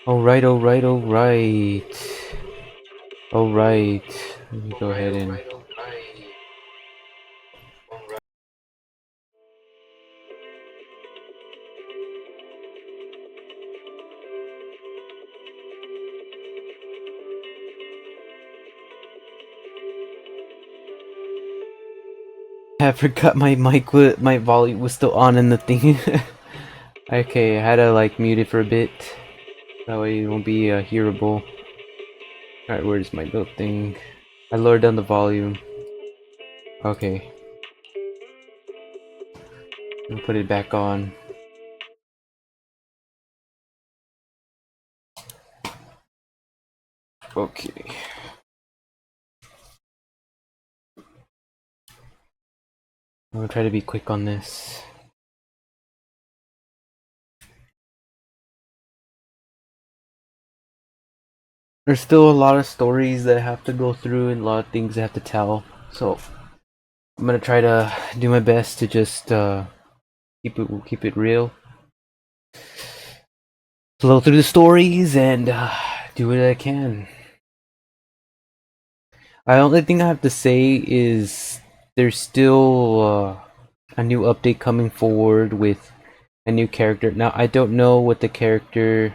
Alright, alright, alright. Alright. Let me go ahead and... I forgot my my volume was still on in the thing. Okay, I had to like mute it for a bit. That way it won't be hearable. Alright, where's my little thing? I lowered down the volume. Okay. I'll put it back on. Okay. I'm gonna try to be quick on this. There's still a lot of stories that I have to go through and a lot of things I have to tell. So I'm gonna try to do my best to just keep it real. Flow through the stories and do what I can. The only thing I have to say is there's still a new update coming forward with a new character. Now I don't know what the character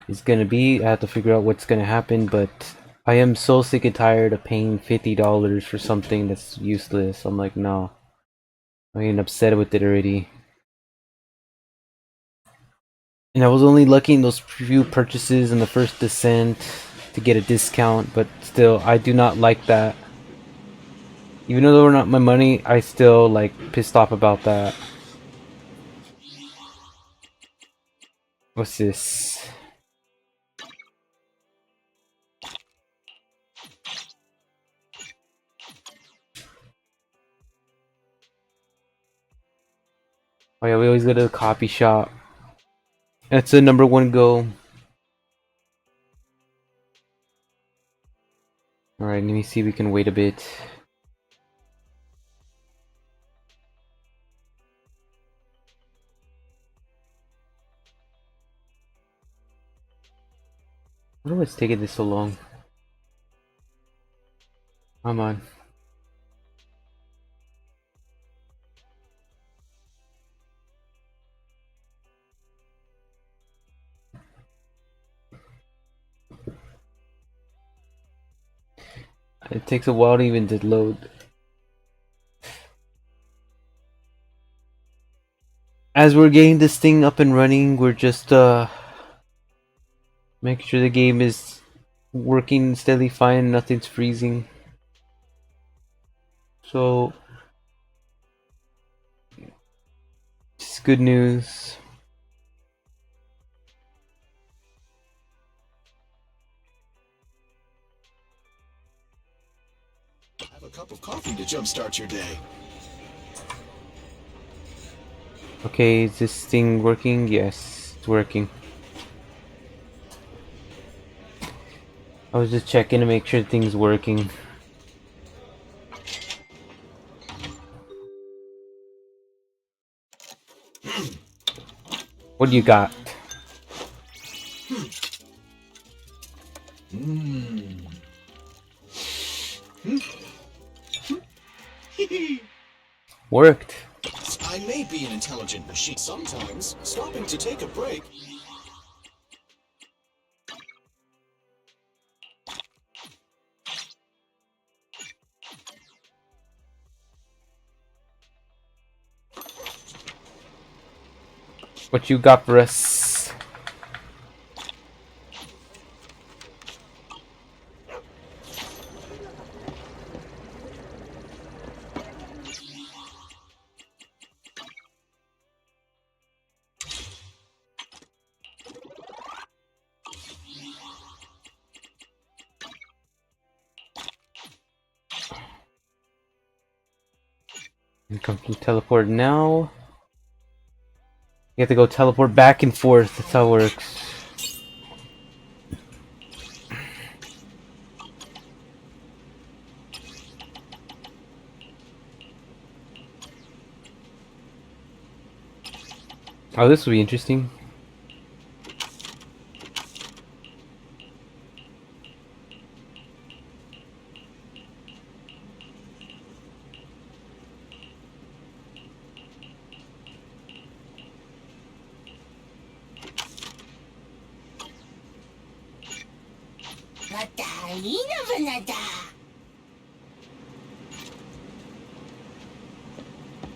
is gonna be. I have to figure out what's gonna happen, but I am so sick and tired of paying $50 for something that's useless. I'm like, no. I'm getting upset with it already. And I was only lucky in those few purchases in the first descent to get a discount, but still, I do not like that. Even though they're not my money, I still like pissed off about that. What's this? Oh yeah, we always go to the coffee shop. That's the #1 goal. Alright, let me see if we can wait a bit. Why do it's taking this so long? Come on. It takes a while to even to load. As we're getting this thing up and running, we're just making sure the game is working steadily fine, nothing's freezing. So it's good news. Have a cup of coffee to jumpstart your day. Okay, is this thing working? Yes, it's working. I was just checking to make sure things working. What do you got? Worked. I may be an intelligent machine. Sometimes, stopping to take a break. What you got for us? You come to teleport now. You have to go teleport back and forth. That's how it works. Oh, this will be interesting.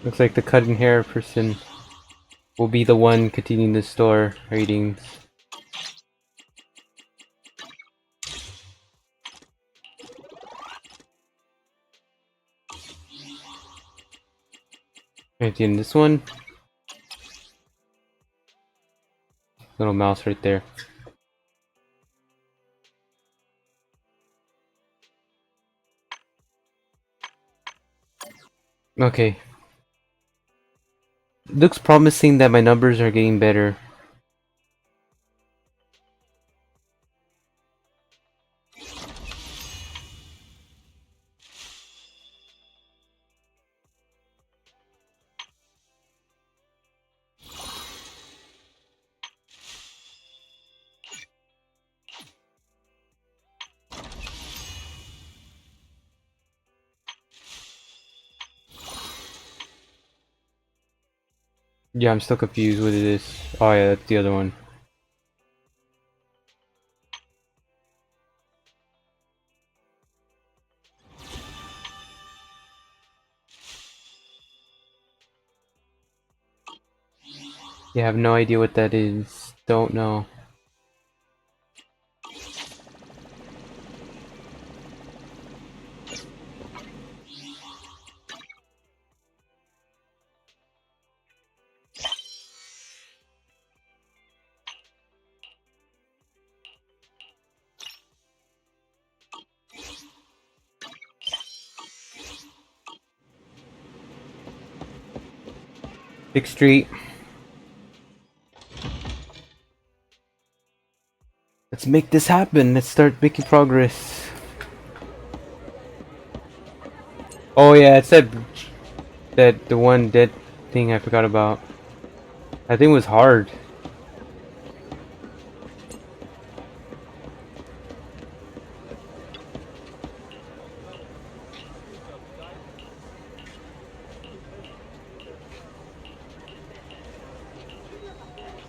Looks like the cutting hair person will be the one continuing the store ratings. Right in this one. Little mouse right there. Okay. Looks promising that my numbers are getting better. Yeah, I'm still confused what it is. Oh yeah, that's the other one. Yeah, I have no idea what that is. Don't know. Big Street. Let's make this happen. Let's start making progress. Oh yeah, it said that the one dead thing I forgot about. I think it was hard.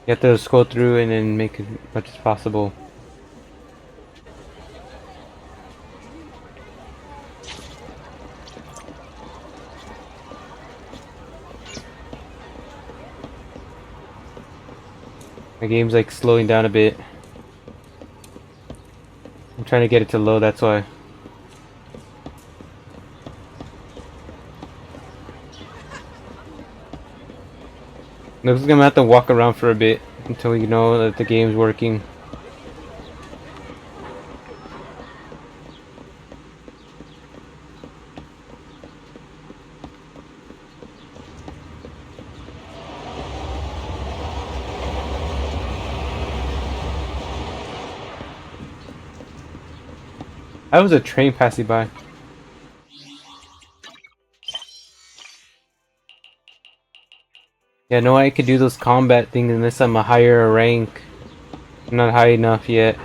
You have to scroll through and then make as much as possible. My game's like slowing down a bit. I'm trying to get it to low, that's why. Looks like I'm gonna have to walk around for a bit until we know that the game's working. That was a train passing by. Yeah, no, I could do those combat things unless I'm a higher rank. I'm not high enough yet.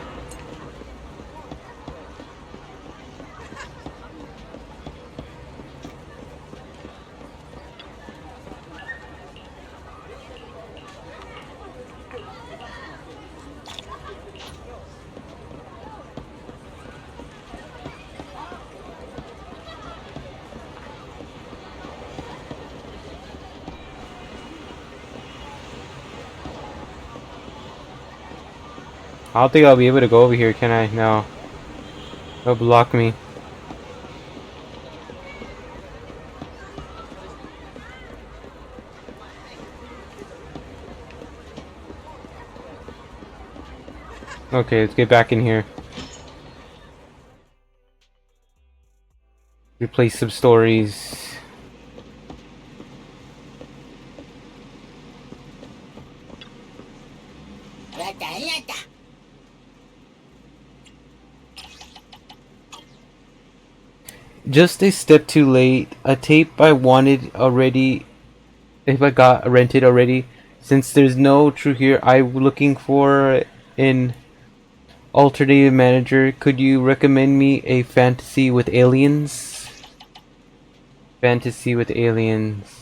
I don't think I'll be able to go over here, can I? No. They'll block me. Okay, let's get back in here. Replace some stories. Just a step too late. A tape I wanted already. If I got rented already. Since there's no true here, I'm looking for an alternative manager. Could you recommend me a fantasy with aliens? Fantasy with aliens.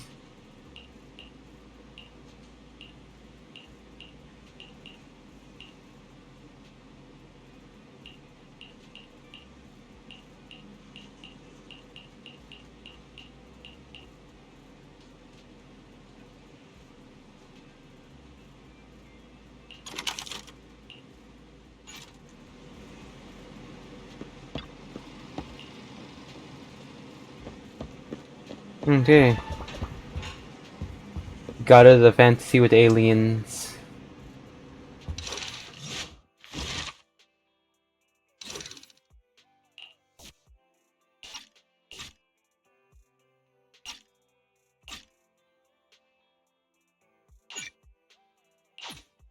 Okay. Got out of the fantasy with aliens.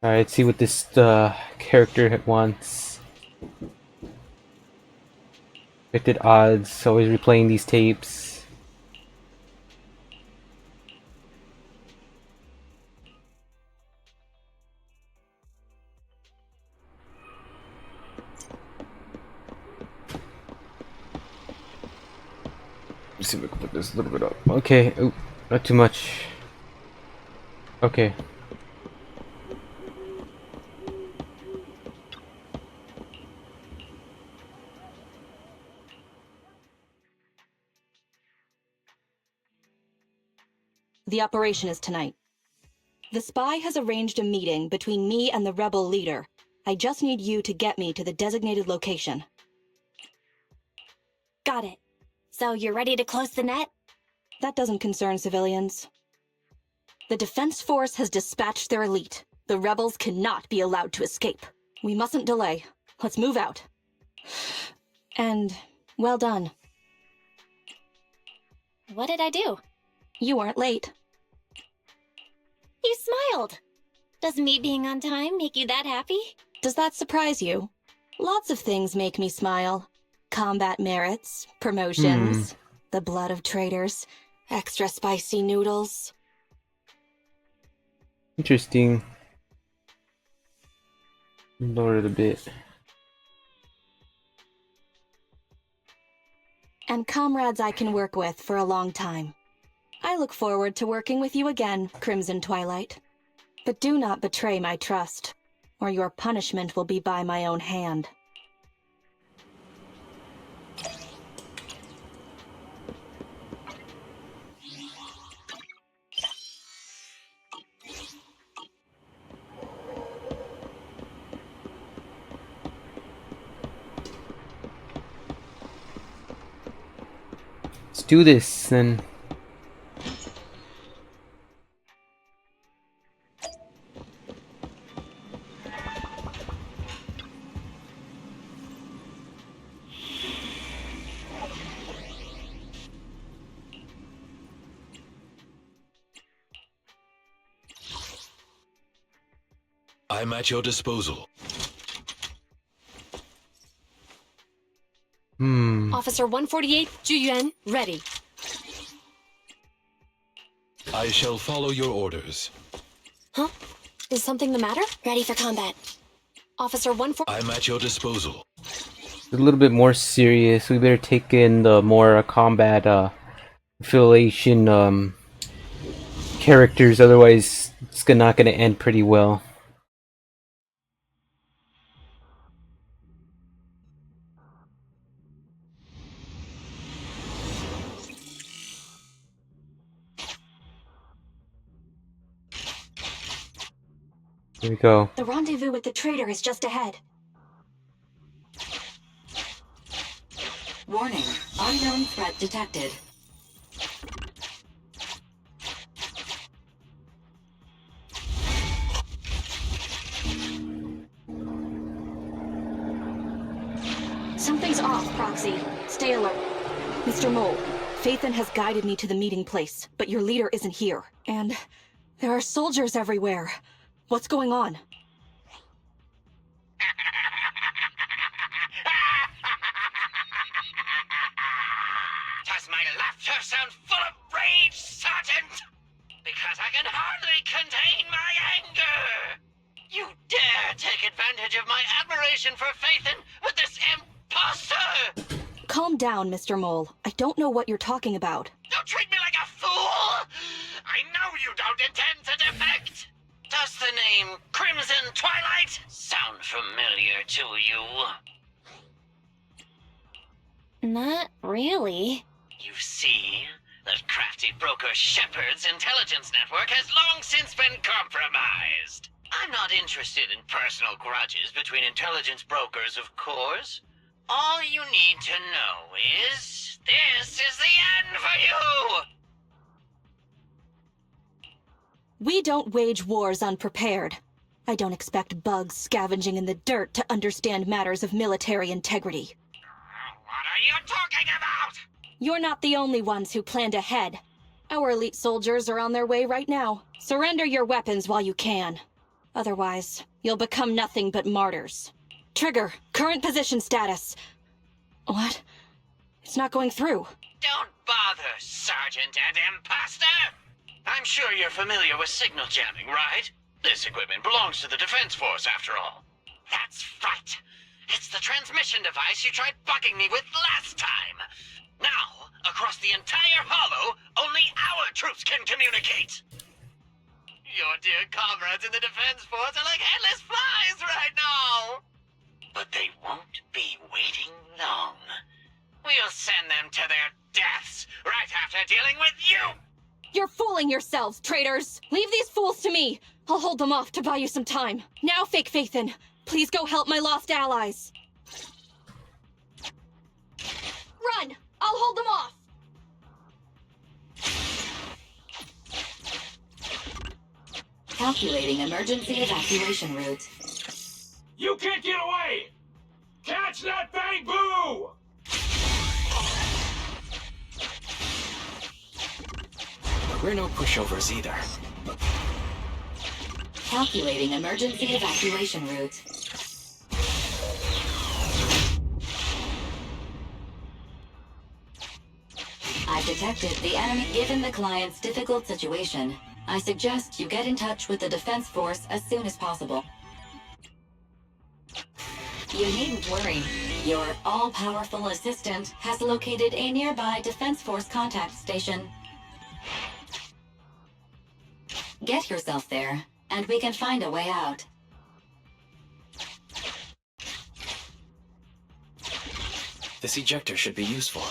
Alright, see what this character wants. Predicted odds, always replaying these tapes. Let's see if we can put this a little bit up. Okay, ooh, not too much. Okay. The operation is tonight. The spy has arranged a meeting between me and the rebel leader. I just need you to get me to the designated location. Got it. So you're ready to close the net? That doesn't concern civilians. The Defense Force has dispatched their elite. The rebels cannot be allowed to escape. We mustn't delay. Let's move out. And well done. What did I do? You weren't late. You smiled. Does me being on time make you that happy? Does that surprise you? Lots of things make me smile. Combat merits, promotions, the blood of traitors, extra spicy noodles. Interesting. Lower it a bit. And comrades I can work with for a long time. I look forward to working with you again, Crimson Twilight. But do not betray my trust, or your punishment will be by my own hand. Let's do this then. I'm at your disposal. Officer 148, Juyuan, ready. I shall follow your orders. Huh? Is something the matter? Ready for combat. Officer 148. I'm at your disposal. A little bit more serious. We better take in the more combat affiliation characters, otherwise it's not gonna end pretty well. Here we go. The rendezvous with the traitor is just ahead. Warning, unknown threat detected. Something's off, Proxy. Stay alert. Mr. Mole, Phaethon has guided me to the meeting place, but your leader isn't here. And there are soldiers everywhere. What's going on? Does my laughter sound full of rage, Sergeant? Because I can hardly contain my anger! You dare take advantage of my admiration for Phaethon with this imposter! Calm down, Mr. Mole. I don't know what you're talking about. Don't treat me like a fool! I know you don't intend to defect! Does the name Crimson Twilight sound familiar to you? Not really. You see, that crafty broker Shepard's intelligence network has long since been compromised. I'm not interested in personal grudges between intelligence brokers, of course. All you need to know is, this is the end for you! We don't wage wars unprepared. I don't expect bugs scavenging in the dirt to understand matters of military integrity. What are you talking about? You're not the only ones who planned ahead. Our elite soldiers are on their way right now. Surrender your weapons while you can. Otherwise, you'll become nothing but martyrs. Trigger, current position status. What? It's not going through. Don't bother, Sergeant and Imposter! I'm sure you're familiar with signal jamming, right? This equipment belongs to the Defense Force, after all. That's right. It's the transmission device you tried bugging me with last time. Now, across the entire hollow, only our troops can communicate. Your dear comrades in the Defense Force are like headless flies right now. But they won't be waiting long. We'll send them to their deaths right after dealing with you! You're fooling yourselves, traitors! Leave these fools to me! I'll hold them off to buy you some time. Now, Fake Faithin, please go help my lost allies. Run! I'll hold them off! Calculating emergency evacuation route. You can't get away! Catch that bang boo! We're no pushovers either. Calculating emergency evacuation route. I've detected the enemy. Given the client's difficult situation, I suggest you get in touch with the Defense Force as soon as possible. You needn't worry. Your all-powerful assistant has located a nearby Defense Force contact station. Get yourself there, and we can find a way out. This ejector should be useful.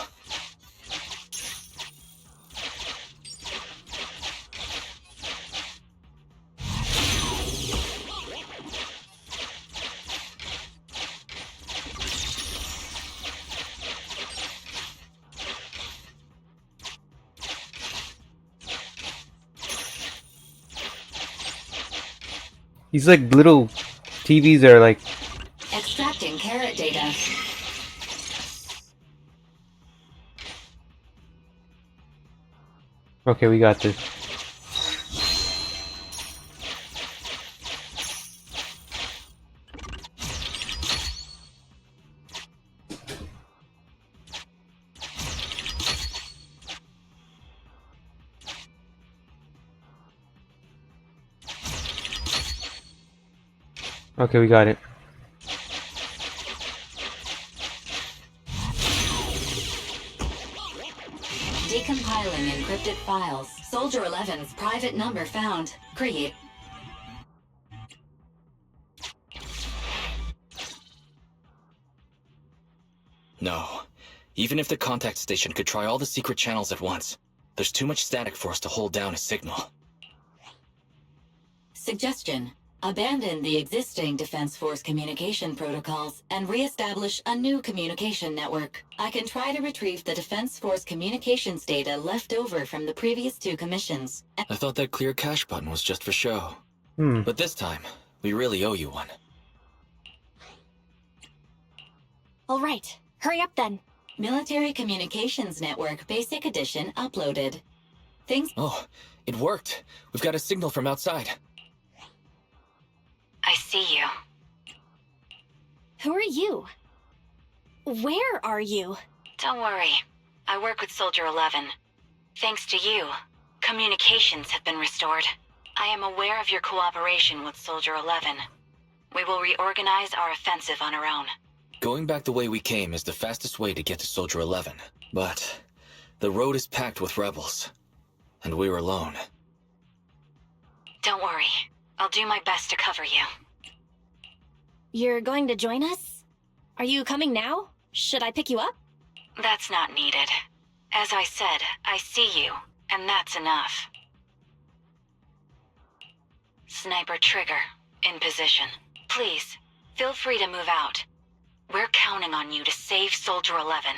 These like little TVs are like. Extracting carrot data. Okay, we got this. Okay, we got it. Decompiling encrypted files. Soldier 11's private number found. Create. No. Even if the contact station could try all the secret channels at once, there's too much static for us to hold down a signal. Suggestion. Abandon the existing Defense Force communication protocols and re-establish a new communication network. I can try to retrieve the Defense Force communications data left over from the previous 2 commissions. I thought that clear cache button was just for show. Hmm. But this time, we really owe you one. All right, hurry up then. Military Communications Network Basic Edition uploaded. Things. Oh, it worked. We've got a signal from outside. I see you. Who are you? Where are you? Don't worry. I work with Soldier 11. Thanks to you, communications have been restored. I am aware of your cooperation with Soldier 11. We will reorganize our offensive on our own. Going back the way we came is the fastest way to get to Soldier 11. But the road is packed with rebels. And we're alone. Don't worry. I'll do my best to cover you. You're going to join us? Are you coming now? Should I pick you up? That's not needed. As I said, I see you, and that's enough. Sniper Trigger, in position. Please, feel free to move out. We're counting on you to save Soldier 11.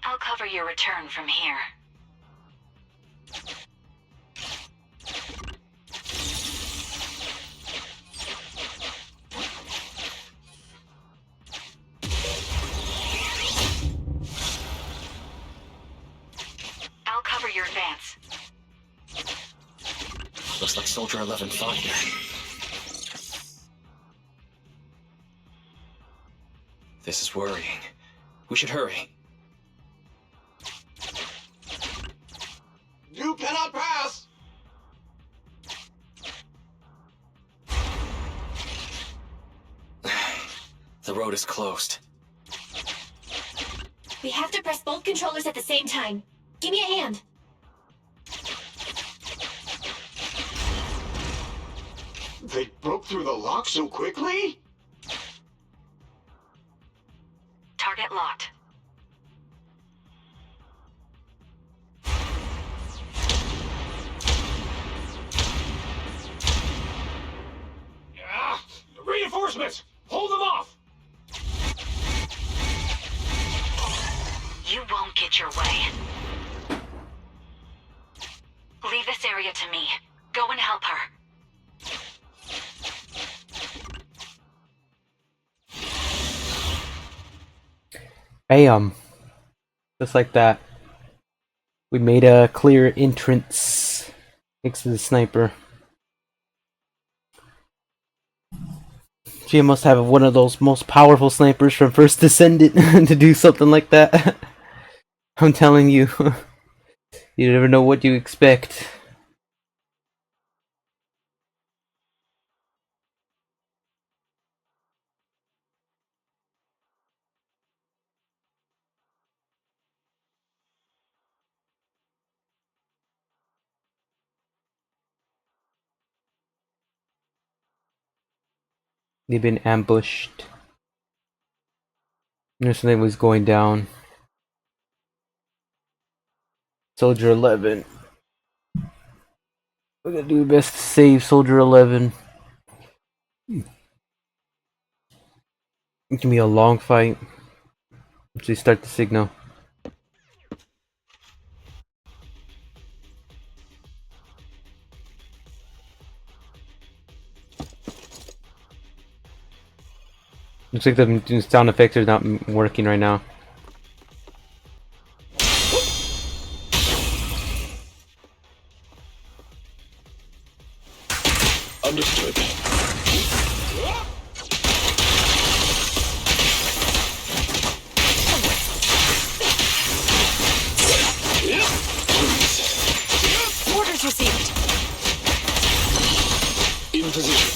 I'll cover your return from here. advance. Looks like Soldier 11 fought here. This is worrying. We should hurry. You cannot pass! The road is closed. We have to press both controllers at the same time. Give me a hand. They broke through the lock so quickly? Target locked. Ah, reinforcements! Hold them off! You won't get your way. Leave this area to me. Go and help her. Bam. Just like that. We made a clear entrance next to the sniper. She must have one of those most powerful snipers from First Descendant to do something like that. I'm telling you. You never know what you expect. They've been ambushed. There's something was going down. Soldier 11. We're gonna do our best to save Soldier 11. It can be a long fight. Once we start the signal. Looks like the sound effects are not working right now. Understood. Orders received. In position.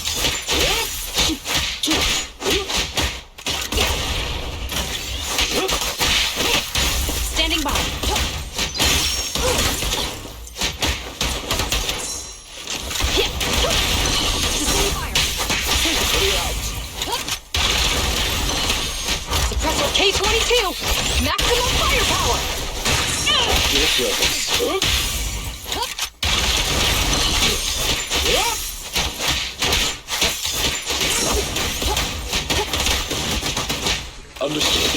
Standing by. Suppressor K-22! Maximum firepower! Yes, rebels. Understood.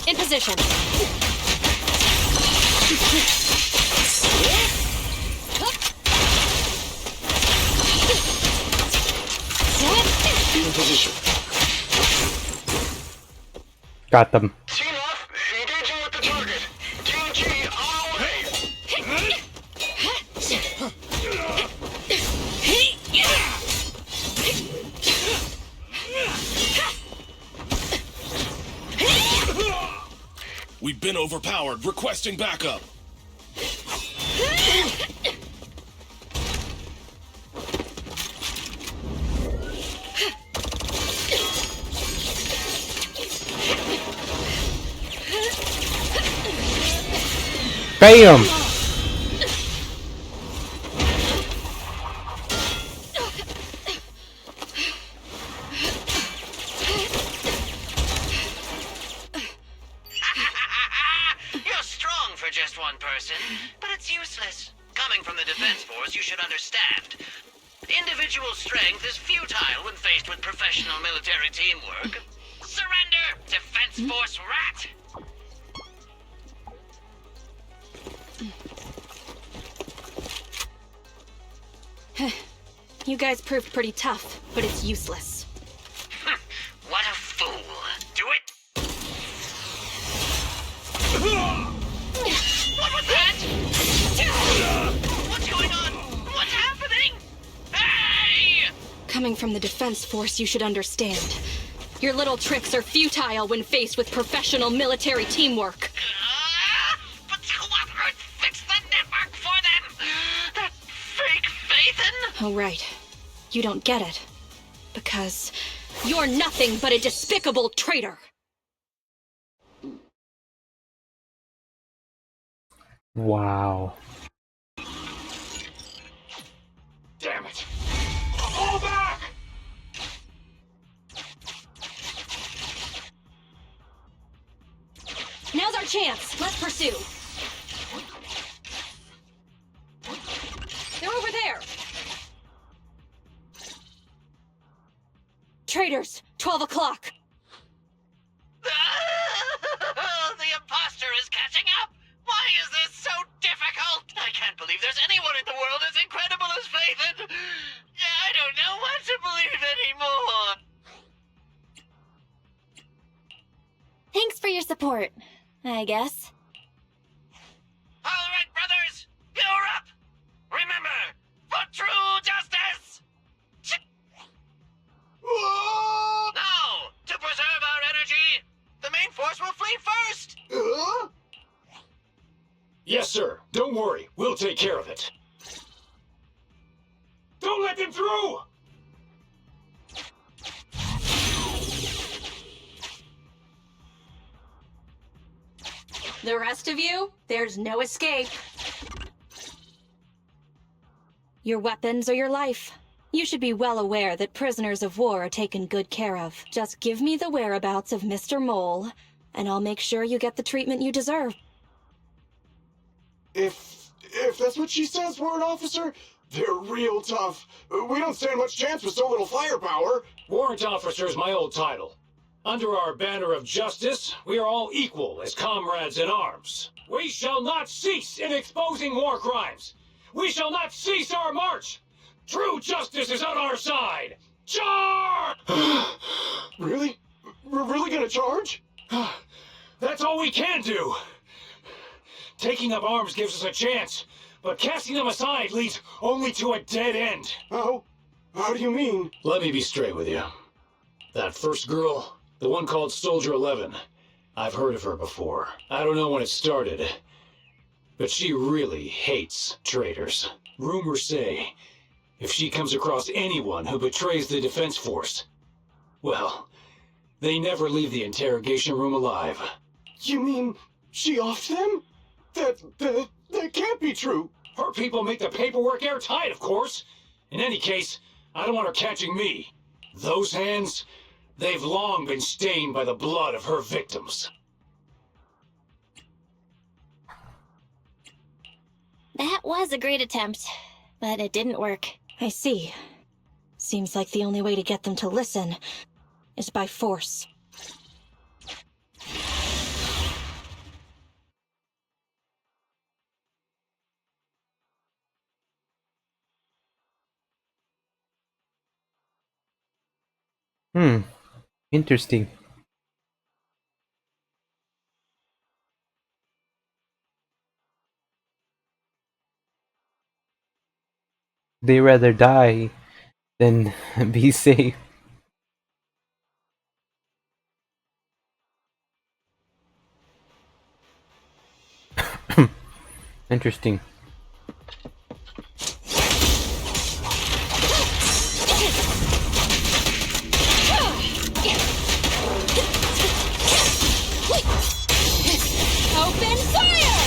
In position. In position. Got them. Team up, engaging with the target. TNG on our way. We've been overpowered. Requesting backup. BAM! You're strong for just one person, but it's useless. Coming from the Defense Force, you should understand. Individual strength is futile when faced with professional military teamwork. Surrender, Defense Force rat! You guys proved pretty tough, but it's useless. Coming from the Defense Force, you should understand. Your little tricks are futile when faced with professional military teamwork. But Squadron fixed the network for them! That fake Phaethon? Oh, right. You don't get it. Because you're nothing but a despicable traitor! Wow. Damn it! All back! Now's our chance! Let's pursue! They're over there! Traitors! 12 o'clock! The imposter is catching up! Why is this so difficult? I can't believe there's anyone in the world as incredible as Phaethon! I don't know what to believe anymore! Thanks for your support, I guess. Alright, brothers! You're up! Remember, for true justice! Now, to preserve our energy, the main force will flee first! Yes, sir. Don't worry. We'll take care of it. Don't let them through! The rest of you, there's no escape. Your weapons or your life. You should be well aware that prisoners of war are taken good care of. Just give me the whereabouts of Mr. Mole, and I'll make sure you get the treatment you deserve. If that's what she says, Warrant Officer, they're real tough. We don't stand much chance with so little firepower. Warrant Officer is my old title. Under our banner of justice, we are all equal as comrades in arms. We shall not cease in exposing war crimes. We shall not cease our march. True justice is on our side. Charge! Really? We're really gonna charge? That's all we can do. Taking up arms gives us a chance, but casting them aside leads only to a dead end. How do you mean? Let me be straight with you. That first girl, the one called Soldier 11, I've heard of her before. I don't know when it started, but she really hates traitors. Rumors say, if she comes across anyone who betrays the Defense Force, well, they never leave the interrogation room alive. You mean she offed them? That can't be true. Her people make the paperwork airtight, of course. In any case, I don't want her catching me. Those hands, they've long been stained by the blood of her victims. That was a great attempt, but it didn't work. I see. Seems like the only way to get them to listen is by force. Interesting. They rather die than be safe. Interesting. Open fire!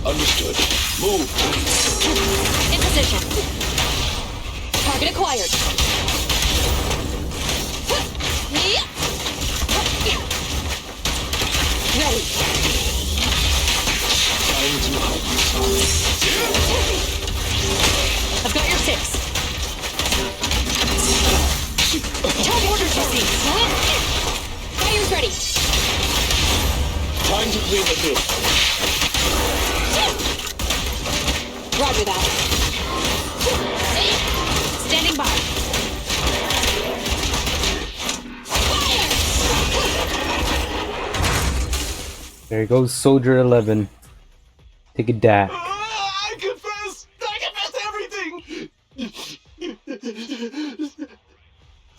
Understood. Move. In position. Target acquired. Ready. I've got your 6. Tell orders, you see. Fire's ready. Time to clean the field. Roger that. Standing by. There goes Soldier 11. Take a dab. I confess everything.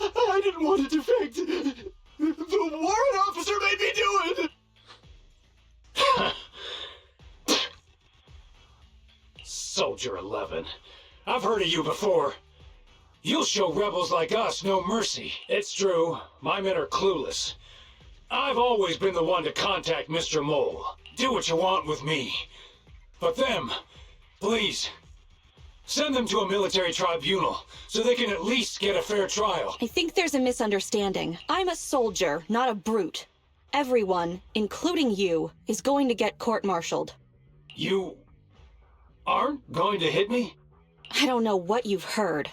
I didn't want to defect. The warrant officer made me do it! Soldier 11. I've heard of you before. You'll show rebels like us no mercy. It's true, my men are clueless. I've always been the one to contact Mr. Mole. Do what you want with me. But them, please, send them to a military tribunal so they can at least get a fair trial. I think there's a misunderstanding. I'm a soldier, not a brute. Everyone, including you, is going to get court-martialed. You aren't going to hit me? I don't know what you've heard.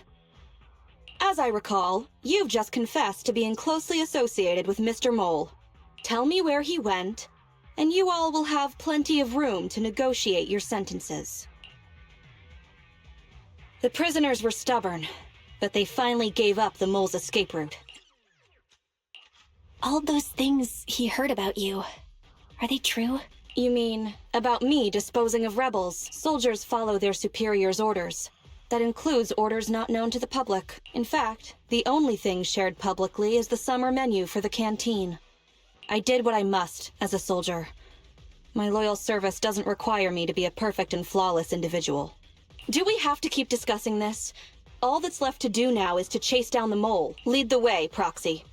As I recall, you've just confessed to being closely associated with Mr. Mole. Tell me where he went, and you all will have plenty of room to negotiate your sentences. The prisoners were stubborn, but they finally gave up the Mole's escape route. All those things he heard about you, are they true? You mean, about me disposing of rebels? Soldiers follow their superiors' orders. That includes orders not known to the public. In fact, the only thing shared publicly is the summer menu for the canteen. I did what I must as a soldier. My loyal service doesn't require me to be a perfect and flawless individual. Do we have to keep discussing this? All that's left to do now is to chase down the Mole. Lead the way, Proxy.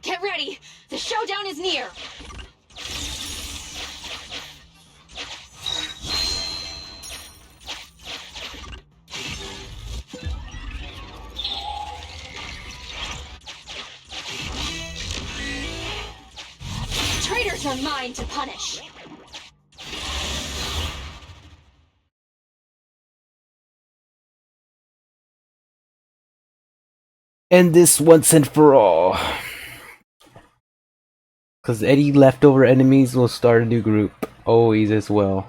Get ready! The showdown is near! Traitors are mine to punish! End this once and for all. Because any leftover enemies will start a new group. Always as well.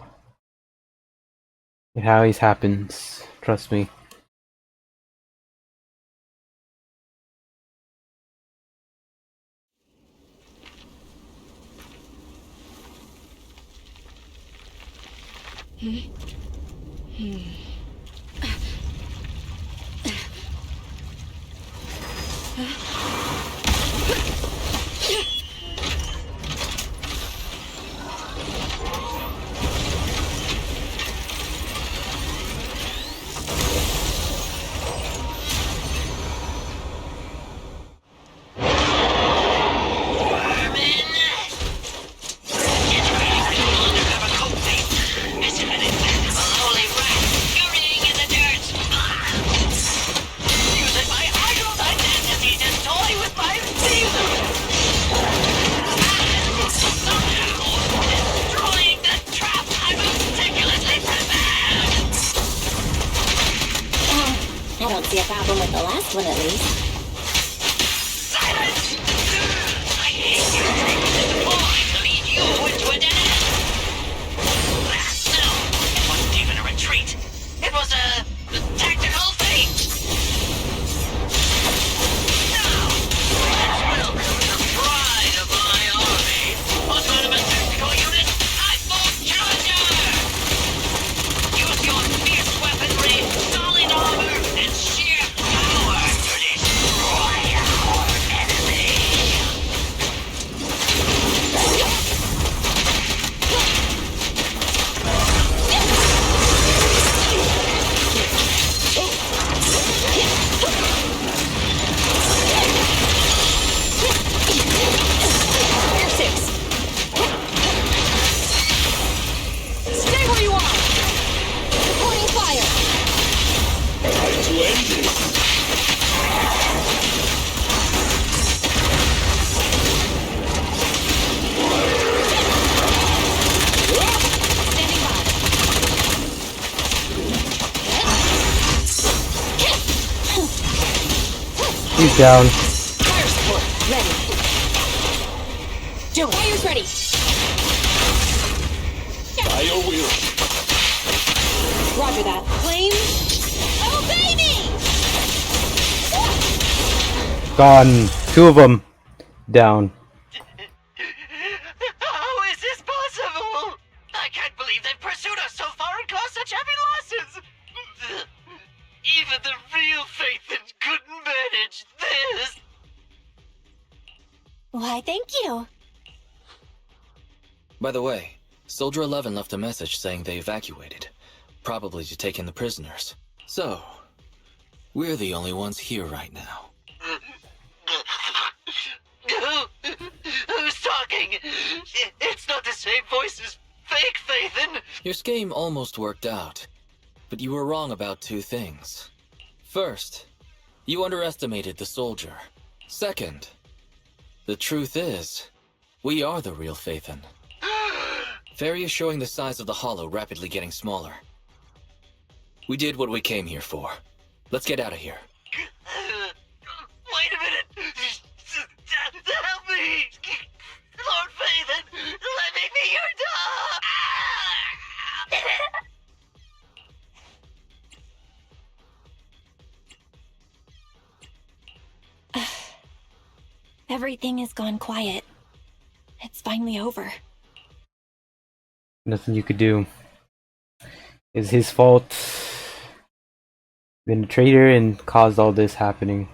It always happens. Trust me. I don't see a problem with the last one, at least. Silence! I hate you taking this point to lead you into a dead end. No, it wasn't even a retreat. It was a tactical feat. Now, let's welcome the pride of my army, autonomous tactical unit, Typhoon Challenger. Use your fierce weaponry, solid armor, and sheer power to destroy our enemy. Here, six. Stay where you are! Deploying fire! Time to end this. Standing by. He's down. Fire support, ready. Joe, fire's ready. Bio wheel. Roger that. Flame. Obey me! Gone. Two of them. Down. How is this possible? I can't believe they've pursued us Even the real Phaethon couldn't manage this! Why, thank you. By the way, Soldier 11 left a message saying they evacuated, probably to take in the prisoners. So, we're the only ones here right now. Who's talking? It's not the same voice as fake Phaethon! Your scheme almost worked out, but you were wrong about two things. First, you underestimated the soldier. Second, the truth is, we are the real Phaethon. Fairy is showing the size of the hollow rapidly getting smaller. We did what we came here for. Let's get out of here. Wait a minute! Help me! Lord Phaethon, let me be your dog! Everything has gone quiet. It's finally over. Nothing you could do. It's his fault. Been a traitor and caused all this happening.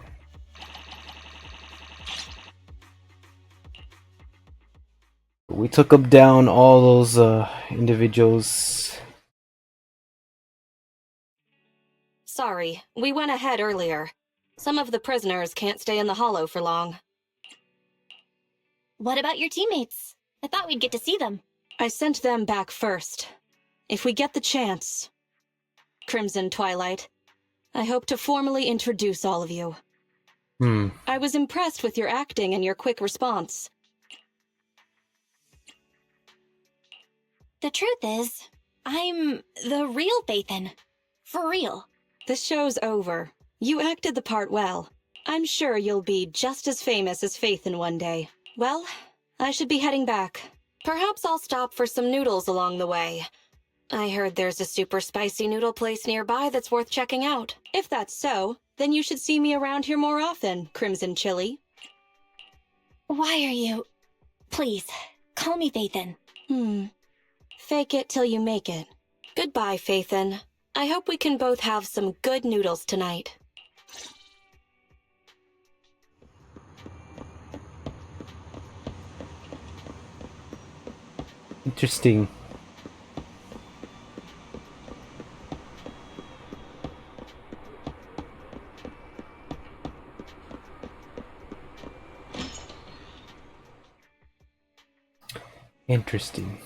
We took him down, all those individuals. Sorry, we went ahead earlier. Some of the prisoners can't stay in the hollow for long. What about your teammates? I thought we'd get to see them. I sent them back first. If we get the chance. Crimson Twilight, I hope to formally introduce all of you. I was impressed with your acting and your quick response. The truth is, I'm the real Phaethon. For real. The show's over. You acted the part well. I'm sure you'll be just as famous as Phaethon one day. Well, I should be heading back. Perhaps I'll stop for some noodles along the way. I heard there's a super spicy noodle place nearby that's worth checking out. If that's so, then you should see me around here more often, Crimson Chili. Why are you... Please, call me Phaethon. Fake it till you make it. Goodbye, Phaethon. I hope we can both have some good noodles tonight. Interesting. Interesting.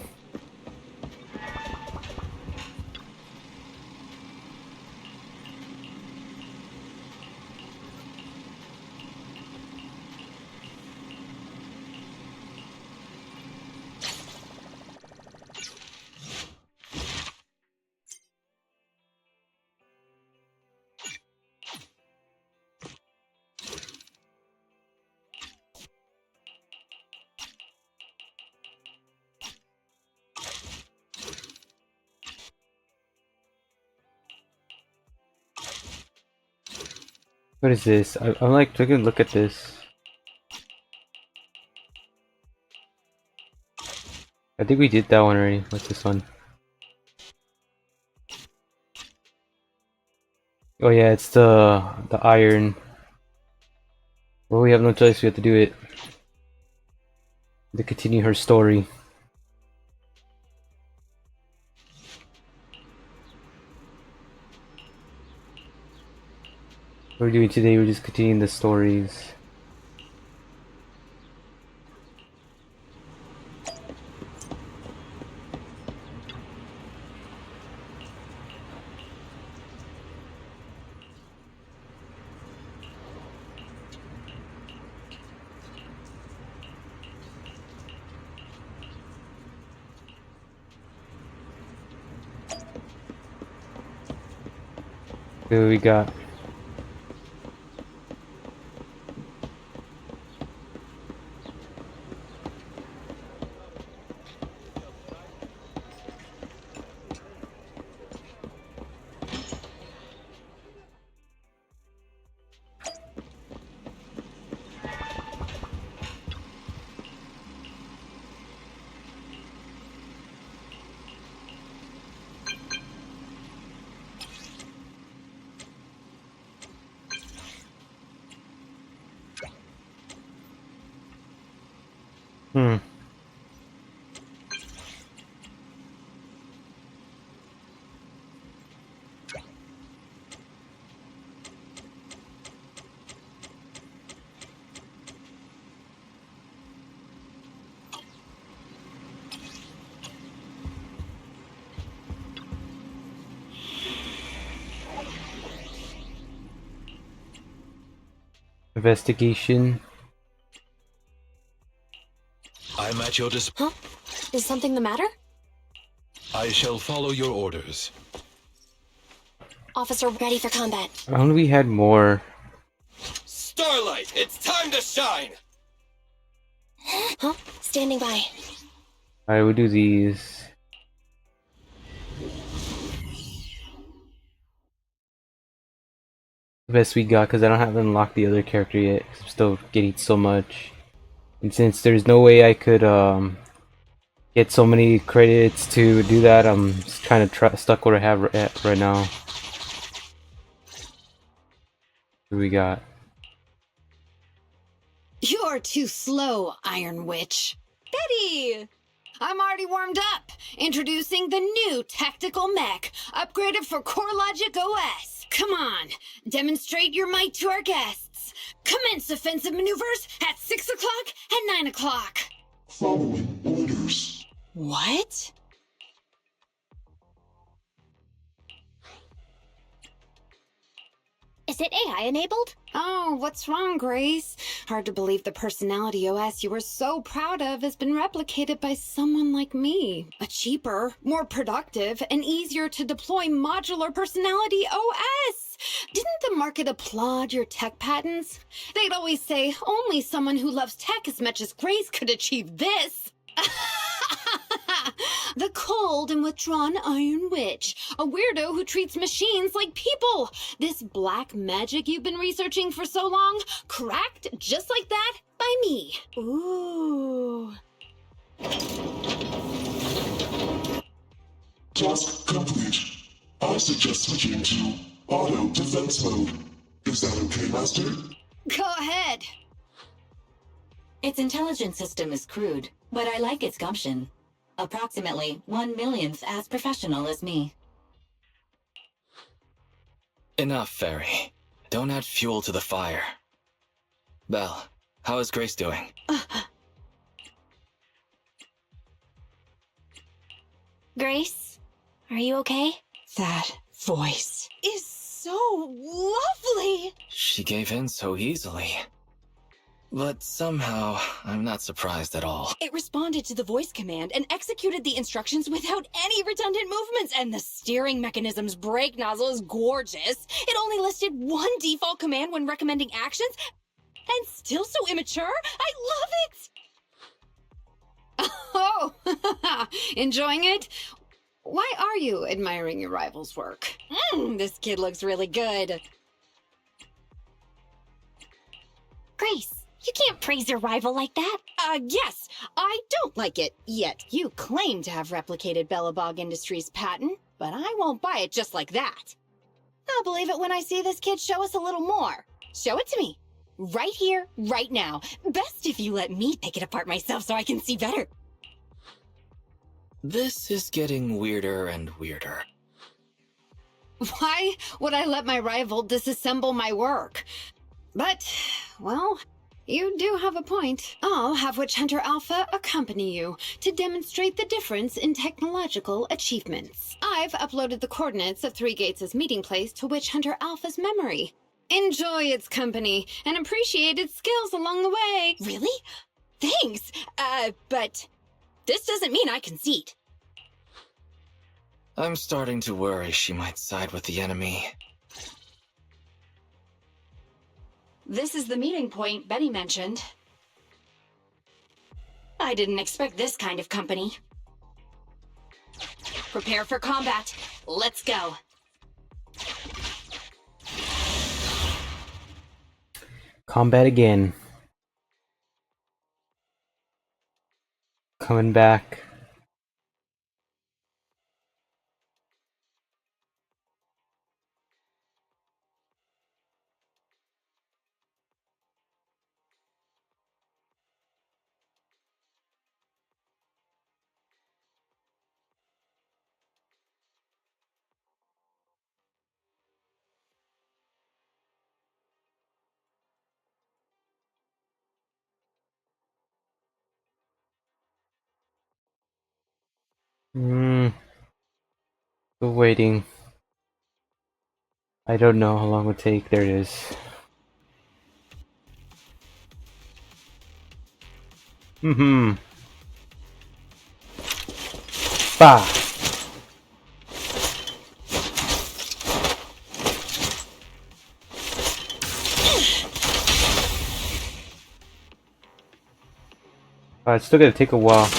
What is this? I'm like taking a look at this. I think we did that one already. What's this one? Oh yeah, it's the iron. Well, we have no choice. We have to do it to continue her story. What we're doing today, we're just continuing the stories. What we got? Hmm. Investigation. I'm at your Huh? Is something the matter? I shall follow your orders. Officer, ready for combat. I only we had more. Starlight, it's time to shine! Huh? Standing by. Alright, we'll do these. The best we got, because I don't have unlocked the other character yet. 'Cause I'm still getting so much. And since there's no way I could get so many credits to do that, I'm just kind of stuck where I have at right now. What do we got? You're too slow, Iron Witch. Betty! I'm already warmed up. Introducing the new tactical mech, upgraded for CoreLogic OS. Come on, demonstrate your might to our guests. Commence offensive maneuvers at 6 o'clock and 9 o'clock. Following orders. What? Is it AI enabled? Oh, what's wrong, Grace? Hard to believe the personality OS you were so proud of has been replicated by someone like me. A cheaper, more productive, and easier to deploy modular personality OS. Didn't the market applaud your tech patents? They'd always say only someone who loves tech as much as Grace could achieve this. The cold and withdrawn Iron Witch, a weirdo who treats machines like people. This black magic you've been researching for so long, cracked just like that by me. Ooh. Task complete. I suggest switching to auto defense mode. Is that okay, Master? Go ahead. Its intelligence system is crude, but I like its gumption. Approximately 1/1,000th as professional as me. Enough, Fairy. Don't add fuel to the fire. Belle, how is Grace doing? Grace? Are you okay? That voice is so lovely. She gave in so easily. But somehow, I'm not surprised at all. It responded to the voice command and executed the instructions without any redundant movements, and the steering mechanism's brake nozzle is gorgeous. It only listed one default command when recommending actions, and still so immature. I love it! Oh, enjoying it? Why are you admiring your rival's work? This kid looks really good. Grace, you can't praise your rival like that. Yes, I don't like it yet. You claim to have replicated Bellabog Industries' patent, but I won't buy it just like that. I'll believe it when I see this kid show us a little more. Show it to me. Right here, right now. Best if you let me pick it apart myself so I can see better. This is getting weirder and weirder. Why would I let my rival disassemble my work? But, well, you do have a point. I'll have Witch Hunter Alpha accompany you to demonstrate the difference in technological achievements. I've uploaded the coordinates of Three Gates' meeting place to Witch Hunter Alpha's memory. Enjoy its company and appreciate its skills along the way. Really? Thanks. But this doesn't mean I concede. I'm starting to worry she might side with the enemy. This is the meeting point Betty mentioned. I didn't expect this kind of company. Prepare for combat. Let's go. Combat again. Coming back. Still waiting. I don't know how long it will take. There it is. Bah! It's still gonna take a while.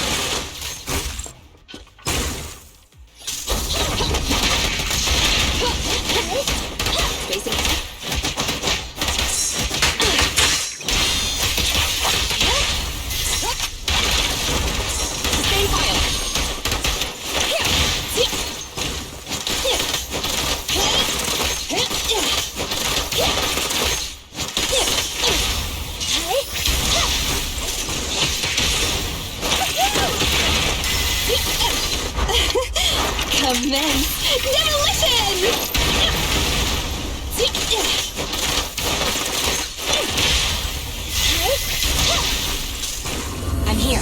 I'm here.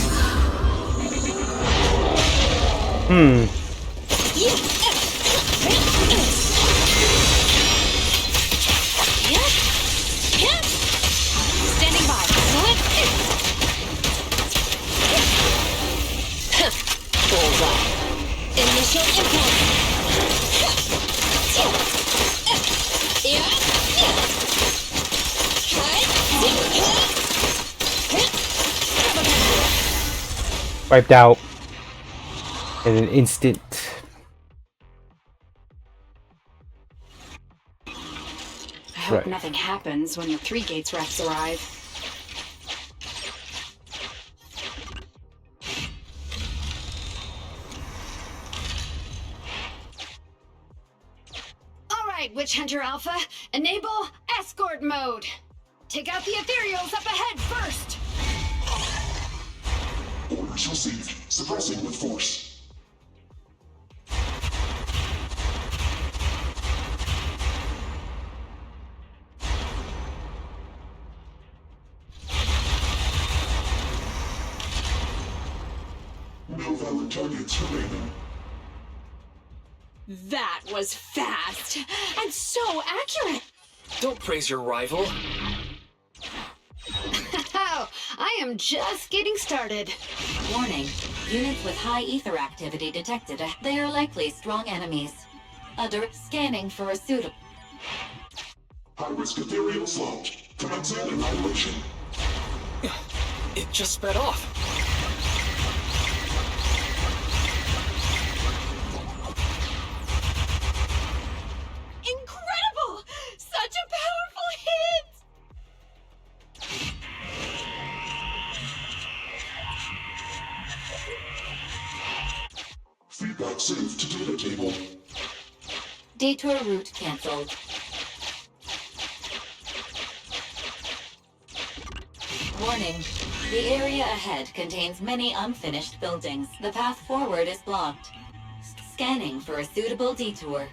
Standing by. Bullseye. Initial impulse. Wiped out in an instant. I hope nothing happens when the 3 Gates reps arrive. All right, Witch Hunter Alpha, enable escort mode. Take out the ethereals up ahead first. Orders received. Suppressing with force. No valid targets remaining. That was fast and so accurate. Don't praise your rival. Oh, I am just getting started. Warning. Units with high ether activity detected. They are likely strong enemies. Scanning for a suitable... High-risk ethereal slot. Commencing annihilation. It just sped off. Incredible! Such a powerful hit! Feedback saved to data table. Detour route cancelled. Warning. The area ahead contains many unfinished buildings. The path forward is blocked. Scanning for a suitable detour.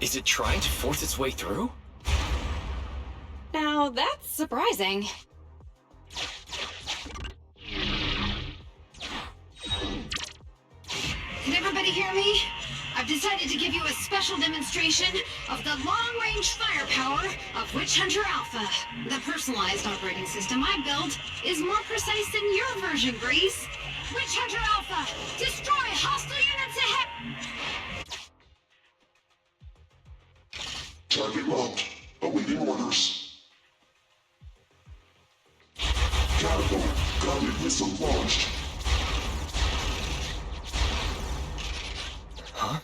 Is it trying to force its way through? Now that's surprising. Can everybody hear me? I've decided to give you a special demonstration of the long-range firepower of Witch Hunter Alpha. The personalized operating system I built is more precise than your version, Grace. Witch Hunter Alpha, destroy hostile units ahead! Target locked. Awaiting orders. Catapult. Guided missile launched. Huh?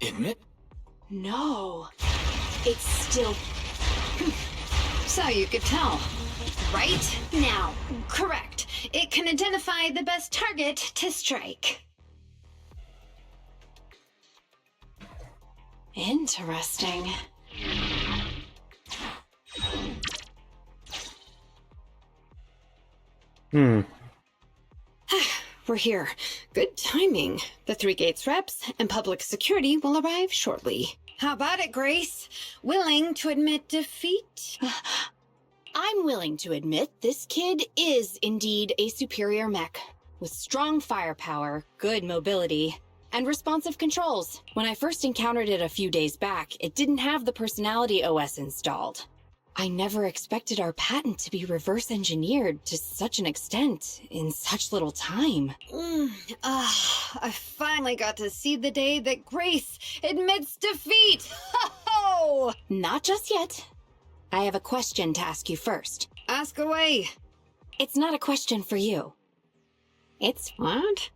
Admit? No. It's still... So you could tell. Right? Now, correct. It can identify the best target to strike. Interesting. We're here. Good timing. The 3 Gates reps and public security will arrive shortly. How about it, Grace? Willing to admit defeat? I'm willing to admit this kid is indeed a superior mech, with strong firepower, good mobility, and responsive controls. When I first encountered it a few days back, it didn't have the personality OS installed. I never expected our patent to be reverse engineered to such an extent in such little time. I finally got to see the day that Grace admits defeat! Ho-ho! Not just yet. I have a question to ask you first. Ask away. It's not a question for you. It's What?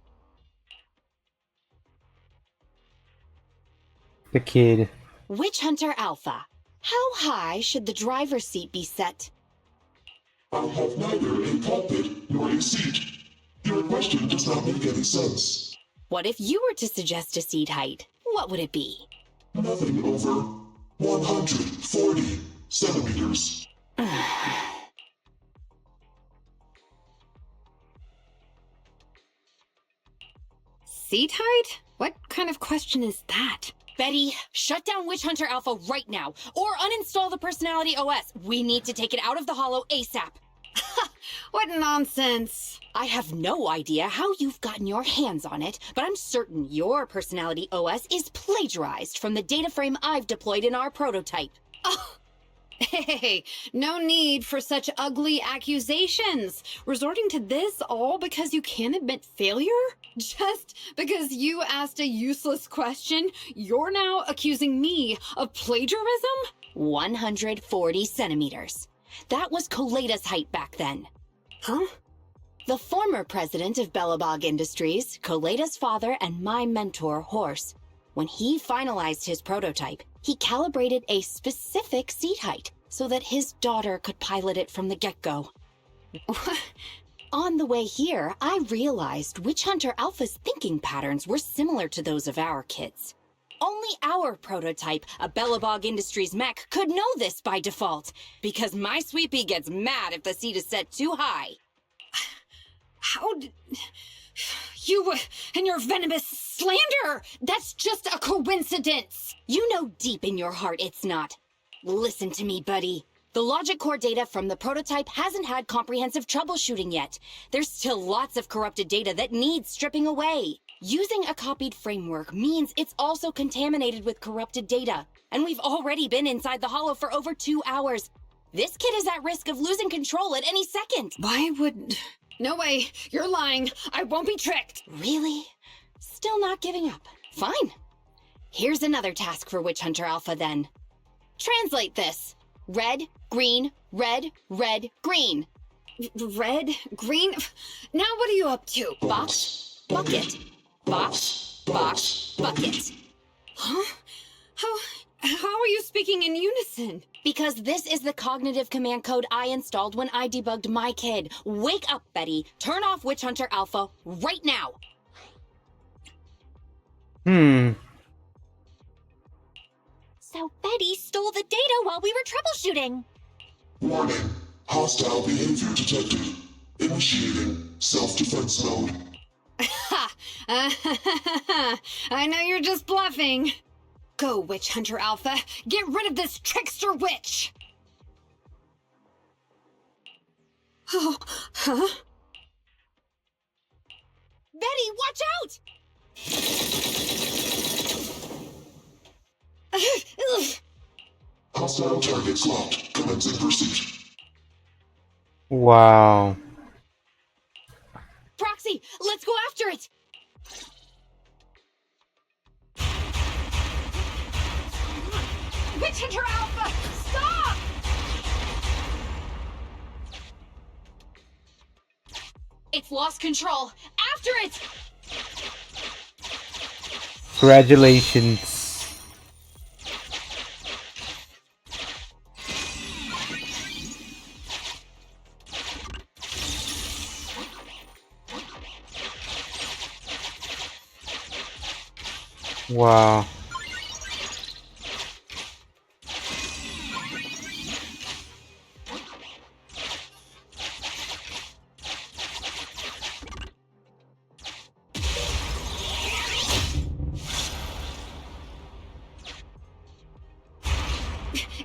The kid. Witch Hunter Alpha. How high should the driver's seat be set? I have neither a pulpit nor a seat. Your question does not make any sense. What if you were to suggest a seat height? What would it be? Nothing over 140 centimeters. Seat height? What kind of question is that? Betty, shut down Witch Hunter Alpha right now, or uninstall the Personality OS. We need to take it out of the Holo ASAP. What nonsense! I have no idea how you've gotten your hands on it, but I'm certain your Personality OS is plagiarized from the data frame I've deployed in our prototype. Oh. Hey, no need for such ugly accusations. Resorting to this all because you can't admit failure? Just because you asked a useless question, you're now accusing me of plagiarism? 140 centimeters. That was Koleda's height back then. Huh? The former president of Belobog Industries, Koleda's father, and my mentor, Horse, when he finalized his prototype, he calibrated a specific seat height so that his daughter could pilot it from the get-go. On the way here, I realized Witch Hunter Alpha's thinking patterns were similar to those of our kids. Only our prototype, a Belobog Industries mech, could know this by default, because my sweepy gets mad if the seat is set too high. How did... You and your venomous slander! That's just a coincidence! You know deep in your heart it's not. Listen to me, buddy. The logic core data from the prototype hasn't had comprehensive troubleshooting yet. There's still lots of corrupted data that needs stripping away. Using a copied framework means it's also contaminated with corrupted data. And we've already been inside the Holo for over 2 hours. This kid is at risk of losing control at any second. Why would... No way! You're lying! I won't be tricked! Really? Still not giving up. Fine. Here's another task for Witch Hunter Alpha then. Translate this. Red, green, red, red, green. Red? Green? Now what are you up to? Box, bucket. Box, box, bucket. Huh? How are you speaking in unison? Because this is the cognitive command code I installed when I debugged my kid. Wake up, Betty. Turn off Witch Hunter Alpha right now. So Betty stole the data while we were troubleshooting. Warning. Hostile behavior detected. Initiating self-defense mode. Ha! I know you're just bluffing. Go, Witch Hunter Alpha. Get rid of this trickster witch! Oh, huh? Betty, watch out! Hostile targets locked. Commencing pursuit. Wow. Proxy, let's go after it! Witch Hunter Alpha! Stop! It's lost control. After it! Congratulations. Wow.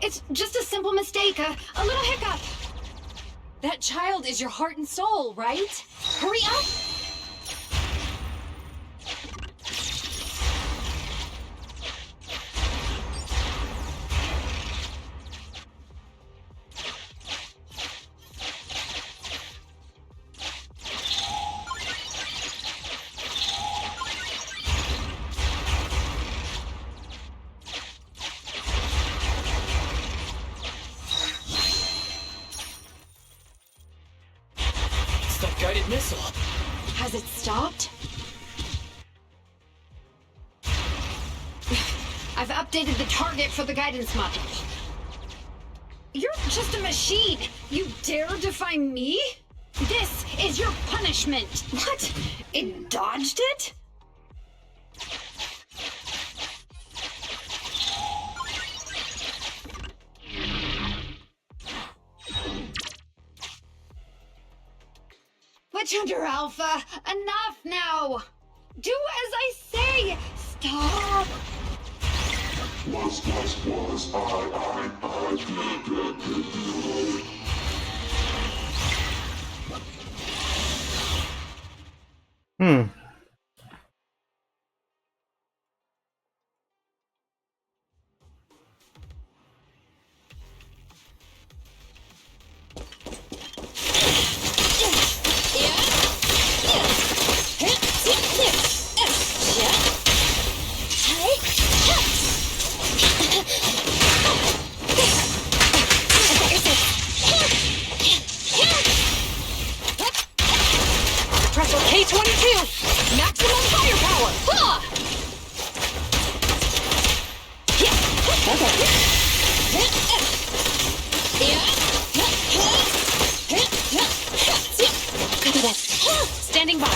It's just a simple mistake, a little hiccup. That child is your heart and soul, right? Hurry up! That guided missile. Has it stopped? I've updated the target for the guidance module. You're just a machine! You dare defy me? This is your punishment! What? It dodged it? Witch Hunter Alpha, enough now! Do as I say! Stop! Hmm. Pressure K-22! Maximum firepower! Ha! Copy that. Standing by.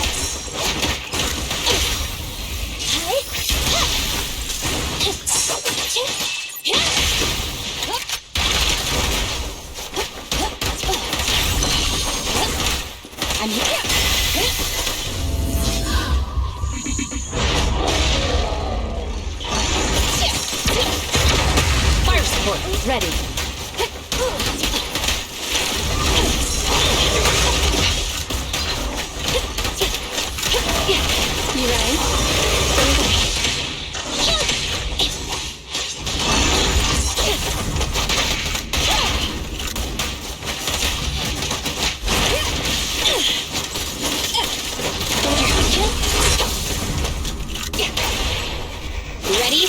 I'm here. Fire support ready. You ready? Ready?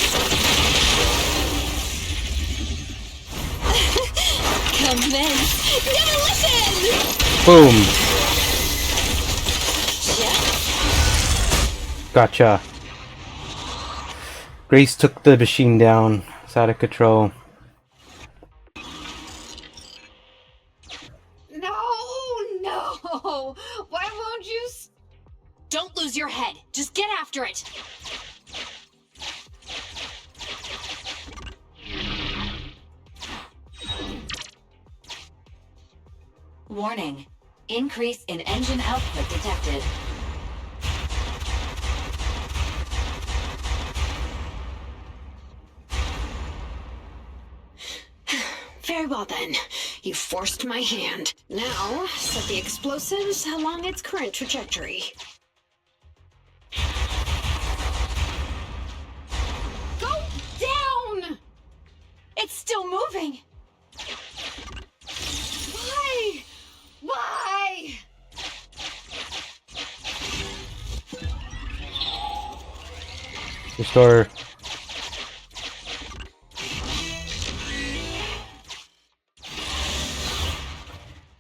Commence demolition! Boom. Gotcha. Grace took the machine down. It's out of control. No! Why won't you Don't lose your head. Just get after it. Warning. Increase in engine output detected. Very well then. You forced my hand. Now, set the explosives along its current trajectory. Go down! It's still moving. Why? Why? Restore.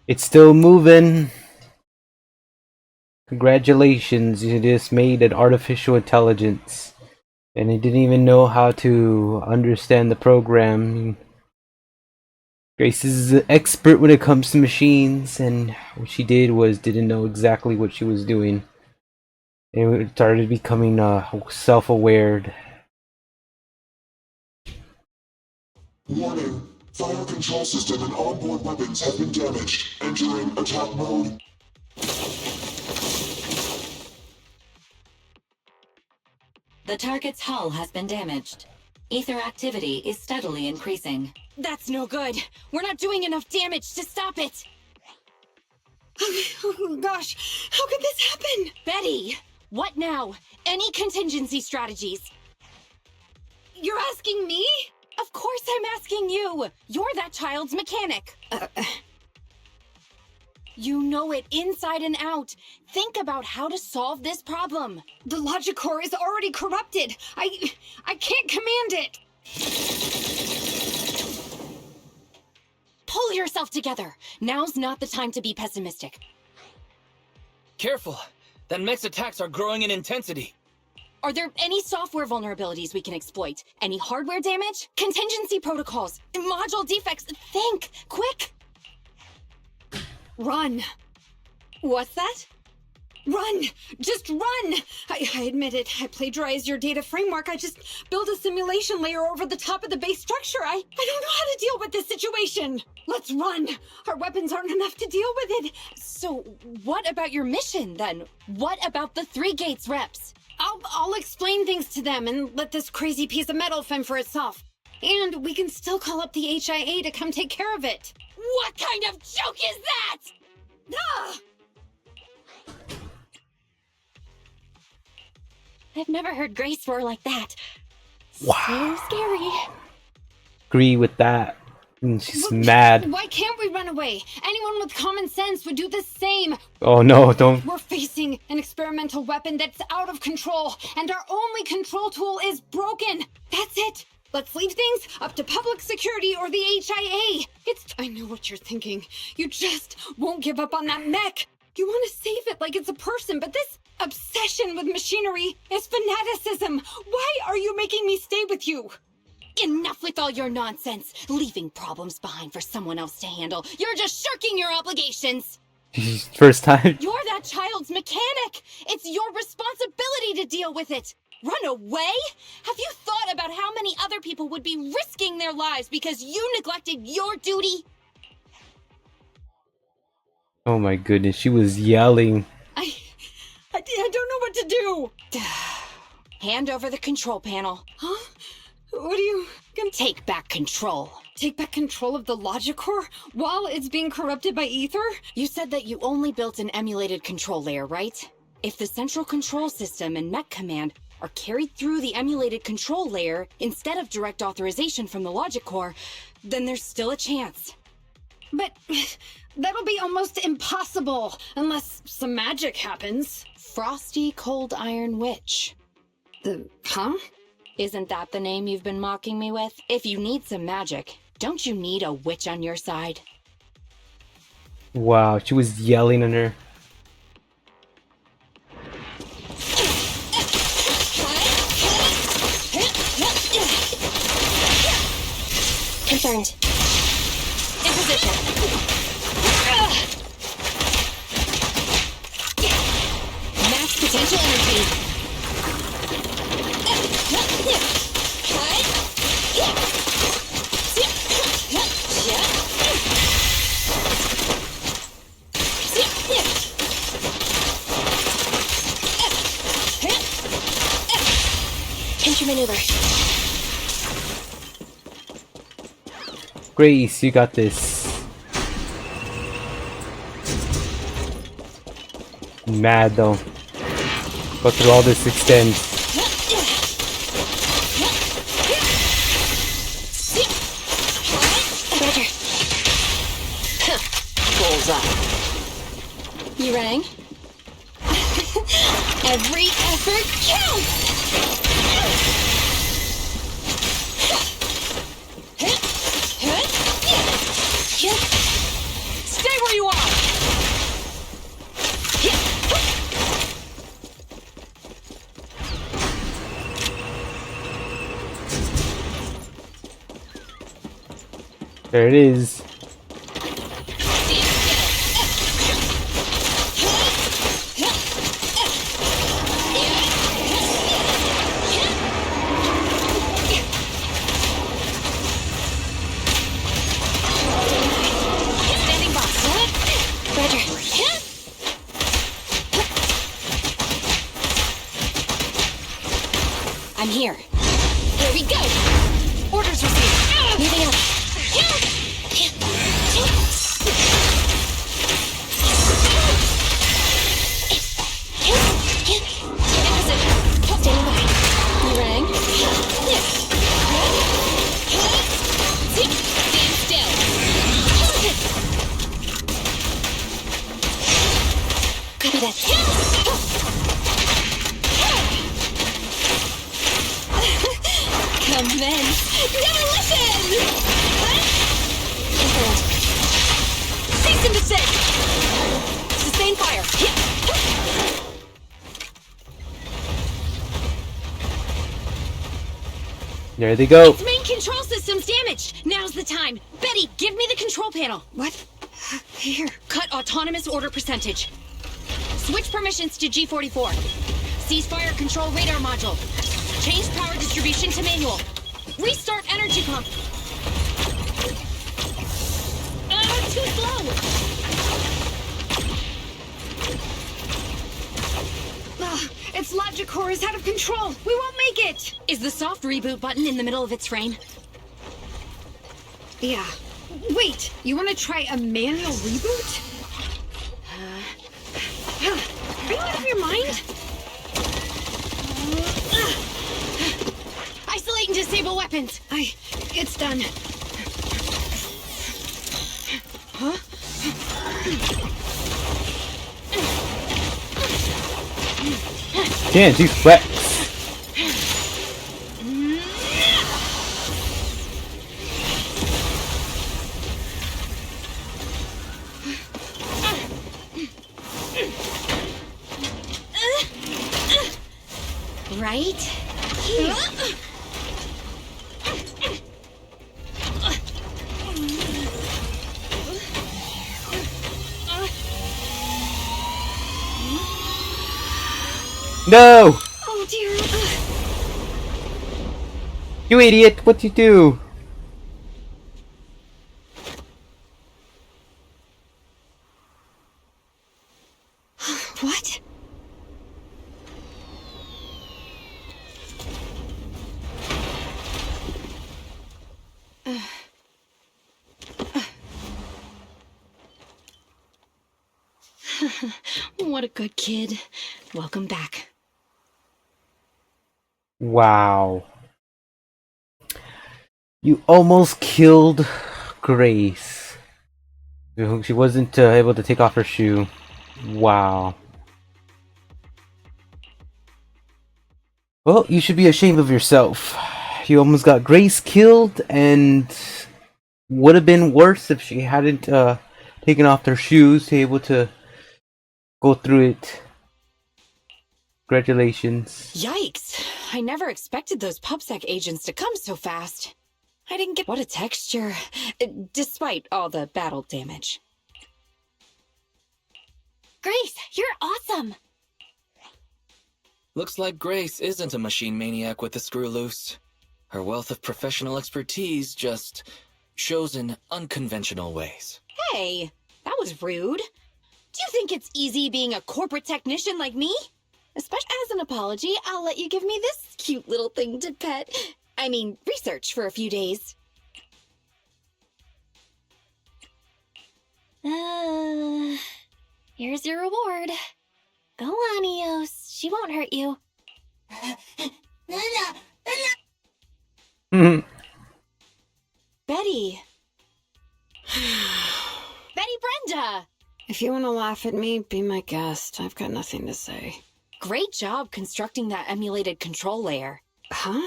It's still moving. Congratulations, you just made an artificial intelligence. And it didn't even know how to understand the program. Grace is an expert when it comes to machines, and what she did was didn't know exactly what she was doing. And it started becoming self-aware. Warning. Fire control system and onboard weapons have been damaged. Entering attack mode. The target's hull has been damaged. Ether activity is steadily increasing. That's no good. We're not doing enough damage to stop it. Oh gosh, how could this happen? Betty, what now? Any contingency strategies? You're asking me? Of course I'm asking you. You're that child's mechanic. You know it inside and out. Think about how to solve this problem. The logic core is already corrupted. I can't command it. Pull yourself together. Now's not the time to be pessimistic. Careful. That mech's attacks are growing in intensity. Are there any software vulnerabilities we can exploit? Any hardware damage? Contingency protocols? Module defects? Think! Quick! Run. What's that? Run! Just run! I admit it. I plagiarized your data framework. I just built a simulation layer over the top of the base structure. I don't know how to deal with this situation. Let's run. Our weapons aren't enough to deal with it. So, what about your mission, then? What about the 3 gates reps? I'll explain things to them and let this crazy piece of metal fend for itself. And we can still call up the HIA to come take care of it. What kind of joke is that? Ah! I've never heard Grace roar like that. Wow. So scary. Agree with that. And she's Look, mad. Why can't we run away? Anyone with common sense would do the same. Oh no, don't. We're facing an experimental weapon that's out of control, and our only control tool is broken. That's it. Let's leave things up to public security or the HIA. I know what you're thinking. You just won't give up on that mech. You want to save it like it's a person, but this obsession with machinery is fanaticism. Why are you making me stay with you? Enough with all your nonsense. Leaving problems behind for someone else to handle. You're just shirking your obligations. First time. You're that child's mechanic. It's your responsibility to deal with it. Run away? Have you thought about how many other people would be risking their lives because you neglected your duty? Oh my goodness, she was yelling. I don't know what to do. Hand over the control panel. Huh? What are you gonna take back control? Take back control of the logic core while it's being corrupted by ether? You said that you only built an emulated control layer, right? If the central control system and mech command are carried through the emulated control layer instead of direct authorization from the logic core, then there's still a chance. But that'll be almost impossible unless some magic happens. Frosty Cold Iron Witch. Huh? Isn't that the name you've been mocking me with? If you need some magic, don't you need a witch on your side? Wow, she was yelling at her. Confirmed. In position. Max potential energy. Maneuver. Grace, you got this. Mad though. Go through all this extend. Roger. Bullseye. You rang? Every effort counts! Stay where you are! There it is. I'm here. Here we go! Orders received. Moving up. Immense demolition! Cease and desist! Sustain fire! There they go. Its main control system's damaged! Now's the time! Betty, give me the control panel! What? Here. Cut autonomous order percentage. Switch permissions to G44. Ceasefire control radar module. Change power distribution to manual. Restart energy pump. Too slow! Its logic core is out of control. We won't make it. Is the soft reboot button in the middle of its frame? Yeah. Wait, you want to try a manual reboot? Are you out of your mind? Isolate and disable weapons. It's done. Huh? Can't do flex. Right? No! Oh dear. You idiot! What'd you do? What? What a good kid. Welcome back. Wow. You almost killed Grace. She wasn't able to take off her shoe. Wow. Well, you should be ashamed of yourself. You almost got Grace killed, and would have been worse if she hadn't taken off her shoes to be able to go through it. Congratulations. Yikes! I never expected those PubSec agents to come so fast. I didn't get what a texture, despite all the battle damage. Grace, you're awesome! Looks like Grace isn't a machine maniac with the screw loose. Her wealth of professional expertise just shows in unconventional ways. Hey, that was rude. Do you think it's easy being a corporate technician like me? Especially as an apology, I'll let you give me this cute little thing to pet. I mean, research for a few days. Here's your reward. Go on, Eos. She won't hurt you. Betty. Betty Brenda! If you want to laugh at me, be my guest. I've got nothing to say. Great job constructing that emulated control layer. Huh?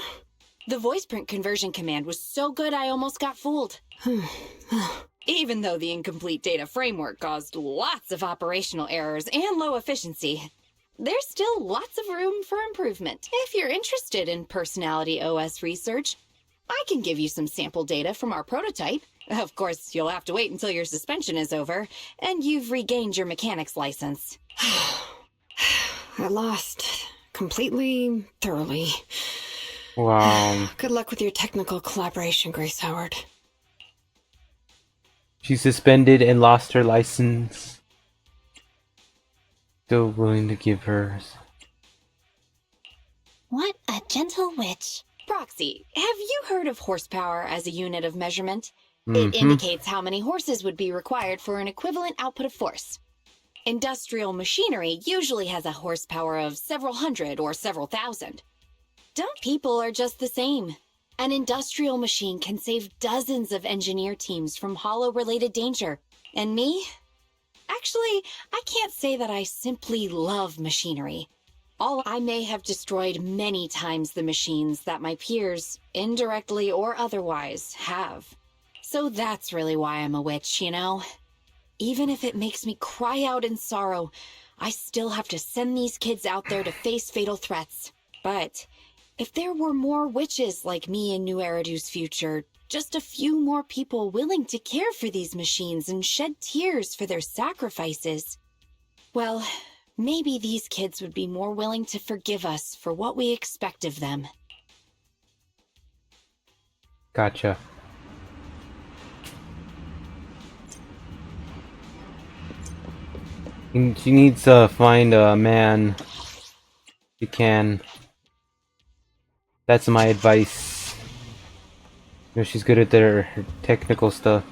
The voice print conversion command was so good I almost got fooled. Even though the incomplete data framework caused lots of operational errors and low efficiency, there's still lots of room for improvement. If you're interested in Personality OS research, I can give you some sample data from our prototype. Of course, you'll have to wait until your suspension is over and you've regained your mechanics license. I lost. Completely, thoroughly. Wow. Good luck with your technical collaboration, Grace Howard. She suspended and lost her license. Still willing to give hers. What a gentle witch. Proxy, have you heard of horsepower as a unit of measurement? It indicates how many horses would be required for an equivalent output of force. Industrial machinery usually has a horsepower of several hundred or several thousand. Dumb people are just the same. An industrial machine can save dozens of engineer teams from hollow-related danger. And me? Actually, I can't say that I simply love machinery. I may have destroyed many times the machines that my peers, indirectly or otherwise, have. So that's really why I'm a witch, you know? Even if it makes me cry out in sorrow, I still have to send these kids out there to face fatal threats. But if there were more witches like me in New Eridu's future, just a few more people willing to care for these machines and shed tears for their sacrifices, well, maybe these kids would be more willing to forgive us for what we expect of them. Gotcha. She needs to find a man. She can. That's my advice. You know, she's good at her technical stuff.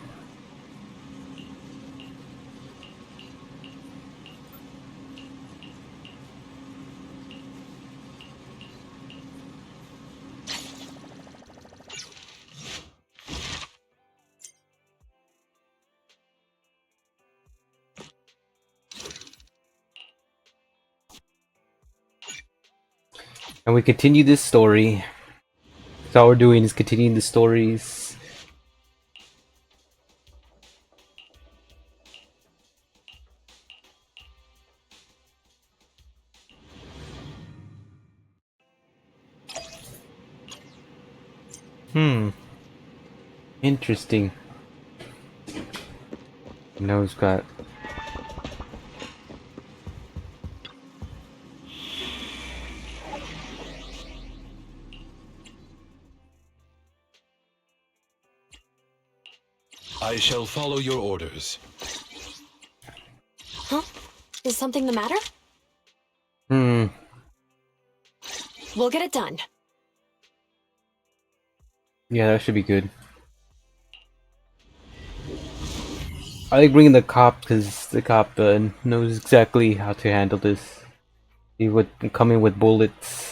And we continue this story. So all we're doing is continuing the stories. Interesting. Now it's got... I shall follow your orders. Huh? Is something the matter? We'll get it done. Yeah, that should be good. I like bringing the cop because the cop knows exactly how to handle this. He would come in with bullets.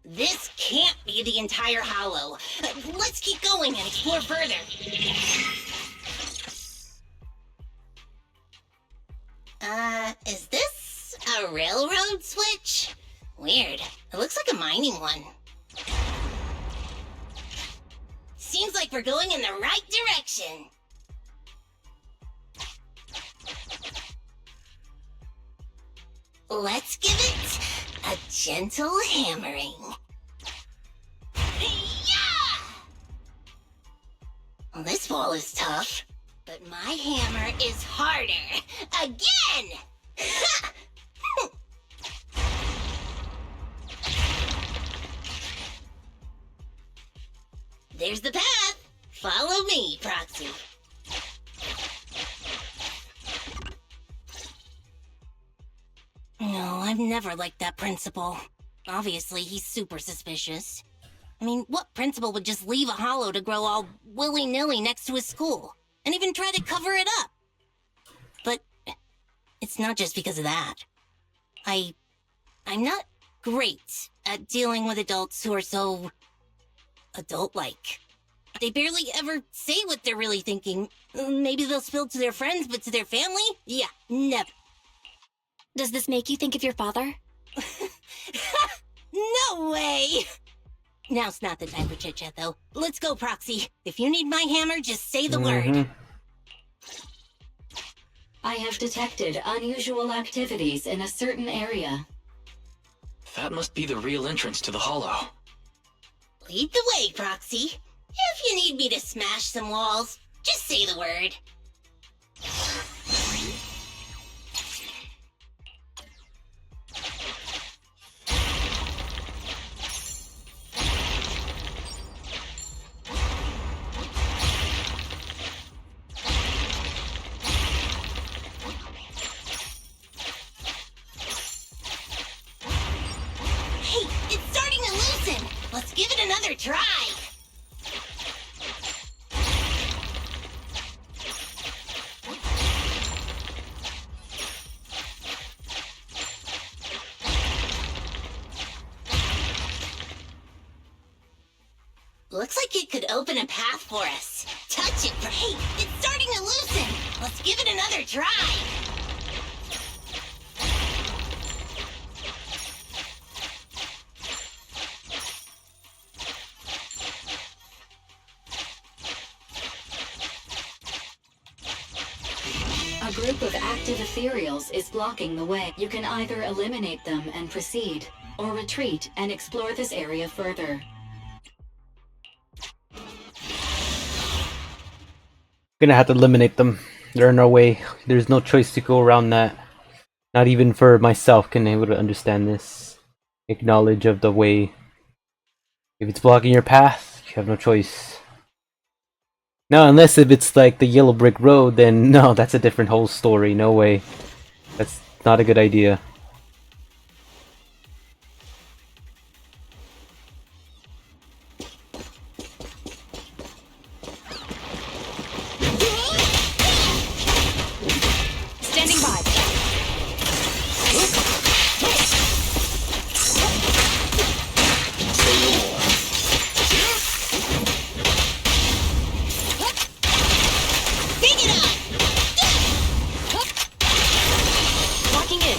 This can't be the entire hollow. Let's keep going and explore further. Is this a railroad switch? Weird. It looks like a mining one. Seems like we're going in the right direction. Let's give it a gentle hammering. Yeah! Well, this wall is tough, but my hammer is harder. Again! There's the path. Follow me, Proxy. No, I've never liked that principal. Obviously, he's super suspicious. I mean, what principal would just leave a hollow to grow all willy-nilly next to his school, and even try to cover it up? But it's not just because of that. I'm not great at dealing with adults who are so adult-like. They barely ever say what they're really thinking. Maybe they'll spill to their friends, but to their family? Yeah, never. Does this make you think of your father? No way! Now's not the time for chit-chat, though. Let's go, Proxy. If you need my hammer, just say the word. I have detected unusual activities in a certain area. That must be the real entrance to the hollow. Lead the way, Proxy. If you need me to smash some walls, just say the word. Hey, it's starting to loosen. Let's give it another try. Looks like it could open a path for us. Touch it. Hey, it's starting to loosen. Give it another try. A group of active ethereals is blocking the way. You can either eliminate them and proceed, or retreat and explore this area further. Gonna have to eliminate them. There's no way. There's no choice to go around that. Not even for myself can I able to understand this. Acknowledge of the way. If it's blocking your path, you have no choice. No, unless if it's like the yellow brick road, then no, that's a different whole story. No way. That's not a good idea. Standing by. Pick it up! Locking in.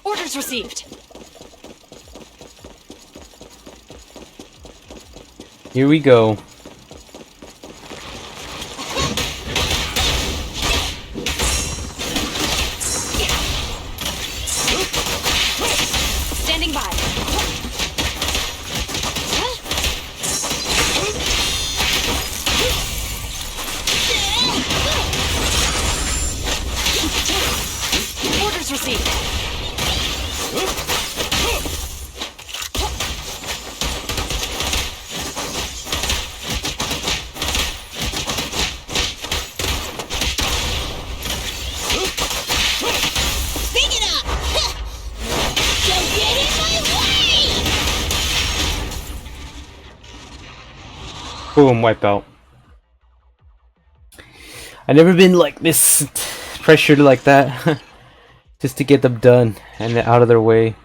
Orders received. Here we go. Standing by. Orders received. Pick it up! Don't get in my way! Boom, wipeout. I've never been like this pressured like that. Just to get them done and out of their way.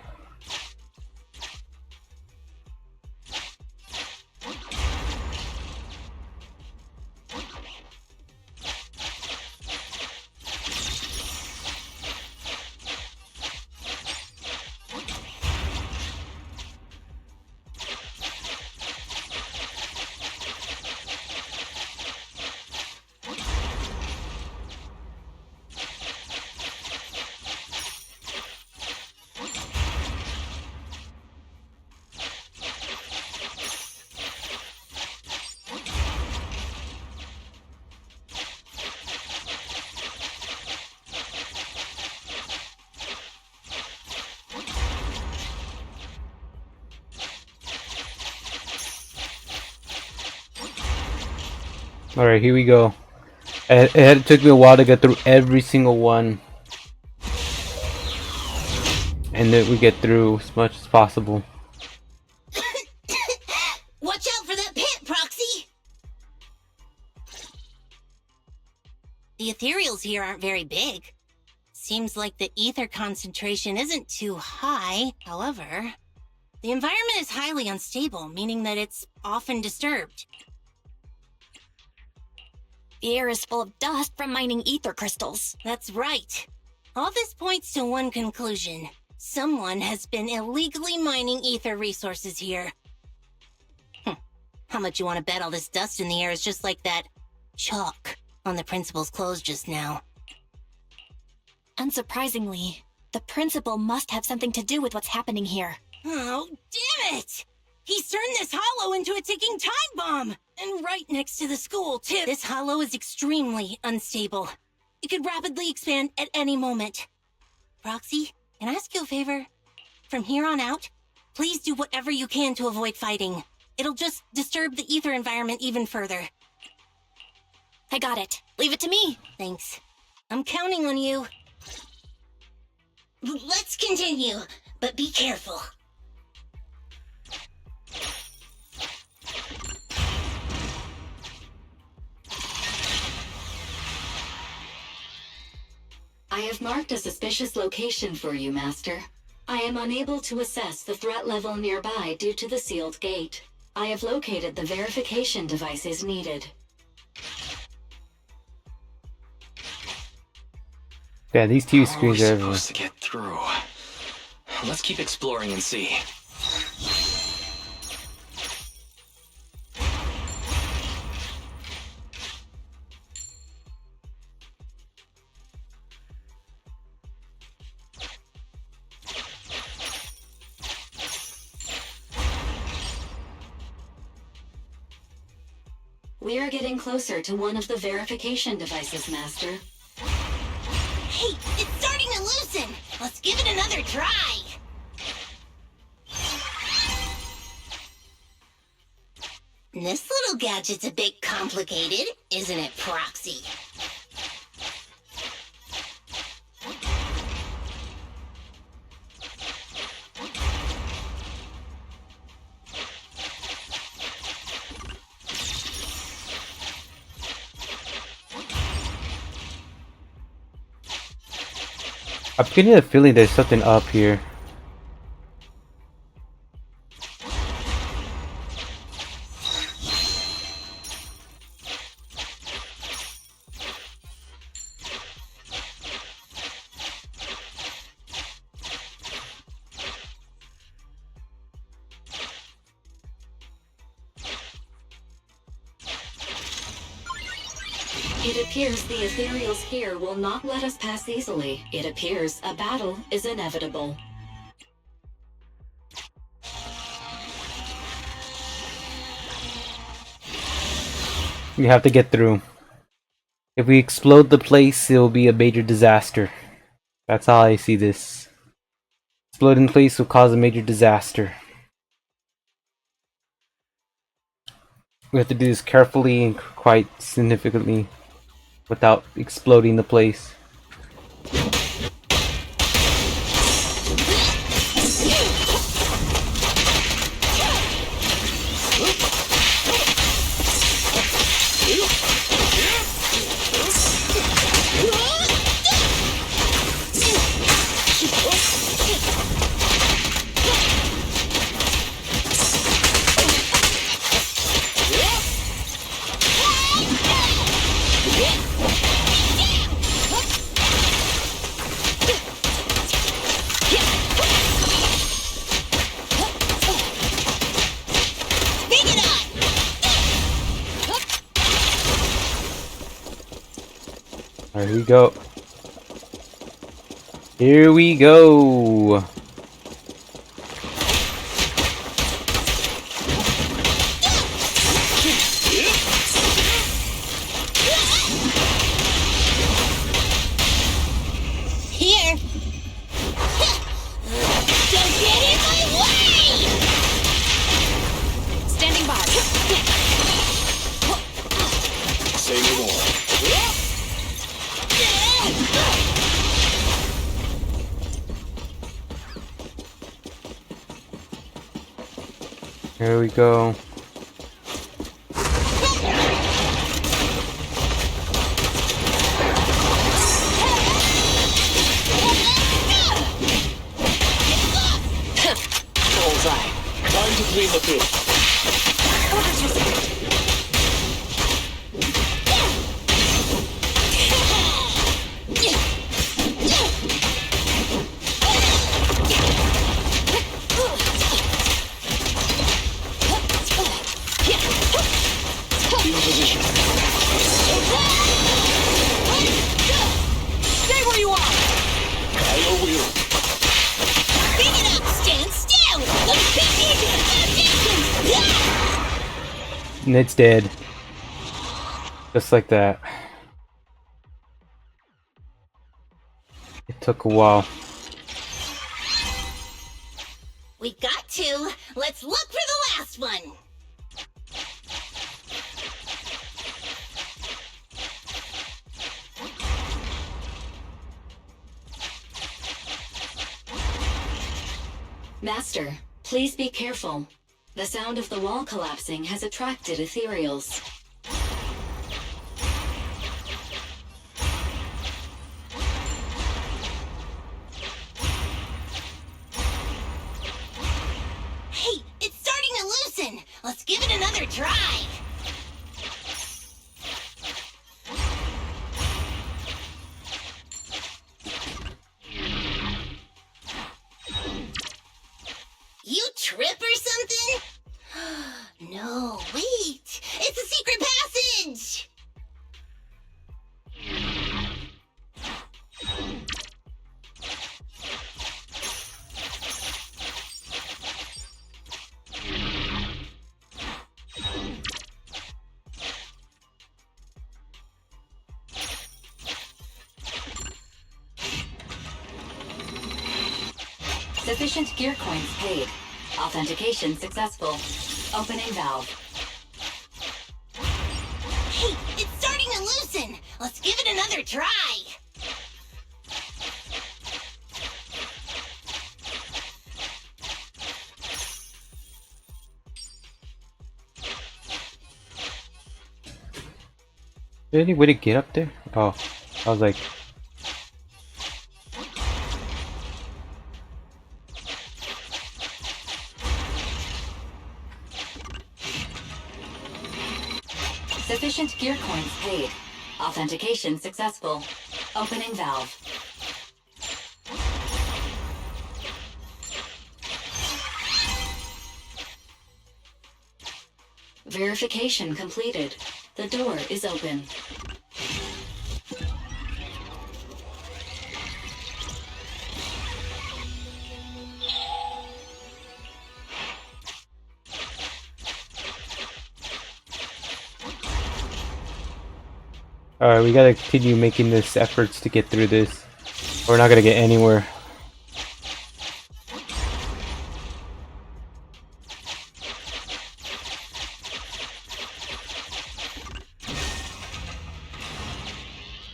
Alright, here we go. It took me a while to get through every single one. And then we get through as much as possible. Watch out for that pit, Proxy! The ethereals here aren't very big. Seems like the ether concentration isn't too high. However, the environment is highly unstable, meaning that it's often disturbed. The air is full of dust from mining ether crystals. That's right. All this points to one conclusion. Someone has been illegally mining ether resources here. How much you want to bet all this dust in the air is just like that chalk on the principal's clothes just now? Unsurprisingly, the principal must have something to do with what's happening here. Oh, damn it! He's turned this hollow into a ticking time bomb! And right next to the school, too. This hollow is extremely unstable. It could rapidly expand at any moment. Proxy, can I ask you a favor? From here on out, please do whatever you can to avoid fighting. It'll just disturb the ether environment even further. I got it. Leave it to me. Thanks. I'm counting on you. Let's continue, but be careful. I have marked a suspicious location for you, Master. I am unable to assess the threat level nearby due to the sealed gate. I have located the verification devices needed. Yeah, these two How are we screens are everywhere. supposed to get through? Let's keep exploring and see. We are getting closer to one of the verification devices, Master. Hey, it's starting to loosen. Let's give it another try. This little gadget's a bit complicated, isn't it, Proxy? I'm getting a feeling there's something up here. It appears the ethereals here will not let us pass easily. It appears a battle is inevitable. We have to get through. If we explode the place, it will be a major disaster. That's how I see this. Exploding the place will cause a major disaster. We have to do this carefully and quite significantly without exploding the place. Here we go. Here we go. Here. Don't get in my way! Standing by. Say no more. Here we go. Bullseye. Time to clean the pit. In position. Stay where you are! By your will. Bring it up! Stand still! Let's pick into the foundation! And it's dead. Just like that. It took a while. We got two. Let's look for the last one. Master, please be careful. The sound of the wall collapsing has attracted ethereals. Hey, it's starting to loosen. Let's give try. You trip or something? No, wait. It's a secret passage. Sufficient gear coins paid. Authentication successful. Opening valve. Hey, it's starting to loosen. Let's give it another try. Is there any way to get up there? Oh, I was like, Sufficient gear coins paid. Authentication successful. Opening valve. Verification completed. The door is open. alright, we gotta continue making this efforts to get through this. We're not gonna get anywhere.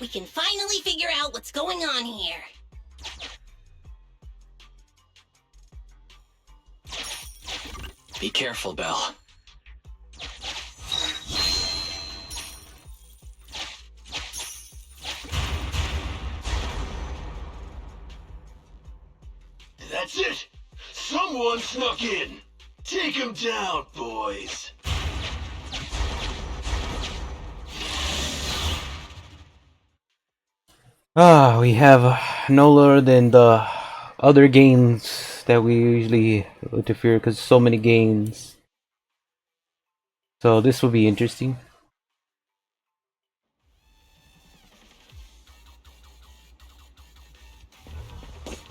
We can finally figure out what's going on here. Be careful, Belle. That's it! Someone snuck in! Take him down, boys! We have no lower than the other games that we usually interfere because so many games. So this will be interesting.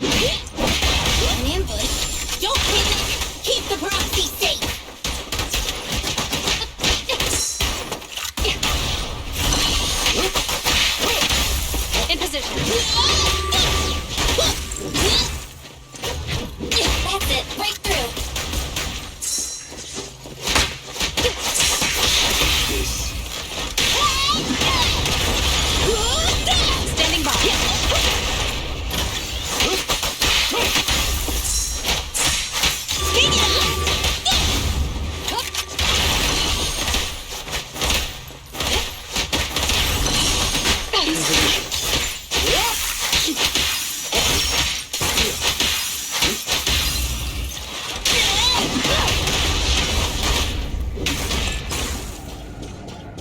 An ambush? Don't panic! Keep the Proxy safe! In position. That's it, break through! Standing by.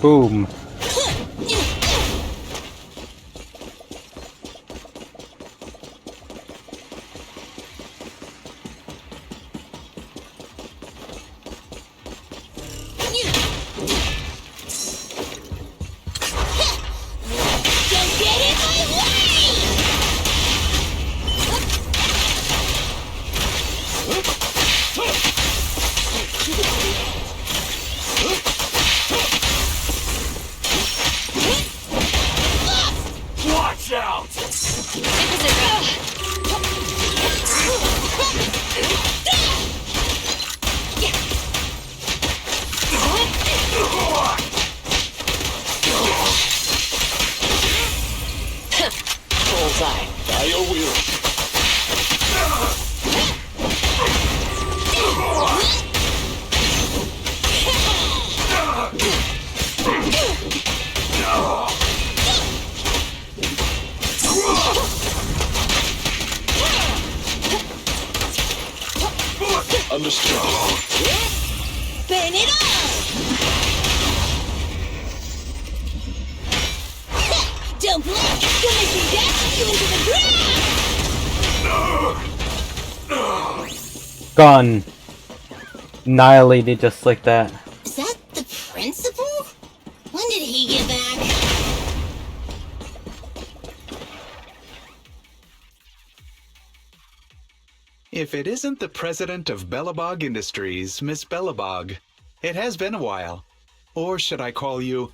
Boom. Don't get in my way! Gone. Annihilated just like that. Is that the principal? When did he get back? If it isn't the president of Belobog Industries, Miss Belobog, it has been a while. Or should I call you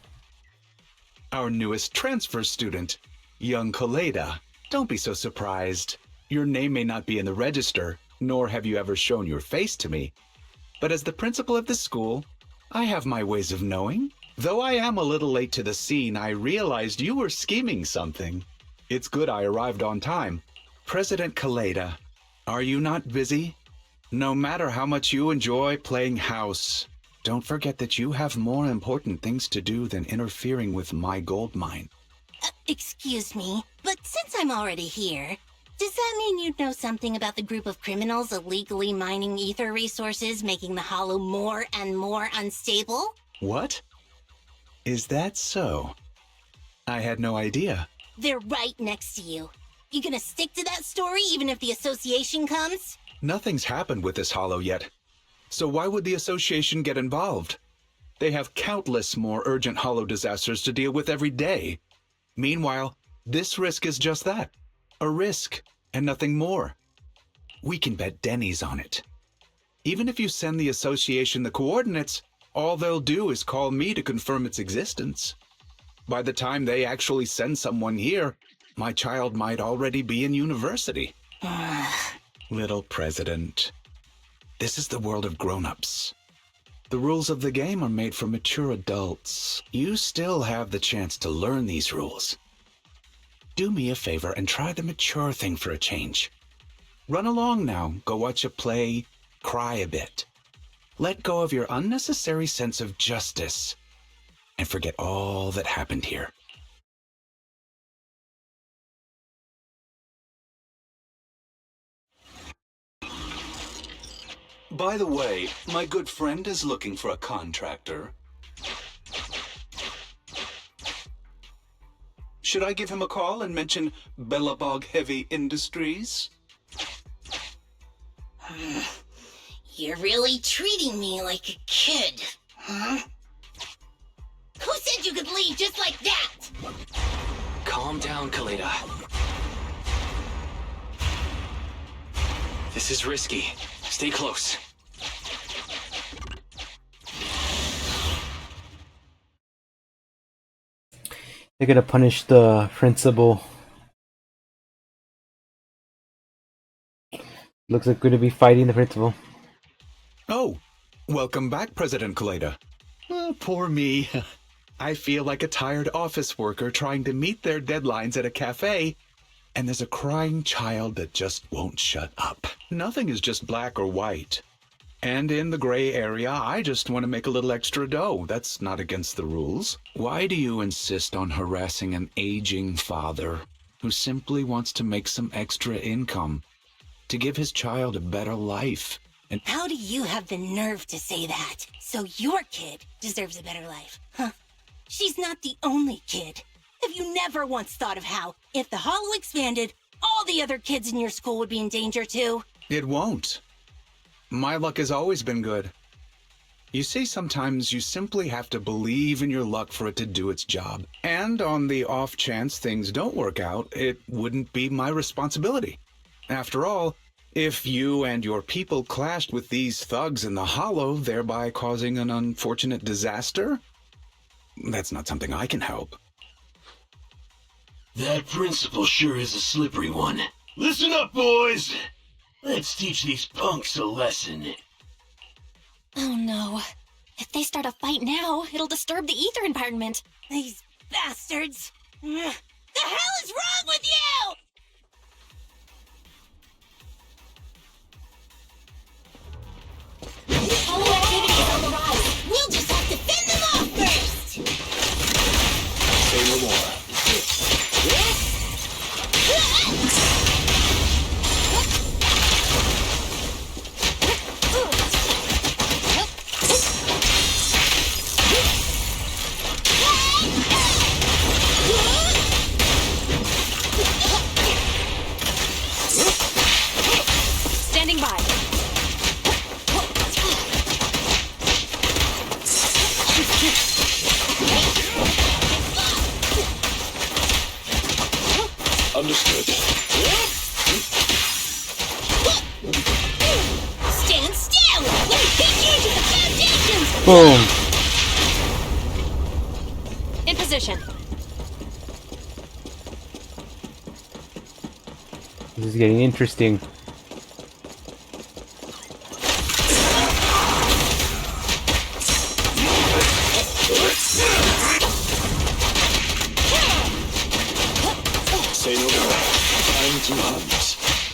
our newest transfer student, young Kaleda? Don't be so surprised. Your name may not be in the register, nor have you ever shown your face to me. But as the principal of the school, I have my ways of knowing. Though I am a little late to the scene, I realized you were scheming something. It's good I arrived on time. President Kaleda, are you not busy? No matter how much you enjoy playing house, don't forget that you have more important things to do than interfering with my gold mine. Excuse me, but since I'm already here, does that mean you'd know something about the group of criminals illegally mining ether resources, making the Hollow more and more unstable? What? Is that so? I had no idea. They're right next to you. You gonna stick to that story even if the association comes? Nothing's happened with this Hollow yet. So why would the association get involved? They have countless more urgent Hollow disasters to deal with every day. Meanwhile, this risk is just that. A risk, and nothing more. We can bet Denny's on it. Even if you send the association the coordinates, all they'll do is call me to confirm its existence. By the time they actually send someone here, my child might already be in university. Little president, this is the world of grown-ups. The rules of the game are made for mature adults. You still have the chance to learn these rules. Do me a favor and try the mature thing for a change. Run along now, go watch a play, cry a bit. Let go of your unnecessary sense of justice and forget all that happened here. By the way, my good friend is looking for a contractor. Should I give him a call and mention Belobog Heavy Industries? You're really treating me like a kid, huh? Who said you could leave just like that? Calm down, Kaleda. This is risky. Stay close. They're gonna punish the principal. Looks like we're gonna be fighting the principal. Oh, welcome back, President Kaleda. Oh, poor me. I feel like a tired office worker trying to meet their deadlines at a cafe, and there's a crying child that just won't shut up. Nothing is just black or white. And in the gray area, I just want to make a little extra dough. That's not against the rules. Why do you insist on harassing an aging father who simply wants to make some extra income to give his child a better life? And how do you have the nerve to say that? So your kid deserves a better life, huh? She's not the only kid. Have you never once thought of how, if the Hollow expanded, all the other kids in your school would be in danger too? It won't. My luck has always been good. You see, sometimes you simply have to believe in your luck for it to do its job. And on the off chance things don't work out, it wouldn't be my responsibility. After all, if you and your people clashed with these thugs in the Hollow, thereby causing an unfortunate disaster, that's not something I can help. That principal sure is a slippery one. Listen up, boys! Let's teach these punks a lesson. Oh no. If they start a fight now, it'll disturb the ether environment. These bastards. The hell is wrong with you? Hollow activity is on the rise. We'll just have to fend them off first. Say no more. Standing by. Understood. Stand still! Let me teach you to the foundations! Boom. In position. This is getting interesting. Say no more. Time to hunt.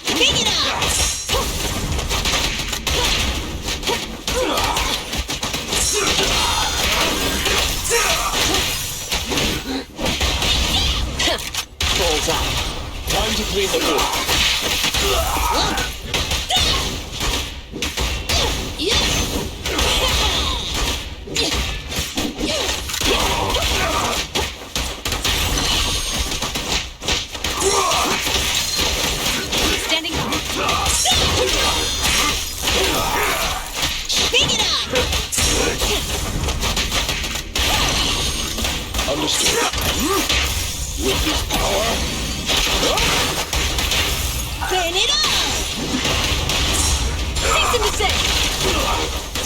Pick it up! Balls up. Time to clean the book. Standing. Pick it up! Understood. With this power, Burn it up! Cease and desist.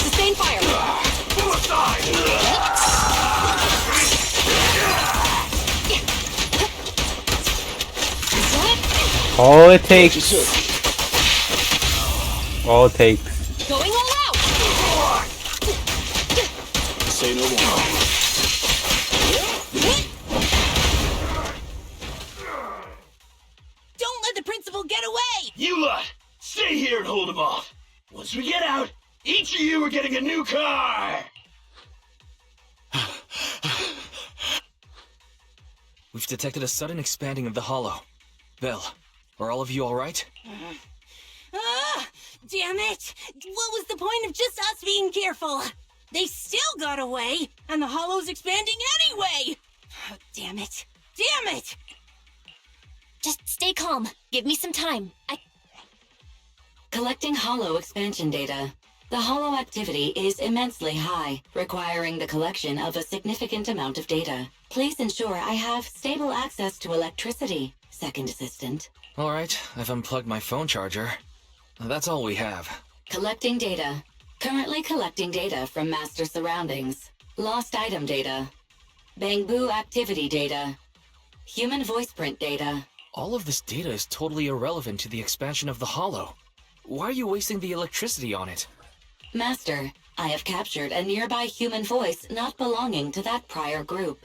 Sustain fire. All it takes. All it takes. Going all out. say no more. Don't let the principal get away! You lot, stay here and hold him off. Once we get out, each of you are getting a new car. We've detected a sudden expanding of the hollow. Vel, are all of you alright? Ah, damn it! What was the point of just us being careful? They still got away, and the hollow's expanding anyway! Oh, damn it! Damn it! Just stay calm. Give me some time. Collecting hollow expansion data. The hollow activity is immensely high, requiring the collection of a significant amount of data. Please ensure I have stable access to electricity, Second Assistant. Alright, I've unplugged my phone charger. That's all we have. Collecting data. Currently collecting data from master surroundings. Lost item data. Bangbu activity data. Human voice print data. All of this data is totally irrelevant to the expansion of the hollow. Why are you wasting the electricity on it? Master, I have captured a nearby human voice not belonging to that prior group.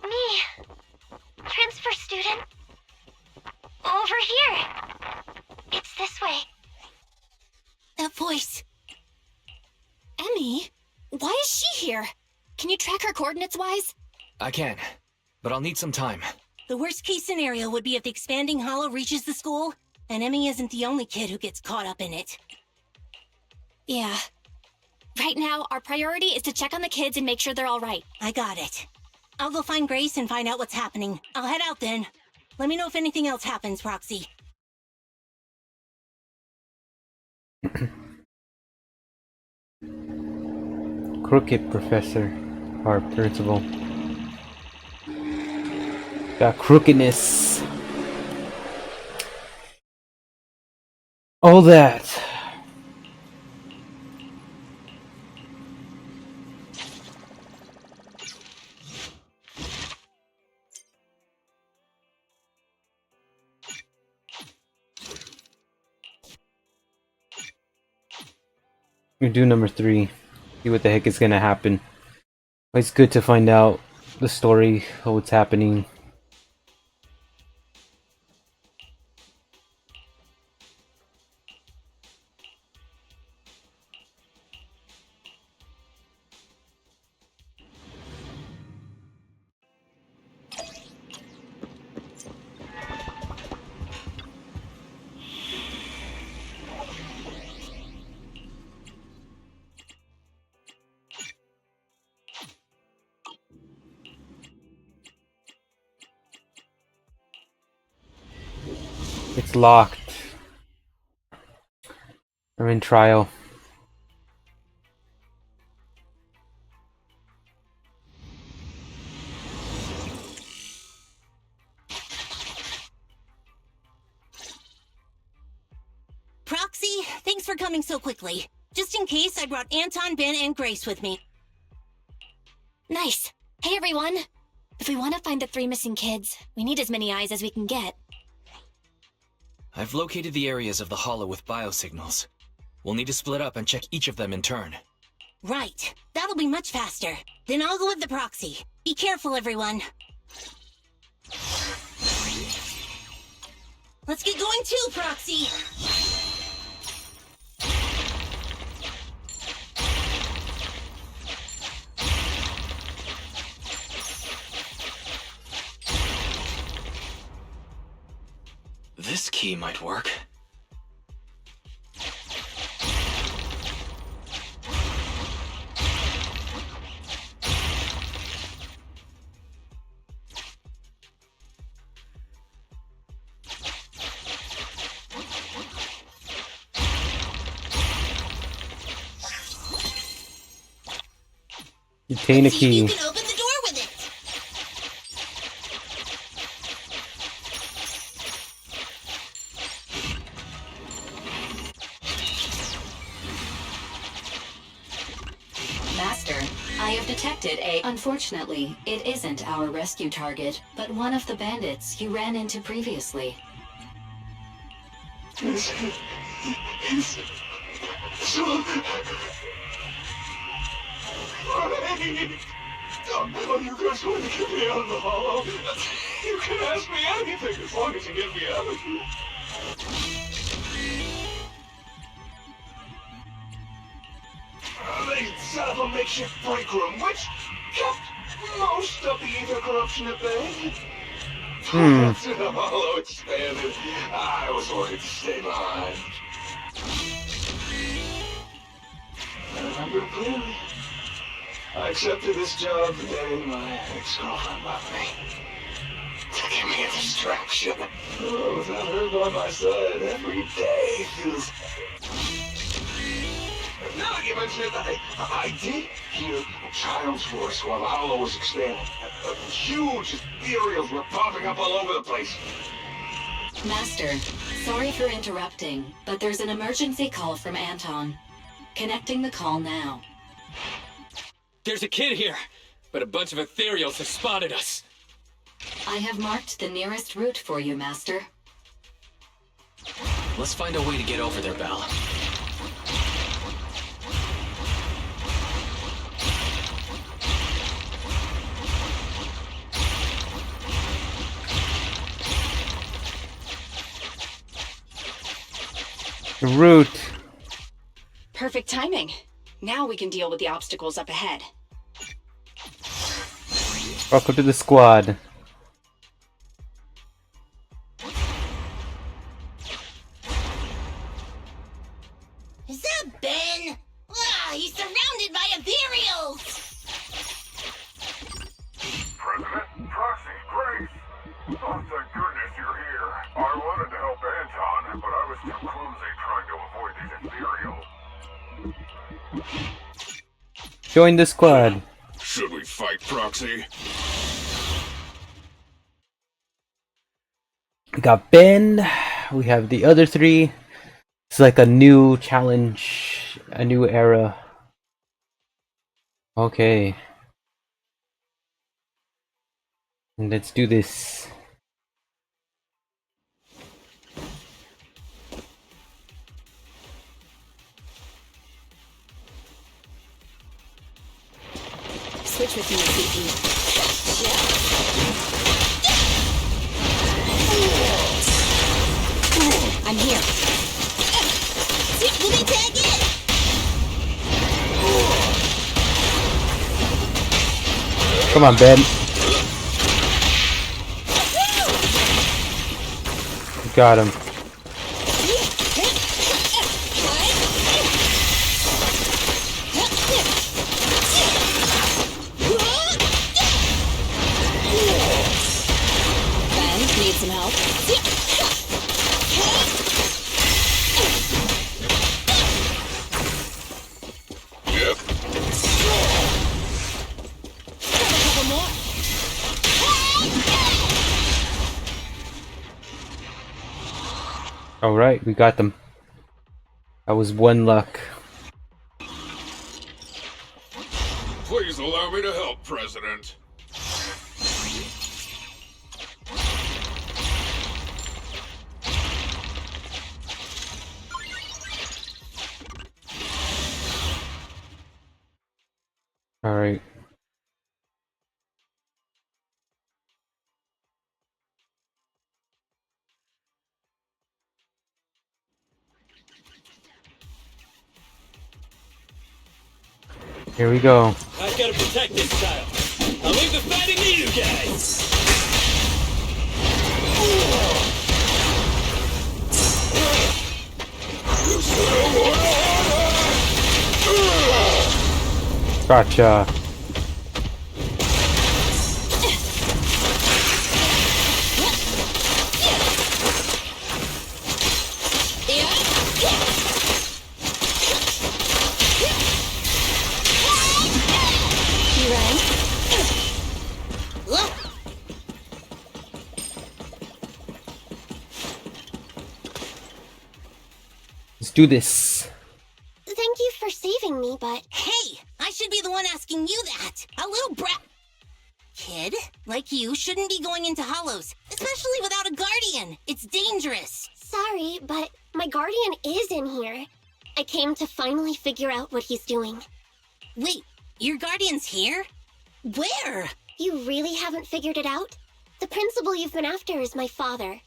Me. Transfer student. Over here. It's this way. That voice. Emmy? Why is she here? Can you track her coordinates wise? I can, but I'll need some time. The worst case scenario would be if the expanding hollow reaches the school, and Emmy isn't the only kid who gets caught up in it. Yeah. Right now, our priority is to check on the kids and make sure they're all right. I got it. I'll go find Grace and find out what's happening. I'll head out then. Let me know if anything else happens, Proxy. Crooked professor, or principal. Got crookedness. All that. We do number 3. See what the heck is gonna happen. It's good to find out the story of what's happening. It's locked. I'm in trial. Thanks for coming so quickly. Just in case, I brought Anton, Ben, and Grace with me. Nice. Hey, everyone. If we want to find the 3 missing kids, we need as many eyes as we can get. I've located the areas of the hollow with biosignals. We'll need to split up and check each of them in turn. Right. That'll be much faster. Then I'll go with the proxy. Be careful, everyone. Let's get going too, Proxy! This key might work. Obtain a key. You can open the door with it! Master, I have detected a... Unfortunately, it isn't our rescue target, but one of the bandits you ran into previously. Oh, you guys want to get me out of the hollow? You can ask me anything as long as you get me out of here. They set up a makeshift break room, which kept most of the ether corruption at bay. After the hollow expanded, I was ordered to stay behind. I remember it clearly. I accepted this job the day my ex-girlfriend left me. To give me a distraction. Oh, without her by my side, every day feels... Now you mention it, I did hear a child's voice while the hollow was expanding. Huge ethereals were popping up all over the place. Master, sorry for interrupting, but there's an emergency call from Anton. Connecting the call now. There's a kid here, but a bunch of ethereals have spotted us. I have marked the nearest route for you, Master. Let's find a way to get over there, Belle. The route. Perfect timing. Now we can deal with the obstacles up ahead. Welcome to the squad. Is that Ben? Ah, he's surrounded by ethereals! President, Proxy, Grace! Oh, thank goodness you're here. I wanted to help Anton, but I was too clumsy trying to avoid these ethereals. Join the squad. Should we fight, Proxy? We got Ben. We have the other 3. It's like a new challenge, a new era. Okay. Let's do this. Switch with me, CP. I'm here. Let me tag in! Come on, Ben. Got him. Ben, need some help? Yep. Alright, we got them. I was one luck. Please allow me to help, President. Alright. Here we go. I've got to protect this child. I'll leave the fighting to you guys. Gotcha. Let's do this. Thank you for saving me, but... Hey, I should be the one asking you that. A little brat... Kid, like you, shouldn't be going into hollows, especially without a guardian. It's dangerous. Sorry, but my guardian is in here. I came to finally figure out what he's doing. Wait, your guardian's here? Where? You really haven't figured it out? The principal you've been after is my father.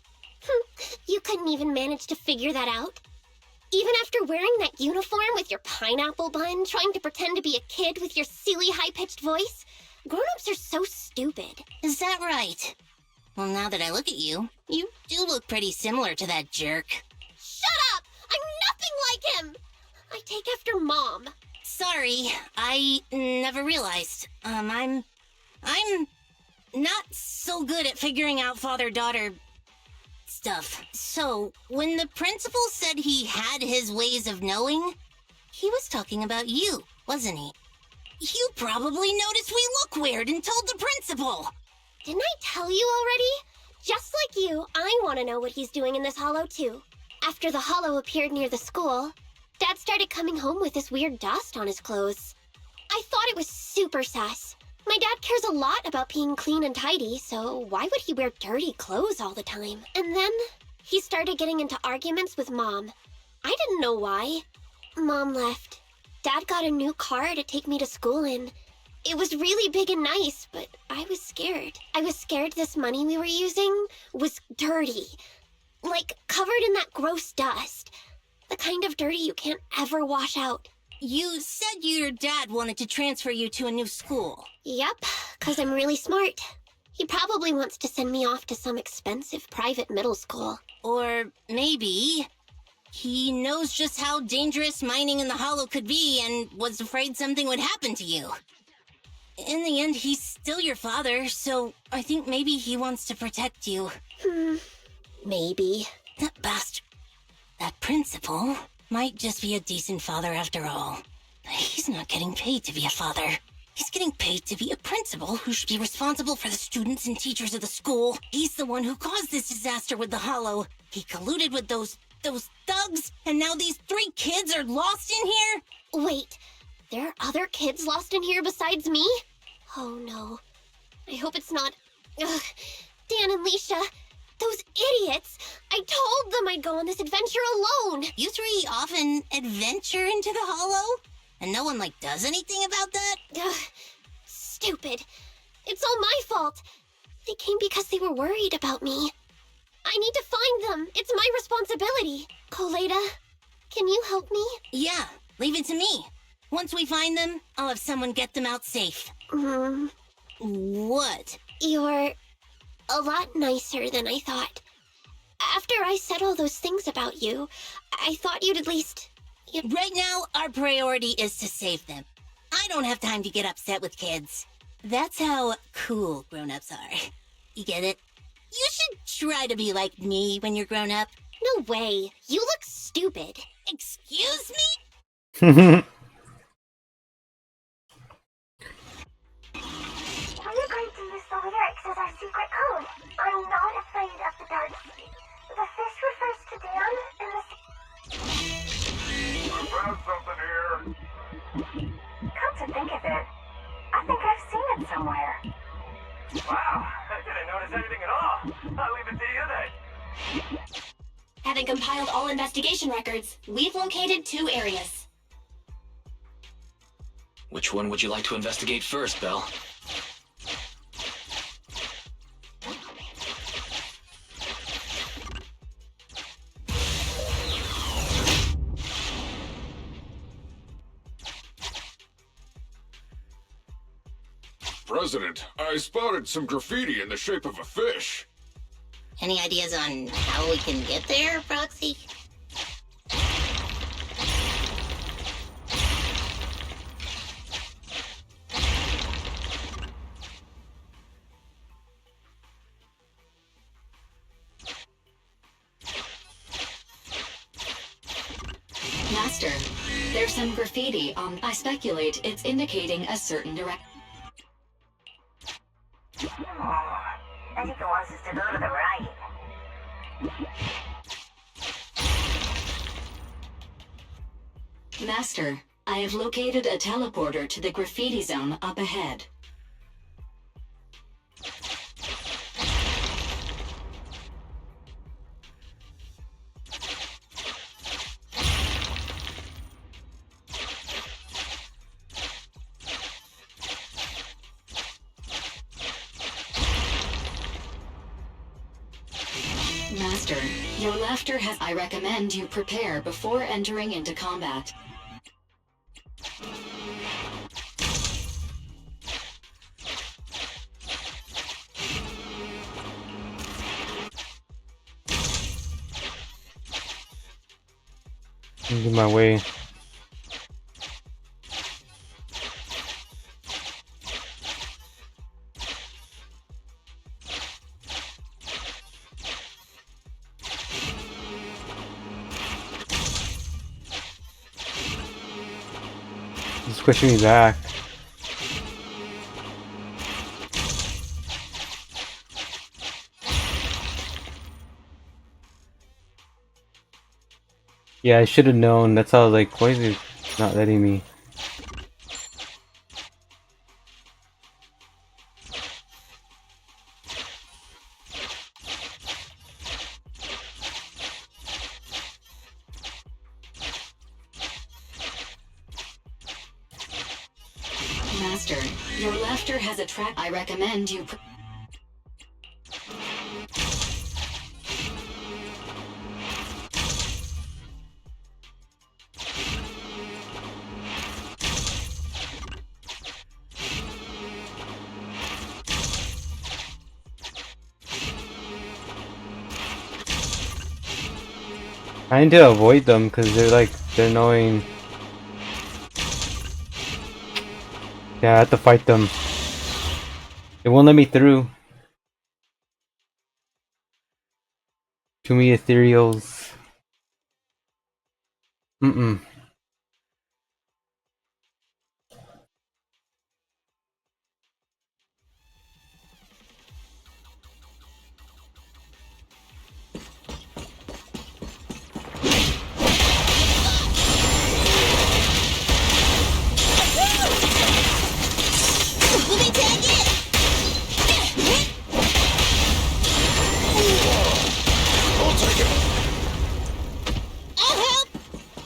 You couldn't even manage to figure that out? Even after wearing that uniform with your pineapple bun, trying to pretend to be a kid with your silly high-pitched voice? Grown-ups are so stupid. Is that right? Well, now that I look at you, you do look pretty similar to that jerk. Shut up! I'm nothing like him! I take after Mom. Sorry, I never realized. I'm not so good at figuring out father-daughter stuff. So, when the principal said he had his ways of knowing, he was talking about you, wasn't he? You probably noticed we look weird and told the principal. Didn't I tell you already? Just like you, I want to know what he's doing in this hollow too. After the hollow appeared near the school, Dad started coming home with this weird dust on his clothes. I thought it was super sus. My dad cares a lot about being clean and tidy, so why would he wear dirty clothes all the time? And then he started getting into arguments with Mom. I didn't know why. Mom left. Dad got a new car to take me to school in. It was really big and nice, but I was scared. I was scared this money we were using was dirty. Like, covered in that gross dust. The kind of dirty you can't ever wash out. You said your dad wanted to transfer you to a new school. Yep, 'cause I'm really smart. He probably wants to send me off to some expensive private middle school. Or maybe he knows just how dangerous mining in the hollow could be and was afraid something would happen to you. In the end, he's still your father, so I think maybe he wants to protect you. Maybe. That bastard. That principal might just be a decent father after all. He's not getting paid to be a father. He's getting paid to be a principal who should be responsible for the students and teachers of the school. He's the one who caused this disaster with the hollow. He colluded with those thugs, and now these 3 kids are lost in here? Wait, there are other kids lost in here besides me? Oh no. I hope it's not... Ugh. Dan and Leisha, those idiots! I told them I'd go on this adventure alone! You 3 often adventure into the hollow? And no one, does anything about that? Ugh. Stupid. It's all my fault. They came because they were worried about me. I need to find them. It's my responsibility. Koleda, can you help me? Yeah, leave it to me. Once we find them, I'll have someone get them out safe. What? You're a lot nicer than I thought. After I said all those things about you, I thought you'd at least... Right now, our priority is to save them. I don't have time to get upset with kids. That's how cool grown-ups are. You get it? You should try to be like me when you're grown up. No way. You look stupid. Excuse me? We're going to use the lyrics as our secret code. I'm not afraid of the dark. The fish refers to Dan, and the... vent somewhere. Wow, I didn't notice anything at all. I'll leave it to you then. Having compiled all investigation records, we've located 2 areas. Which one would you like to investigate first, Belle? President, I spotted some graffiti in the shape of a fish. Any ideas on how we can get there, Proxy? Master, there's some graffiti on... I speculate it's indicating a certain direction. I think it wants us to go to the right. Master, I have located a teleporter to the graffiti zone up ahead. Master, your laughter has... I recommend you prepare before entering into combat. Get my way. He's pushing me back. Yeah, I should have known. That's how I was like, why is he not letting me? Master, your laughter has attracted... I recommend you... I need to avoid them because they're annoying. Yeah, I have to fight them. It won't let me through. Too many ethereals. Mm-mm.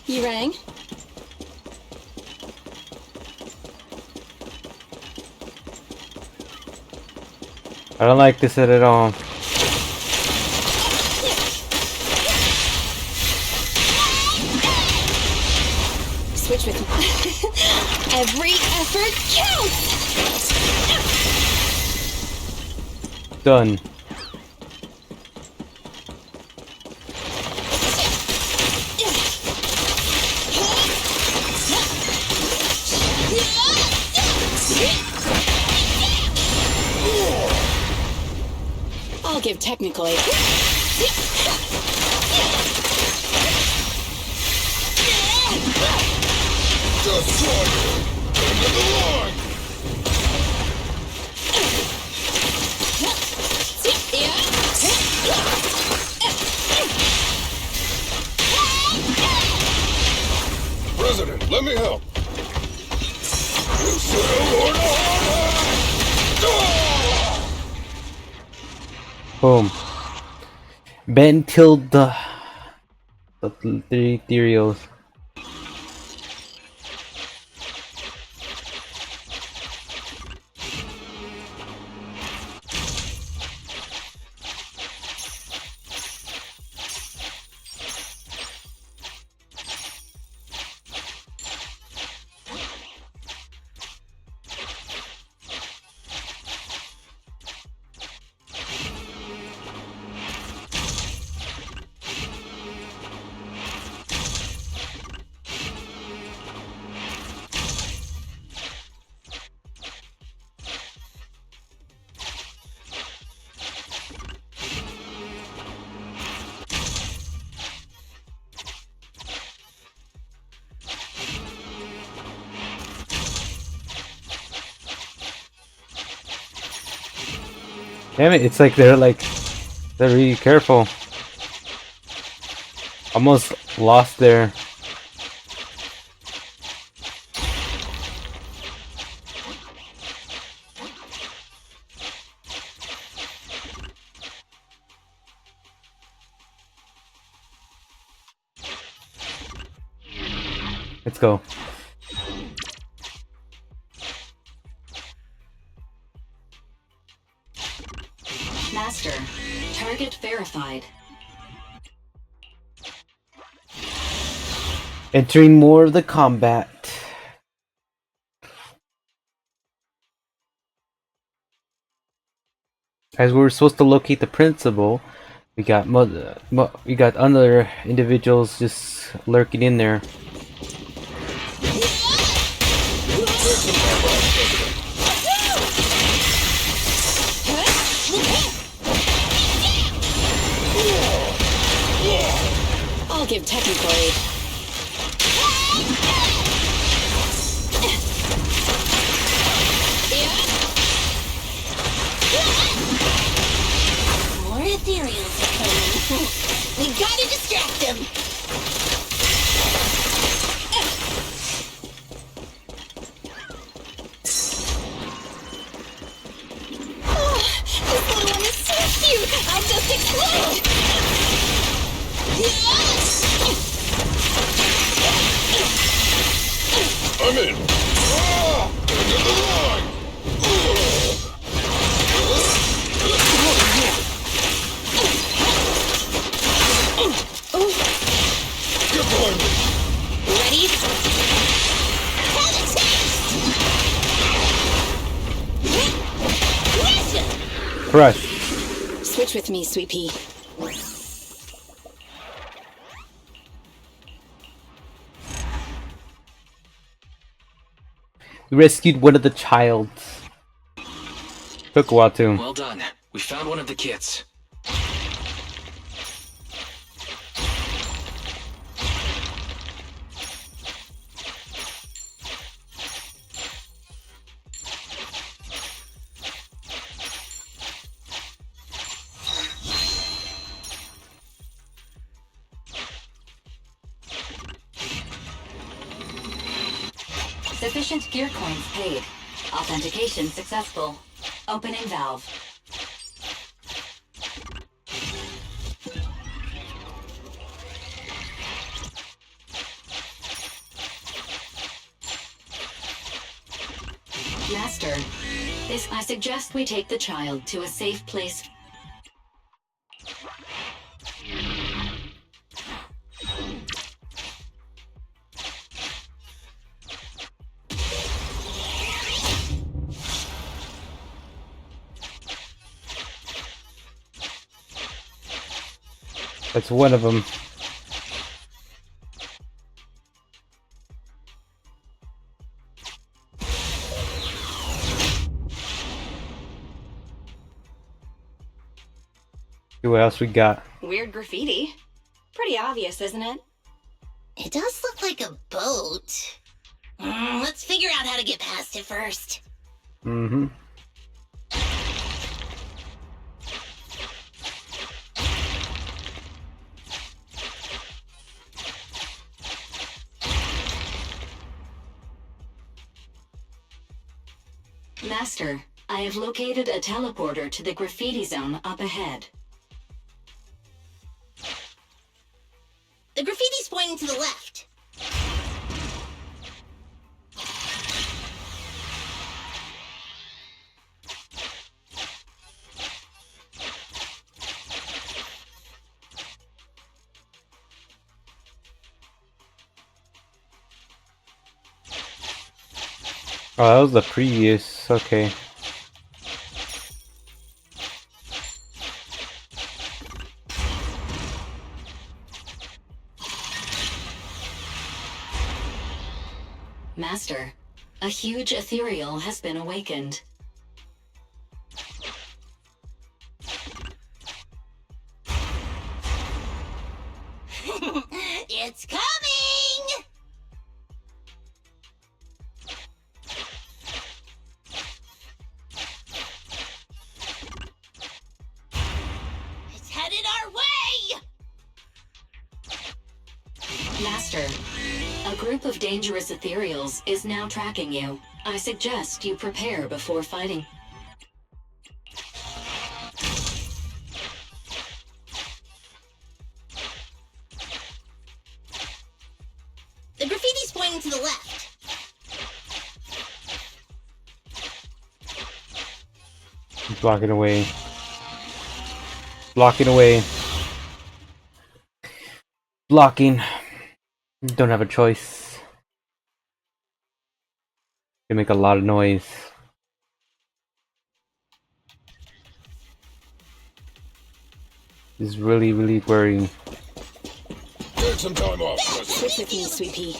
You rang? I don't like this at all. Switch with me. Every effort counts! Done. I'll give technical aid. President, let me help. You said a Lord of Honor! Boom. Ben killed the three ethereals. Damn it, it's like they're really careful. Almost lost there. Let's go. Master, target verified. Entering more of the combat. As we were supposed to locate the principal, we got other individuals just lurking in there. I'll give technical aid. More ethereals are coming. We gotta distract them. Oh, this little one is so cute. I'll just explode. I'm in. End of the line. Get behind me. Ready? Have a taste. Crush. Switch with me, Sweet Pea. We rescued one of the childs. Took a while too. Well done. We found one of the kids. Sufficient gear coins paid. Authentication successful. Opening valve. Master, I suggest we take the child to a safe place. That's one of them. See what else we got. Weird graffiti. Pretty obvious, isn't it? It does look like a boat. Let's figure out how to get past it first. Mm-hmm. Master, I have located a teleporter to the graffiti zone up ahead. The graffiti's pointing to the left. Oh, that was the previous. Okay. Master, a huge ethereal has been awakened. It's coming! It's headed our way! Master, a group of dangerous ethereals is now tracking you. I suggest you prepare before fighting. The graffiti's pointing to the left. He's blocking away. Blocking away. Blocking. Don't have a choice. They make a lot of noise. This is really, really worrying. Take some time off. Switch with me, Sweet Pea.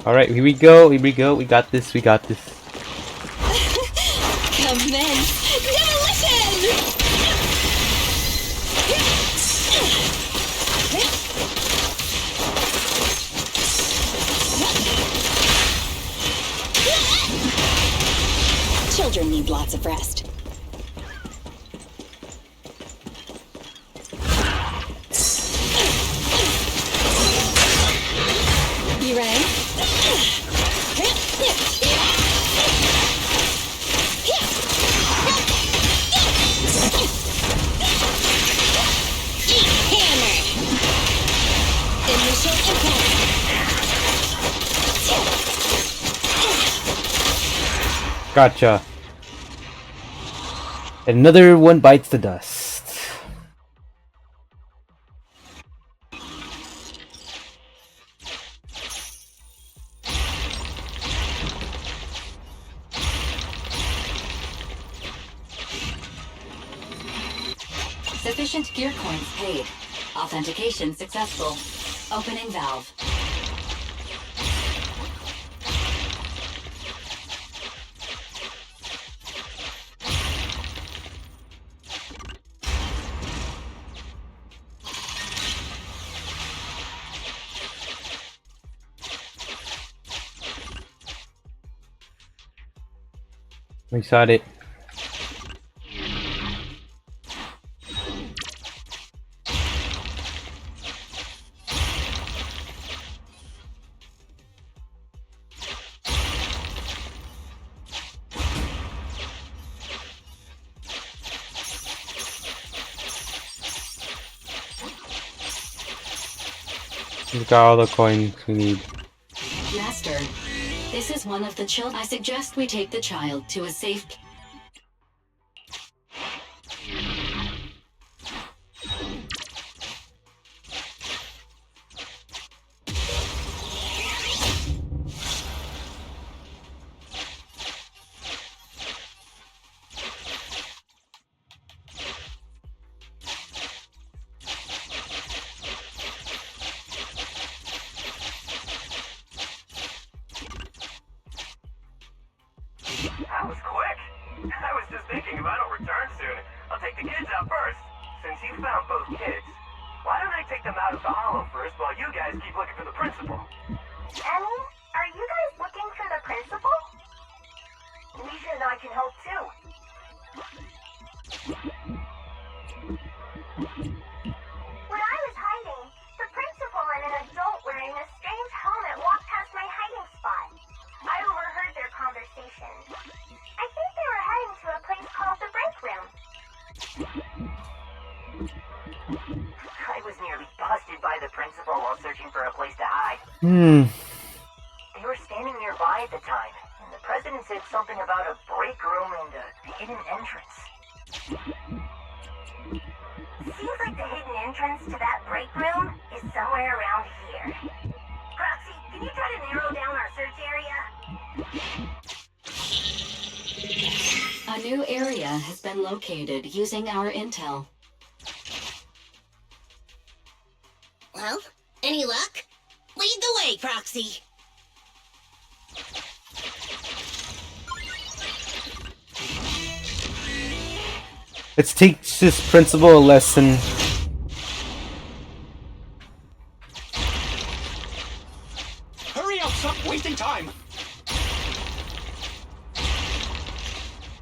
Alright, here we go, here we go. We got this, we got this. Commence demolition! Children need lots of rest. You ready? Hammer! Initial impact! Gotcha. Another one bites the dust. Sufficient gear coins paid. Authentication successful. Opening valve. I'm excited. We got all the coins we need. Master, this is one of the children. I suggest we take the child to a safe... That was quick. I was just thinking if I don't return soon, I'll take the kids out first. Since you found both kids, why don't I take them out of the hollow first while you guys keep looking for the principal? Emmy, are you guys looking for the principal? Misha and I can help too. When I was hiding, the principal and an adult wearing a strange helmet walked past my hiding spot. I overheard their conversation. I think they were heading to a place called the break room. I was nearly busted by the principal while searching for a place to hide. They were standing nearby at the time, and the president said something about a break room and a hidden entrance. Seems like the hidden entrance to that break room is somewhere around here. Proxy, can you try to narrow down our search area? A new area has been located using our intel. Well, any luck? Lead the way, Proxy. Let's teach this principal a lesson. Hurry up, stop wasting time!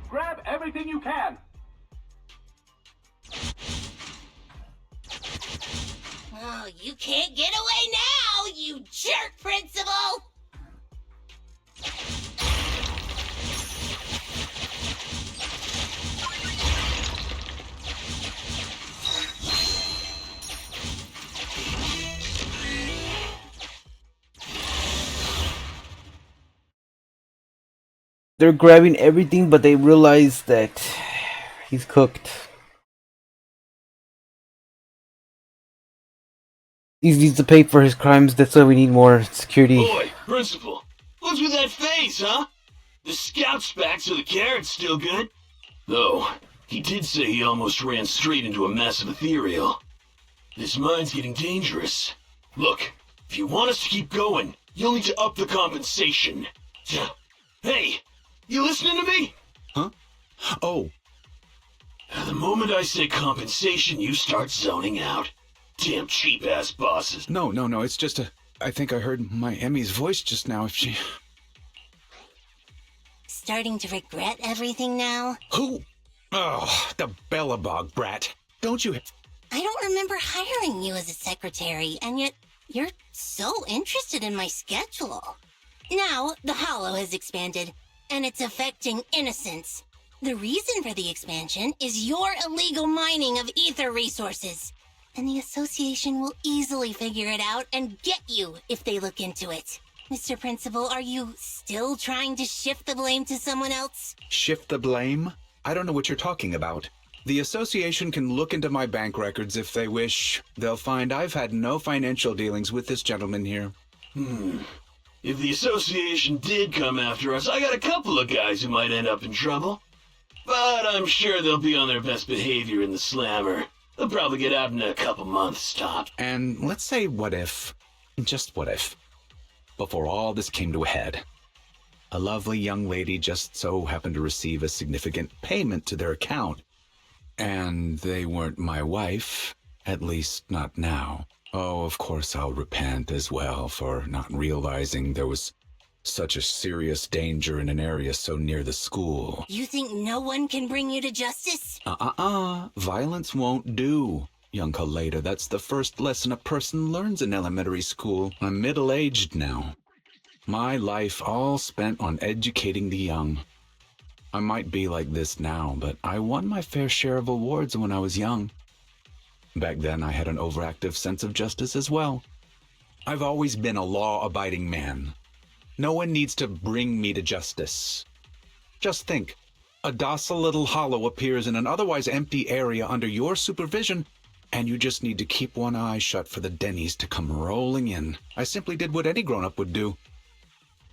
Grab everything you can. Oh, you can't get away now, you jerk, Principal! They're grabbing everything, but they realize that he's cooked. He needs to pay for his crimes, that's why we need more security. Boy, Principal, what's with that face, huh? The scout's back, so the carrot's still good. Though, he did say he almost ran straight into a massive ethereal. This mine's getting dangerous. Look, if you want us to keep going, you'll need to up the compensation. Hey, you listening to me? Huh? Oh. The moment I say compensation, you start zoning out. Damn cheap-ass bosses. No, it's just I think I heard my Emmy's voice just now. If she... Starting to regret everything now? Who? Oh, the Bellabog brat. Don't you... I don't remember hiring you as a secretary, and yet you're so interested in my schedule. Now, the Hollow has expanded, and it's affecting innocents. The reason for the expansion is your illegal mining of ether resources. And the association will easily figure it out and get you if they look into it. Mr. Principal, are you still trying to shift the blame to someone else? Shift the blame? I don't know what you're talking about. The association can look into my bank records if they wish. They'll find I've had no financial dealings with this gentleman here. If the association did come after us, I got a couple of guys who might end up in trouble. But I'm sure they'll be on their best behavior in the slammer. They'll probably get out in a couple months, tops. And let's say what if, just what if, before all this came to a head, a lovely young lady just so happened to receive a significant payment to their account. And they weren't my wife, at least not now. Oh, of course I'll repent as well for not realizing there was such a serious danger in an area so near the school. You think no one can bring you to justice? Violence won't do. Young Kaleda, that's the first lesson a person learns in elementary school. I'm middle-aged now. My life all spent on educating the young. I might be like this now, but I won my fair share of awards when I was young. Back then, I had an overactive sense of justice as well. I've always been a law-abiding man. No one needs to bring me to justice. Just think, a docile little hollow appears in an otherwise empty area under your supervision, and you just need to keep one eye shut for the Denny's to come rolling in. I simply did what any grown-up would do.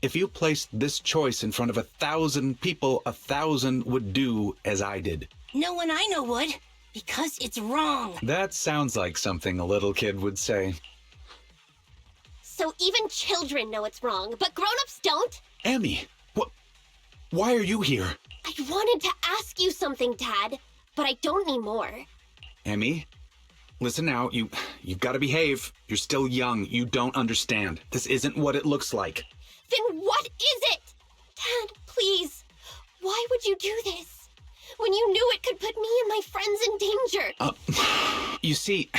If you placed this choice in front of 1,000 people, 1,000 would do as I did. No one I know would, because it's wrong. That sounds like something a little kid would say. So even children know it's wrong, but grown-ups don't? Emmy, what? Why are you here? I wanted to ask you something, Dad, but I don't anymore. Emmy, listen now, you've got to behave. You're still young. You don't understand. This isn't what it looks like. Then what is it? Dad, please. Why would you do this? When you knew it could put me and my friends in danger. You see,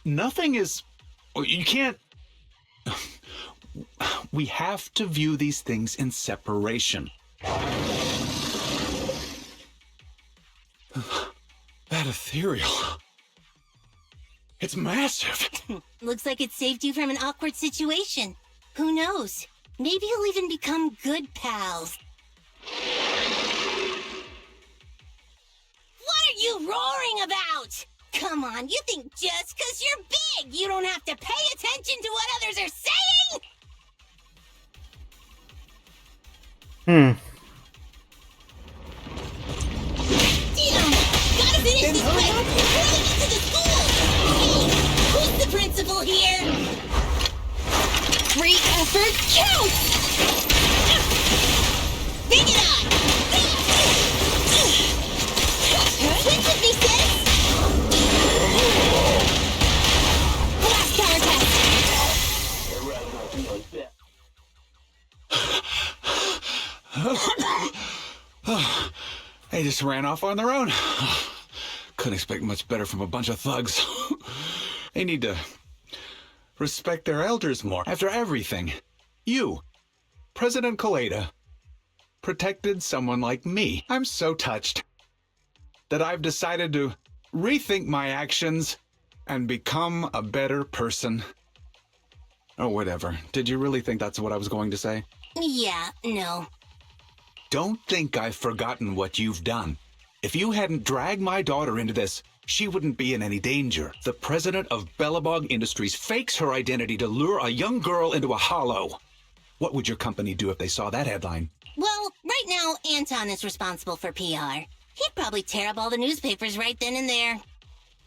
nothing is... You can't... We have to view these things in separation. That ethereal... It's massive. Looks like it saved you from an awkward situation. Who knows? Maybe you'll even become good pals. What are you roaring about? Come on, you think just 'cause you're big, you don't have to pay attention to what others are saying? Damn! Gotta finish this fight before we get to the school! Hey, who's the principal here? Free effort counts! Bring it on! Switch with me, sis! Blast power test! They just ran off on their own. Couldn't expect much better from a bunch of thugs. They need to respect their elders more. After everything, you, President Kaleda, protected someone like me. I'm so touched that I've decided to rethink my actions and become a better person. Oh, whatever. Did you really think that's what I was going to say? Yeah, no. Don't think I've forgotten what you've done. If you hadn't dragged my daughter into this, she wouldn't be in any danger. The president of Bellabog Industries fakes her identity to lure a young girl into a hollow. What would your company do if they saw that headline? Well, right now, Anton is responsible for PR. He'd probably tear up all the newspapers right then and there.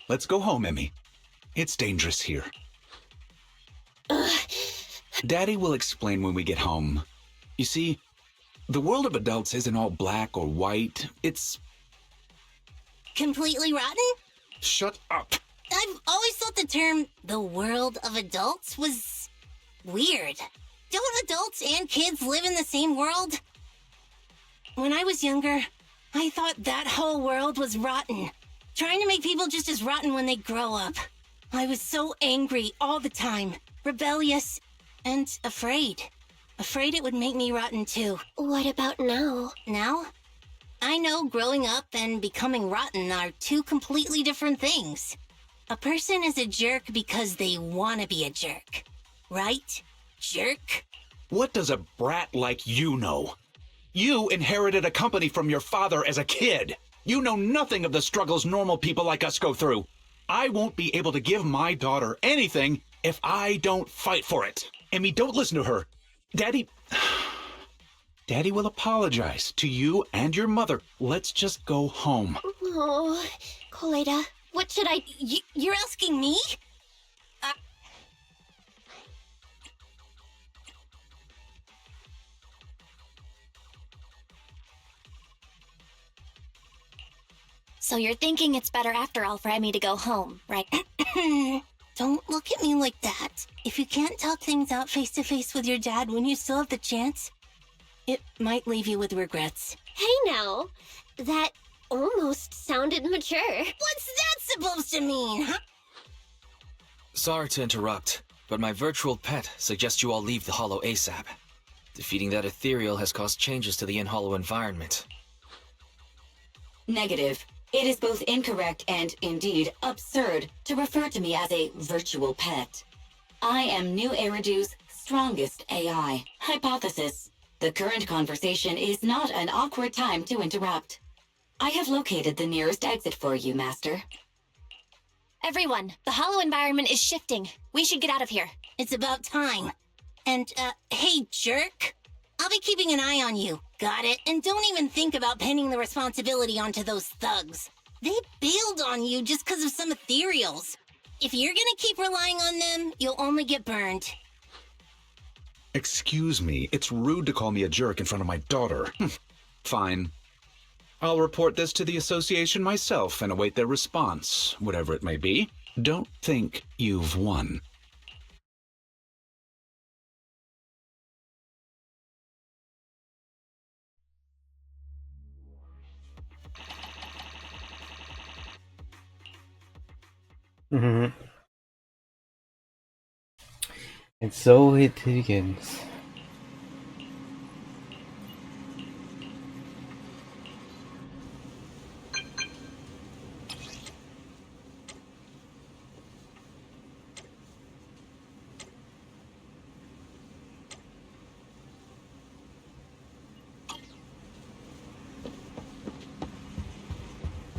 Let's go home, Emmy. It's dangerous here. Daddy will explain when we get home. You see, the world of adults isn't all black or white. It's... completely rotten? Shut up. I've always thought the term, the world of adults, was weird. Don't adults and kids live in the same world? When I was younger, I thought that whole world was rotten. Trying to make people just as rotten when they grow up. I was so angry all the time. Rebellious and afraid. Afraid it would make me rotten too. What about now? Now? I know growing up and becoming rotten are two completely different things. A person is a jerk because they want to be a jerk. Right? Jerk? What does a brat like you know? You inherited a company from your father as a kid. You know nothing of the struggles normal people like us go through. I won't be able to give my daughter anything if I don't fight for it. Emmy, don't listen to her. Daddy will apologize to you and your mother. Let's just go home. Oh, Kaleda, what should I... You're asking me? So you're thinking it's better after all for Emmy to go home, right? Don't look at me like that. If you can't talk things out face to face with your dad when you still have the chance, it might leave you with regrets. Hey now, that almost sounded mature. What's that supposed to mean, huh? Sorry to interrupt, but my virtual pet suggests you all leave the Hollow ASAP. Defeating that ethereal has caused changes to the in-Hollow environment. Negative. It is both incorrect and, indeed, absurd to refer to me as a virtual pet. I am New Eridu's strongest AI. Hypothesis. The current conversation is not an awkward time to interrupt. I have located the nearest exit for you, Master. Everyone, the Hollow environment is shifting. We should get out of here. It's about time. And, hey, jerk. I'll be keeping an eye on you. Got it? And don't even think about pinning the responsibility onto those thugs. They bailed on you just because of some ethereals. If you're gonna keep relying on them, you'll only get burned. Excuse me, it's rude to call me a jerk in front of my daughter. Fine. I'll report this to the association myself and await their response, whatever it may be. Don't think you've won. Mm-hmm. And so it begins.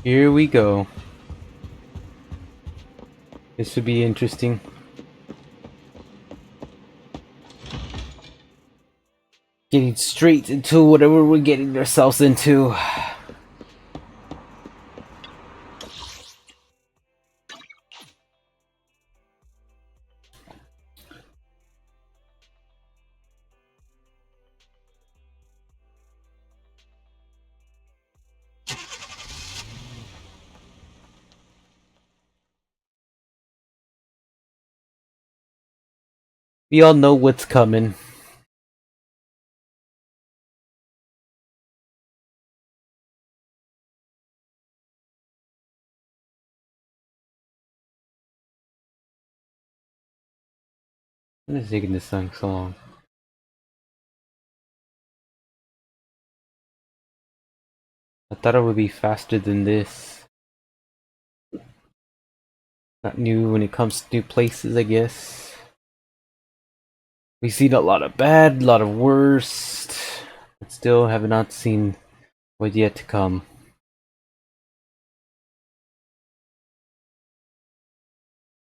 Here we go. This should be interesting. Getting straight into whatever we're getting ourselves into. We all know what's coming. What is taking this song so long? I thought it would be faster than this. Not new when it comes to new places, I guess. We've seen a lot of bad, a lot of worst, but still have not seen what's yet to come.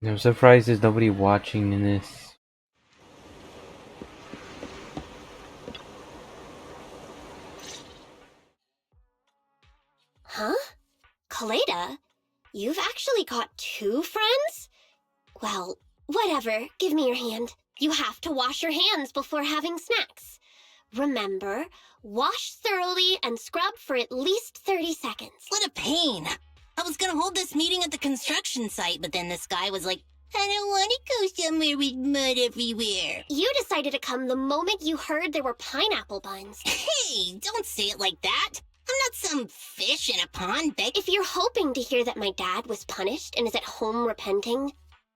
I'm surprised there's nobody watching in this. Huh? Kaleda, you've actually got 2 friends? Well, whatever. Give me your hand. You have to wash your hands before having snacks. Remember, wash thoroughly and scrub for at least 30 seconds. What a pain. I was gonna hold this meeting at the construction site, but then this guy was like, I don't want to go somewhere with mud everywhere. You decided to come the moment you heard there were pineapple buns. Hey, don't say it like that. I'm not some fish in a pond, Beck. If you're hoping to hear that my dad was punished and is at home repenting,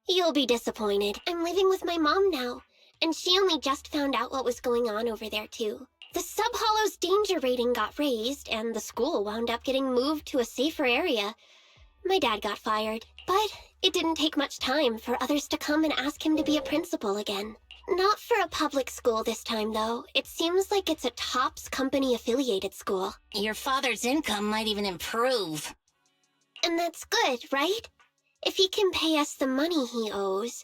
you'll be disappointed. I'm living with my mom now, and she only just found out what was going on over there, too. The Sub-Hollow's danger rating got raised, and the school wound up getting moved to a safer area. My dad got fired, but it didn't take much time for others to come and ask him to be a principal again. Not for a public school this time, though. It seems like it's a TOPS company-affiliated school. Your father's income might even improve. And that's good, right? If he can pay us the money he owes,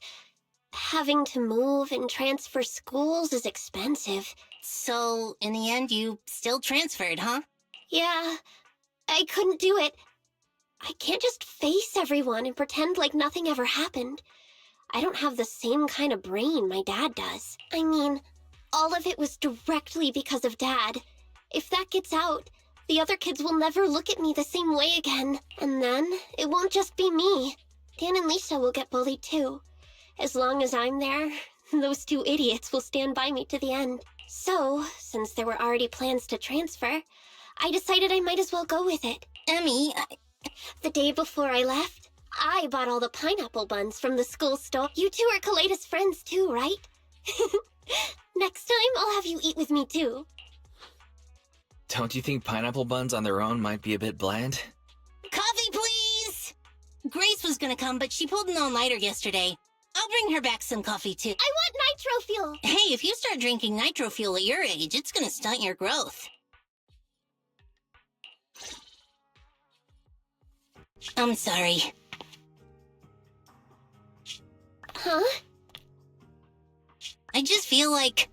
having to move and transfer schools is expensive. So, in the end, you still transferred, huh? Yeah, I couldn't do it. I can't just face everyone and pretend like nothing ever happened. I don't have the same kind of brain my dad does. I mean, all of it was directly because of Dad. If that gets out, the other kids will never look at me the same way again. And then, it won't just be me. Dan and Lisa will get bullied too. As long as I'm there, those 2 idiots will stand by me to the end. So, since there were already plans to transfer, I decided I might as well go with it. Emmy, The day before I left, I bought all the pineapple buns from the school store. You 2 are Kaleda's friends too, right? Next time, I'll have you eat with me too. Don't you think pineapple buns on their own might be a bit bland? Coffee, please! Grace was gonna come, but she pulled an all-nighter yesterday. I'll bring her back some coffee, too. I want nitro fuel! Hey, if you start drinking nitro fuel at your age, it's gonna stunt your growth. I'm sorry. Huh? I just feel like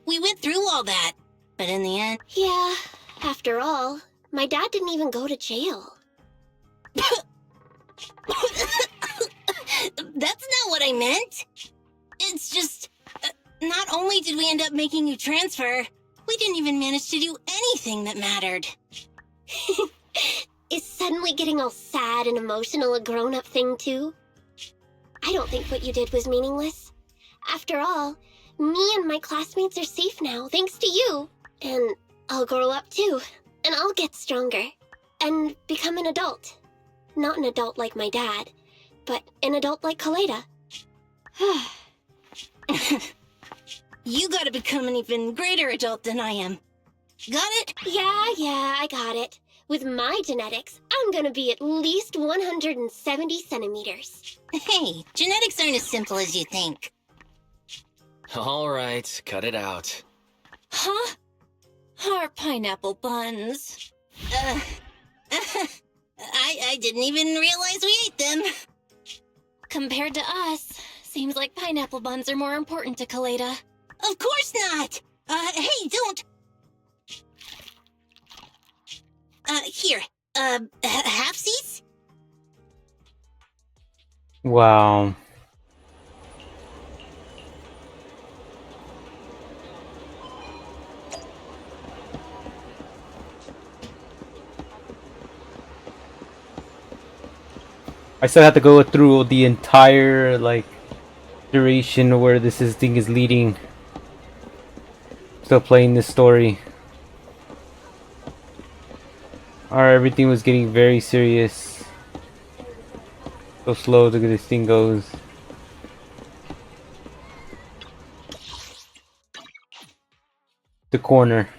we went through all that, but in the end... Yeah, after all, my dad didn't even go to jail. That's not what I meant. It's just... not only did we end up making you transfer, we didn't even manage to do anything that mattered. Is suddenly getting all sad and emotional a grown-up thing, too? I don't think what you did was meaningless. After all, me and my classmates are safe now, thanks to you. And I'll grow up, too. And I'll get stronger. And become an adult. Not an adult like my dad, but an adult like Kaleda. You gotta become an even greater adult than I am. Got it? Yeah, I got it. With my genetics, I'm gonna be at least 170 centimeters. Hey, genetics aren't as simple as you think. Alright, cut it out. Huh? Our pineapple buns. I didn't even realize we ate them. Compared to us, seems like pineapple buns are more important to Kaleda. Of course not! Hey, don't! Here, halfsies? Wow. I still have to go through the entire, like, duration where thing is leading. Still playing this story. Alright, everything was getting very serious. So slow look at this thing goes. The corner.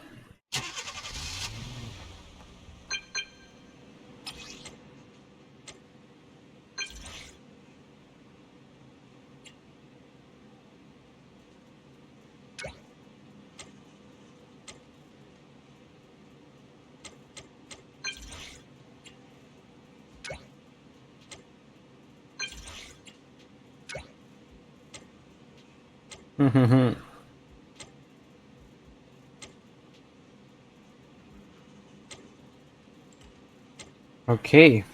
Okay.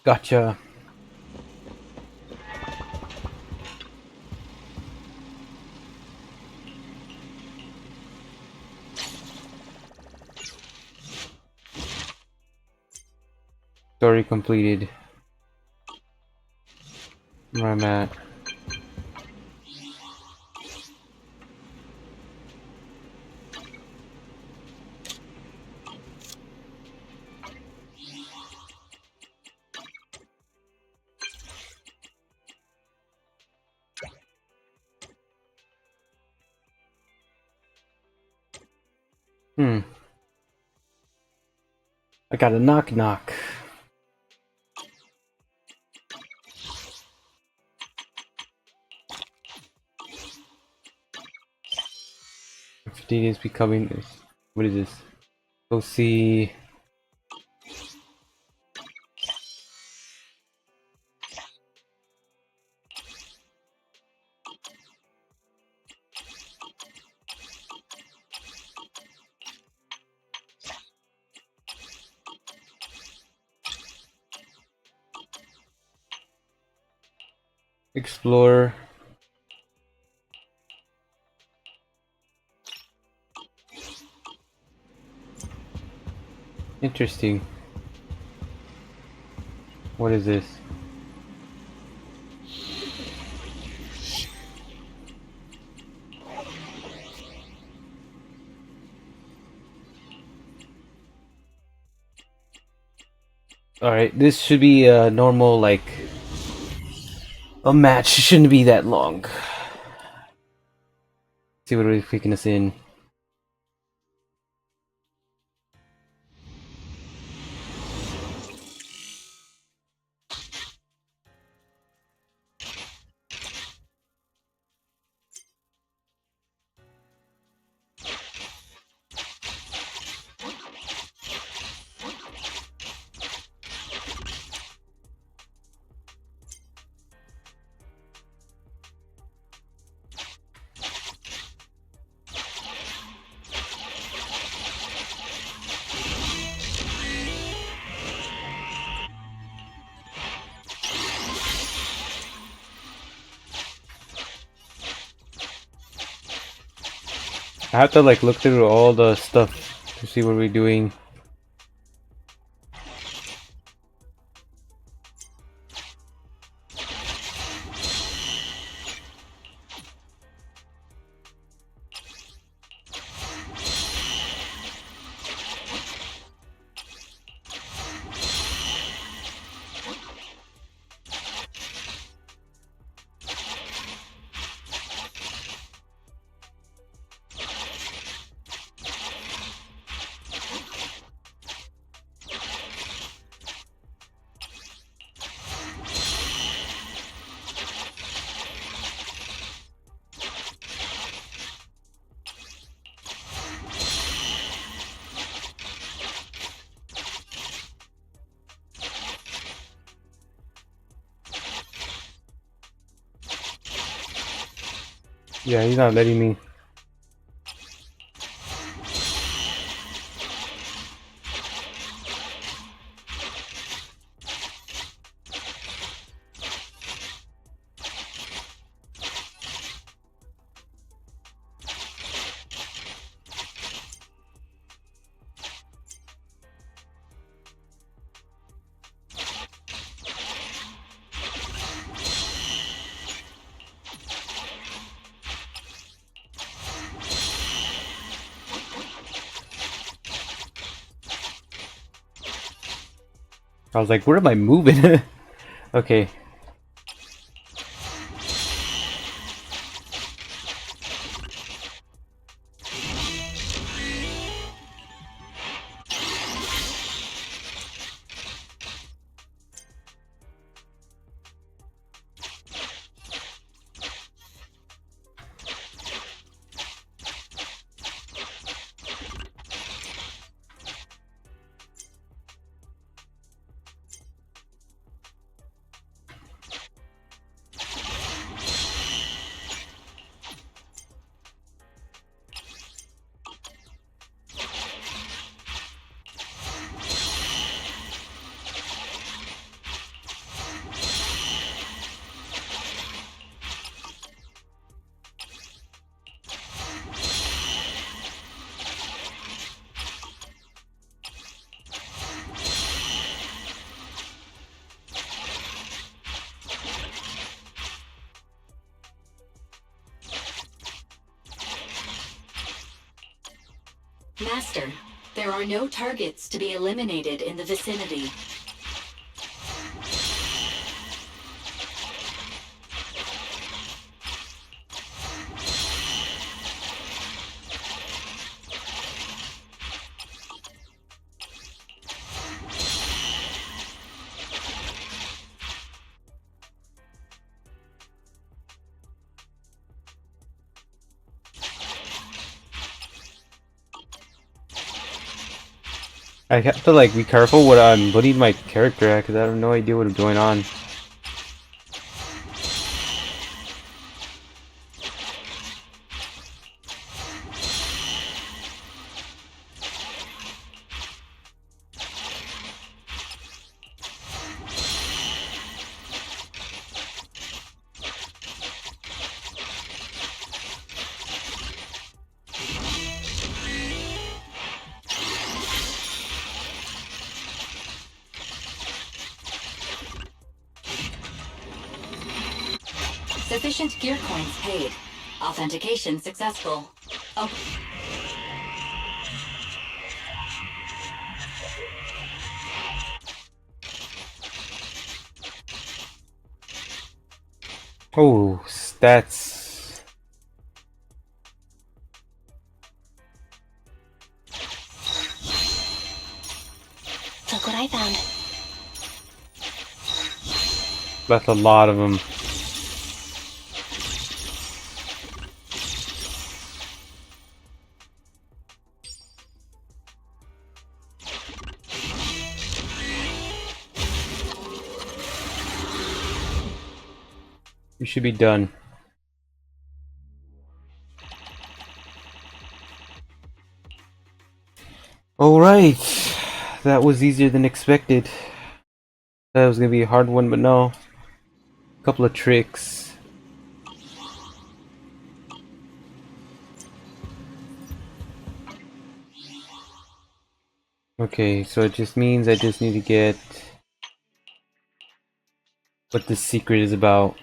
Gotcha. Story completed. Where I'm at. I got a knock knock. Fatigue is becoming this. What is this? Go see. Explore. Interesting. What is this? Alright, this should be a normal, like, a match. Shouldn't be that long. See what we're kicking us in. I have to like look through all the stuff to see what we're doing. Yeah, he's not letting me. I was like, where am I moving? Okay. Master, there are no targets to be eliminated in the vicinity. I have to like be careful what I'm putting my character at because I have no idea what's going on. Sufficient gear coins paid. Authentication successful. Oh. Oh, stats. Look what I found. That's a lot of them. We should be done. Alright. That was easier than expected. That was gonna be a hard one, but no. A couple of tricks. Okay, so it just means I just need to get what this secret is about.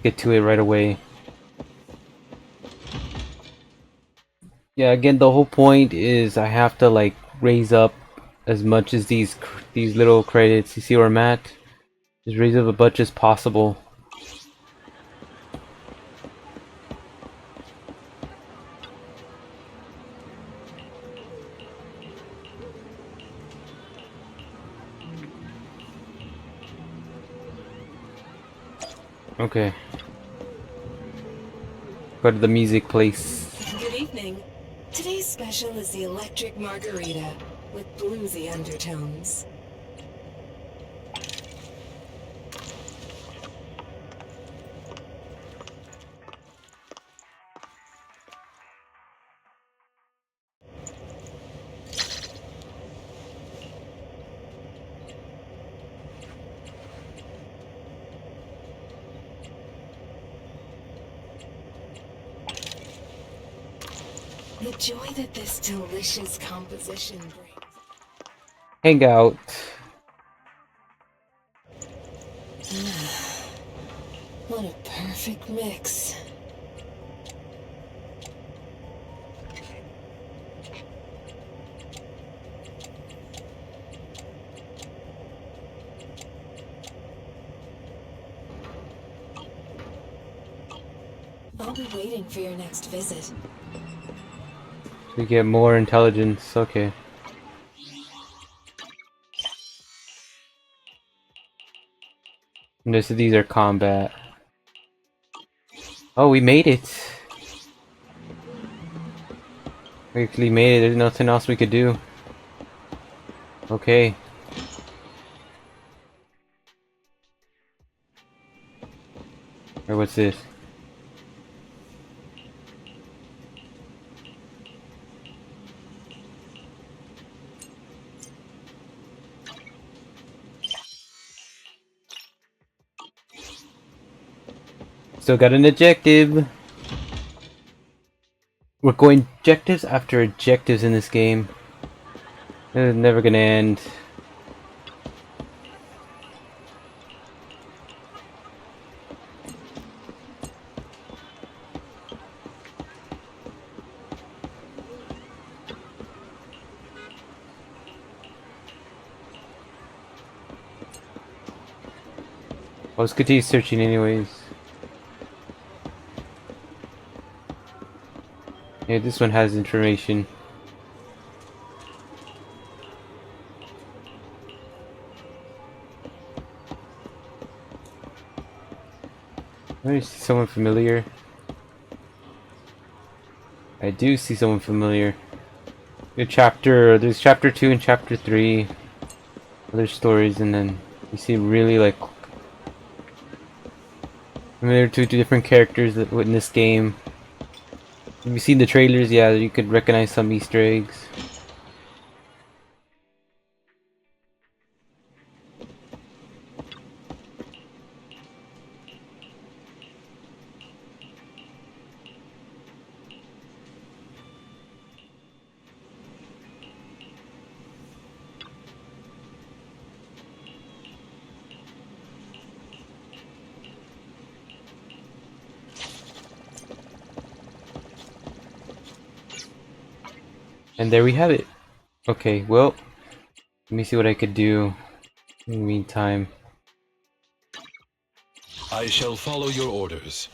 Get to it right away. Yeah, again, the whole point is I have to like raise up as much as these little credits. You see where I'm at? Just raise up as much as possible. Okay. Go to the music place. Good evening. Today's special is the electric margarita with bluesy undertones. The joy that this delicious composition brings. Hang out. What a perfect mix. I'll be waiting for your next visit. We get more intelligence. Okay. And these are combat. Oh, we made it. We actually made it. There's nothing else we could do. Okay. Or what's this? Still got an objective. We're going objectives after objectives in this game. It's never gonna end. Let's continue searching anyways. Yeah, this one has information. I see someone familiar. I do see someone familiar. There's chapter 2 and chapter 3. Other stories, and then you see really like familiar to two different characters that in this game. If you've seen the trailers, yeah, you could recognize some Easter eggs. And there we have it. Okay, well, let me see what I could do in the meantime. I shall follow your orders.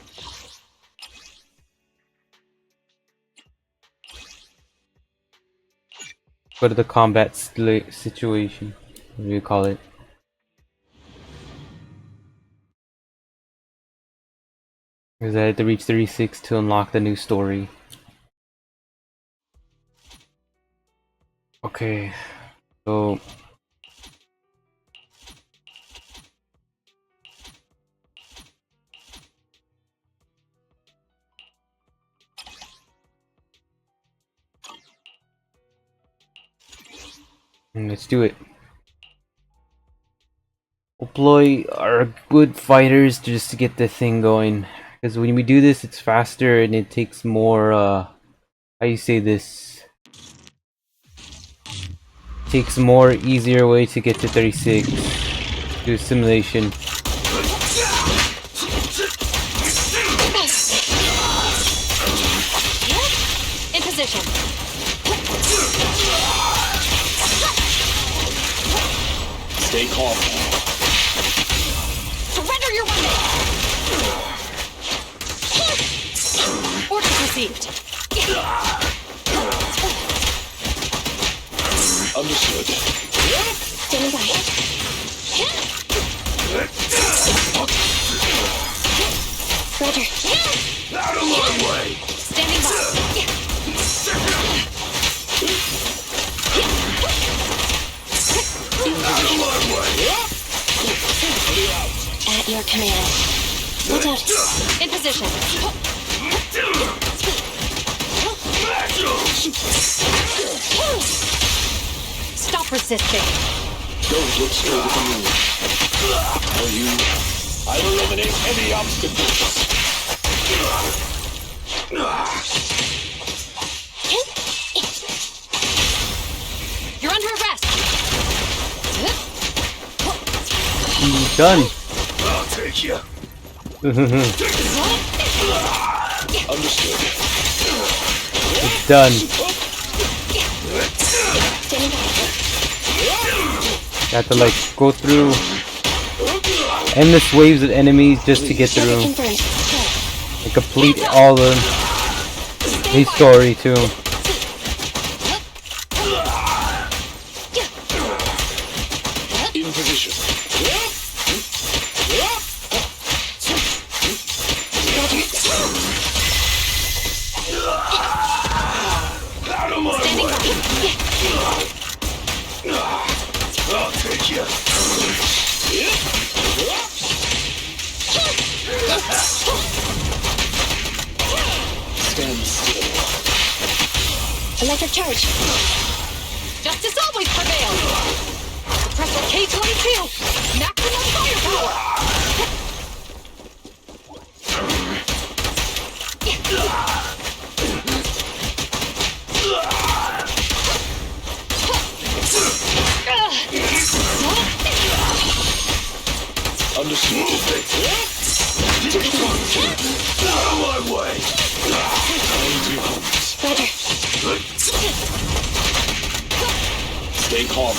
Go to the combat situation. What do you call it? Because I had to reach 36 to unlock the new story. Okay, so let's do it. Deploy our good fighters just to get the thing going. Because when we do this, it's faster and it takes more, how you say this? Takes more easier way to get to 36. Do simulation. In position. Stay calm. Surrender your weapon! Orders received. Understood. Standing by. Roger. Out of my way! Standing by. Out of my way! At your command. Look out. In position. Stop resisting. Don't look straight at the moon. For you, I'll eliminate any obstacles. You're under arrest. Done. I'll take you. Understood. It's done. Got to like go through endless waves of enemies just to get through and complete all the story too. In position. Out of my way! I'll take you. Stand still. Electric charge. Justice always prevails. Suppressor K-22. Maximum firepower. Understood. Out of my way! Roger. Stay calm.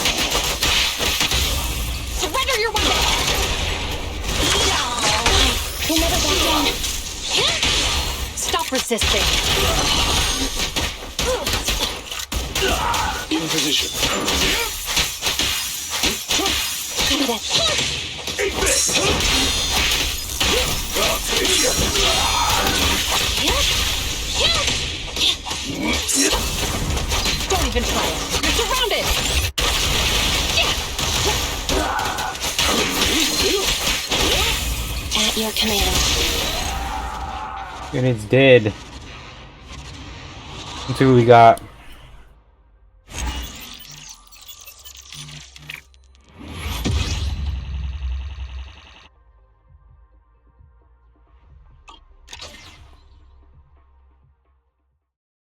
Surrender your weapon. We'll never back down. Stop resisting. In position. Copy that. Eat this! I'll take you. Don't even try it. You're surrounded. At your command. And it's dead. Let's see what we got.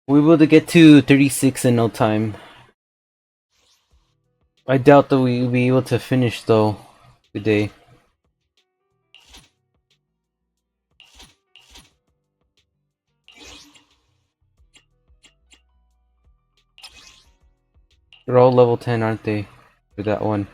We will get to 36 in no time. I doubt that we'll be able to finish though today. They're all level 10, aren't they? For that one.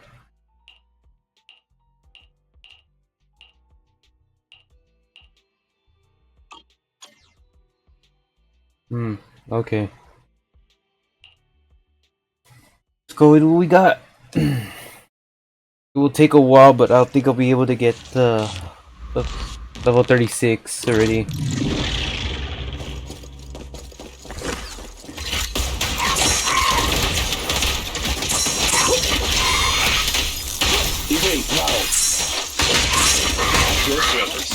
Okay. Let's go with what we got. It will take a while, but I don't think I'll be able to get the level 36 already. Evade now. Your service.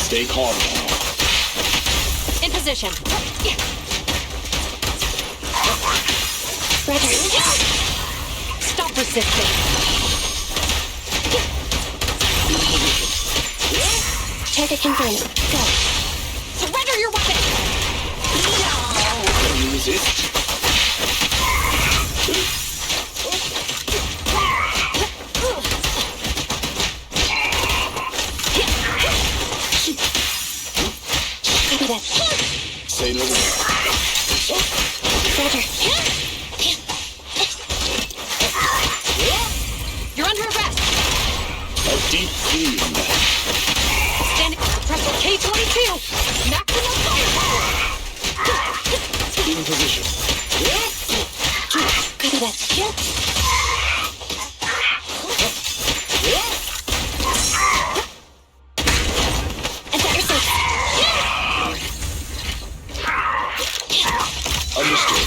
Stay calm now. In position. Roger. Stop resisting. Target confirmed. Go. Surrender your weapon! Can you resist? Copy that. Say no more. Roger. You're under arrest! A deep clean. Standing... Press K-22! Maximum firepower! In position. Copy that. Understood.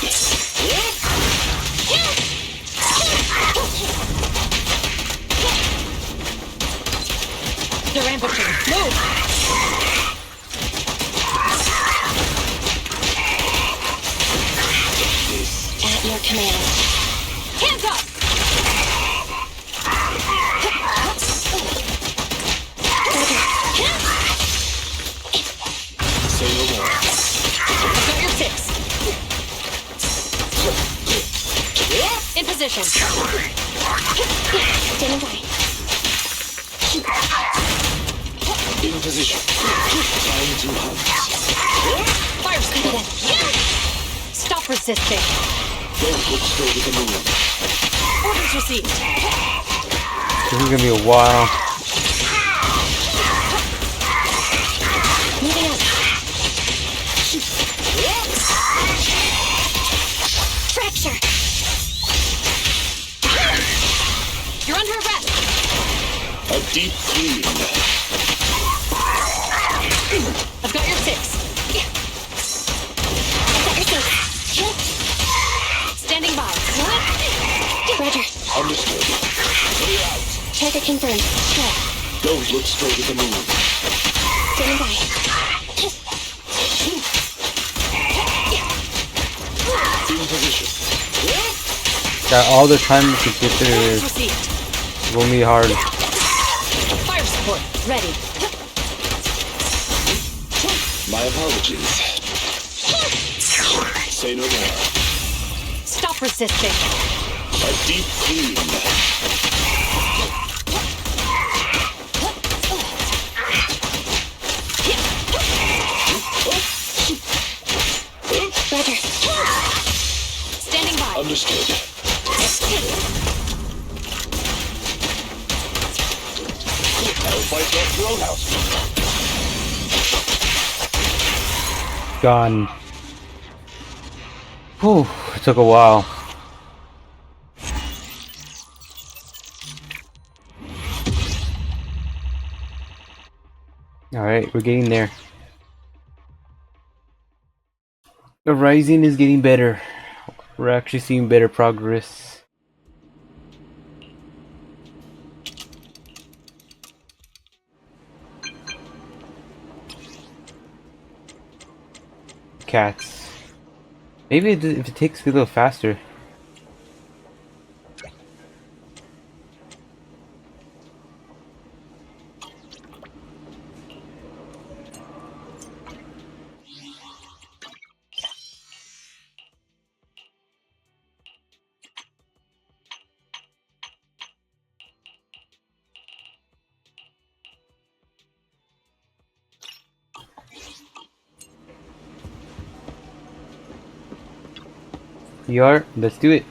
They're ambushing. Move! At your command. Hands up! Say no more. I've got your 6. In position. Standing by. In position. Time to hunt. Fire squad. Stop resisting. Don't look straight at the moon. Orders received. This is gonna be a while. Moving up. Fracture. You're under arrest. A deep clean. I've got your 6. Standing by. Roger. Understood. Clear out. Target confirmed. Go. Don't look straight at the moon. Standing by. In position. Got all the time to get there. Orders received. Roll me hard. Fire support. Ready. My apologies. Say no more. Stop resisting. A deep clean. Roger. Standing by. Understood. I'll fight that roadhouse. Gone. Whew, it took a while. Alright, we're getting there. The Rising is getting better. We're actually seeing better progress. Cats. Maybe if it takes me a little faster. You are? Let's do it.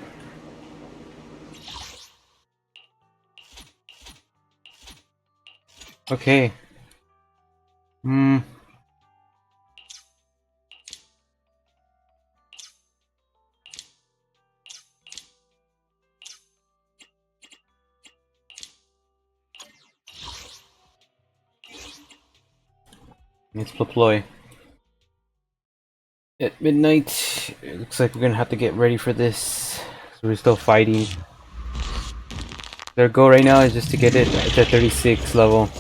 Okay. Let's deploy. At midnight, it looks like we're gonna have to get ready for this. So we're still fighting. Their goal right now is just to get it at 36 level.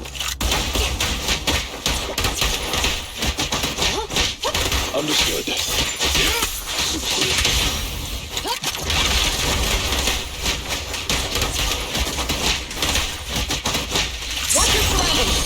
Understood. Watch your surroundings.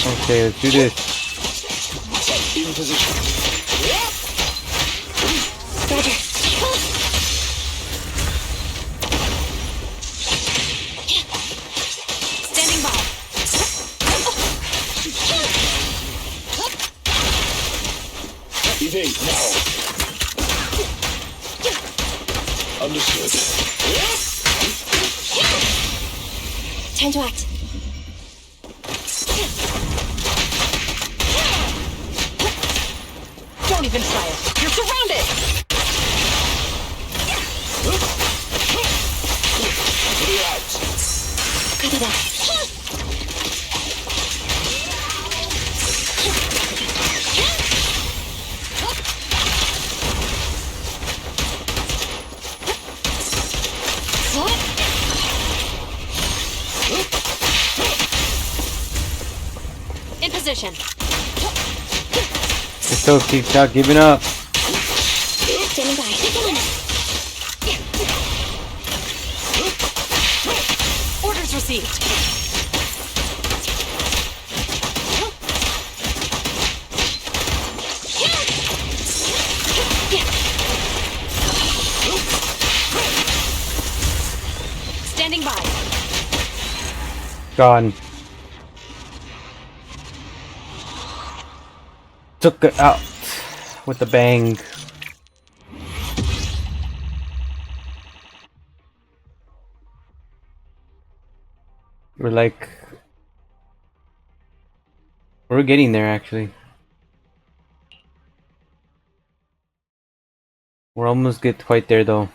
Okay, let's do this. In position. Roger. Standing by. Evade now. Understood. Time to act. Don't even try it. You're surrounded. Copy that. In position. Let's go, keep not giving up. Standing by. Orders received. Standing by. Gone. Took it out with a bang. We're getting there actually. We're almost quite there though.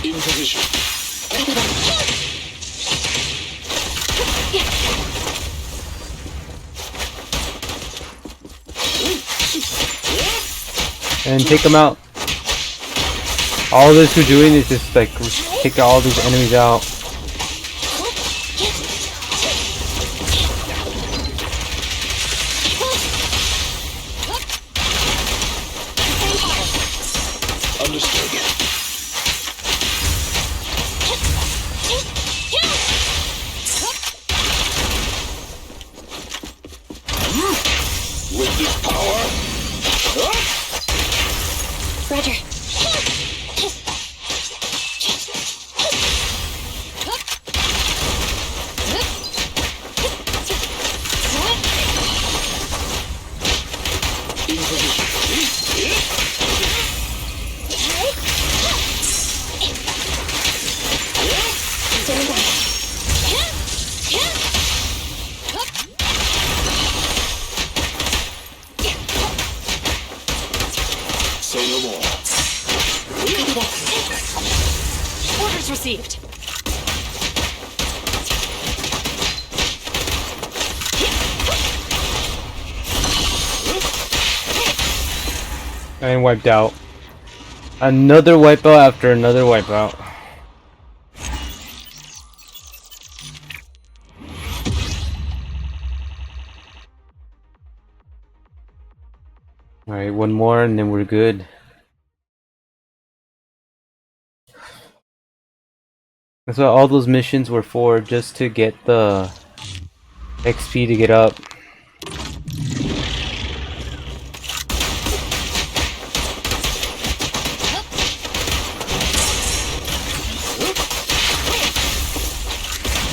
In position. And take them out. All this we're doing is just like take all these enemies out. With this power. Roger. Say no more. Orders received. And wiped out. Another wipeout after another wipeout. Alright, one more and then we're good. That's what all those missions were for, just to get the XP to get up.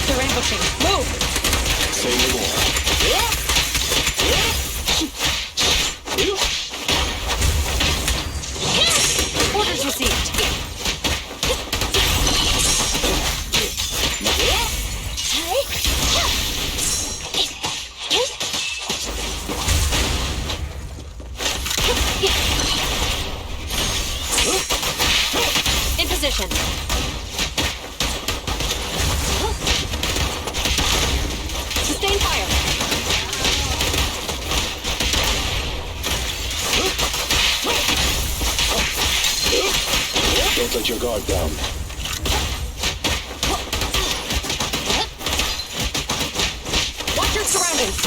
They're ambushing. Move! Say no more. Orders received. In position. Sustain fire. guard down. Watch your surroundings!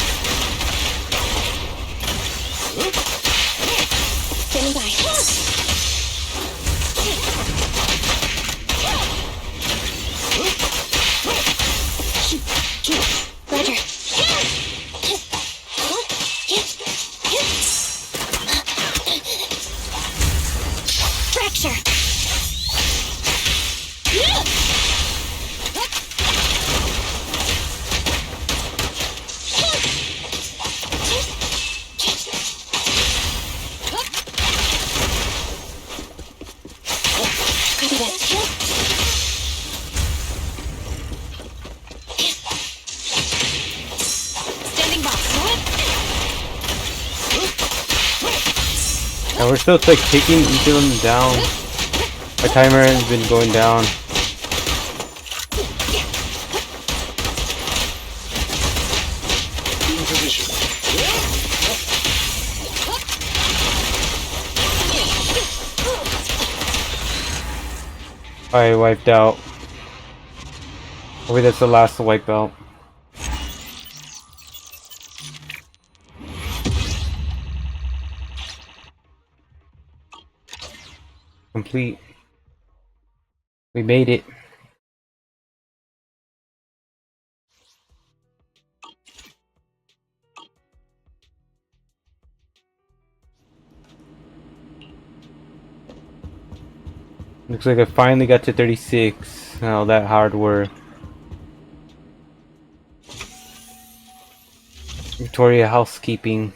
Standing by. Roger. Fracture. Copy that. Standing by. And we're still like taking each of them down. My timer has been going down. In position. I wiped out. Oh wait, that's the last wipe out. Complete. We made it. Looks like I finally got to 36. All that hard work. Victoria housekeeping.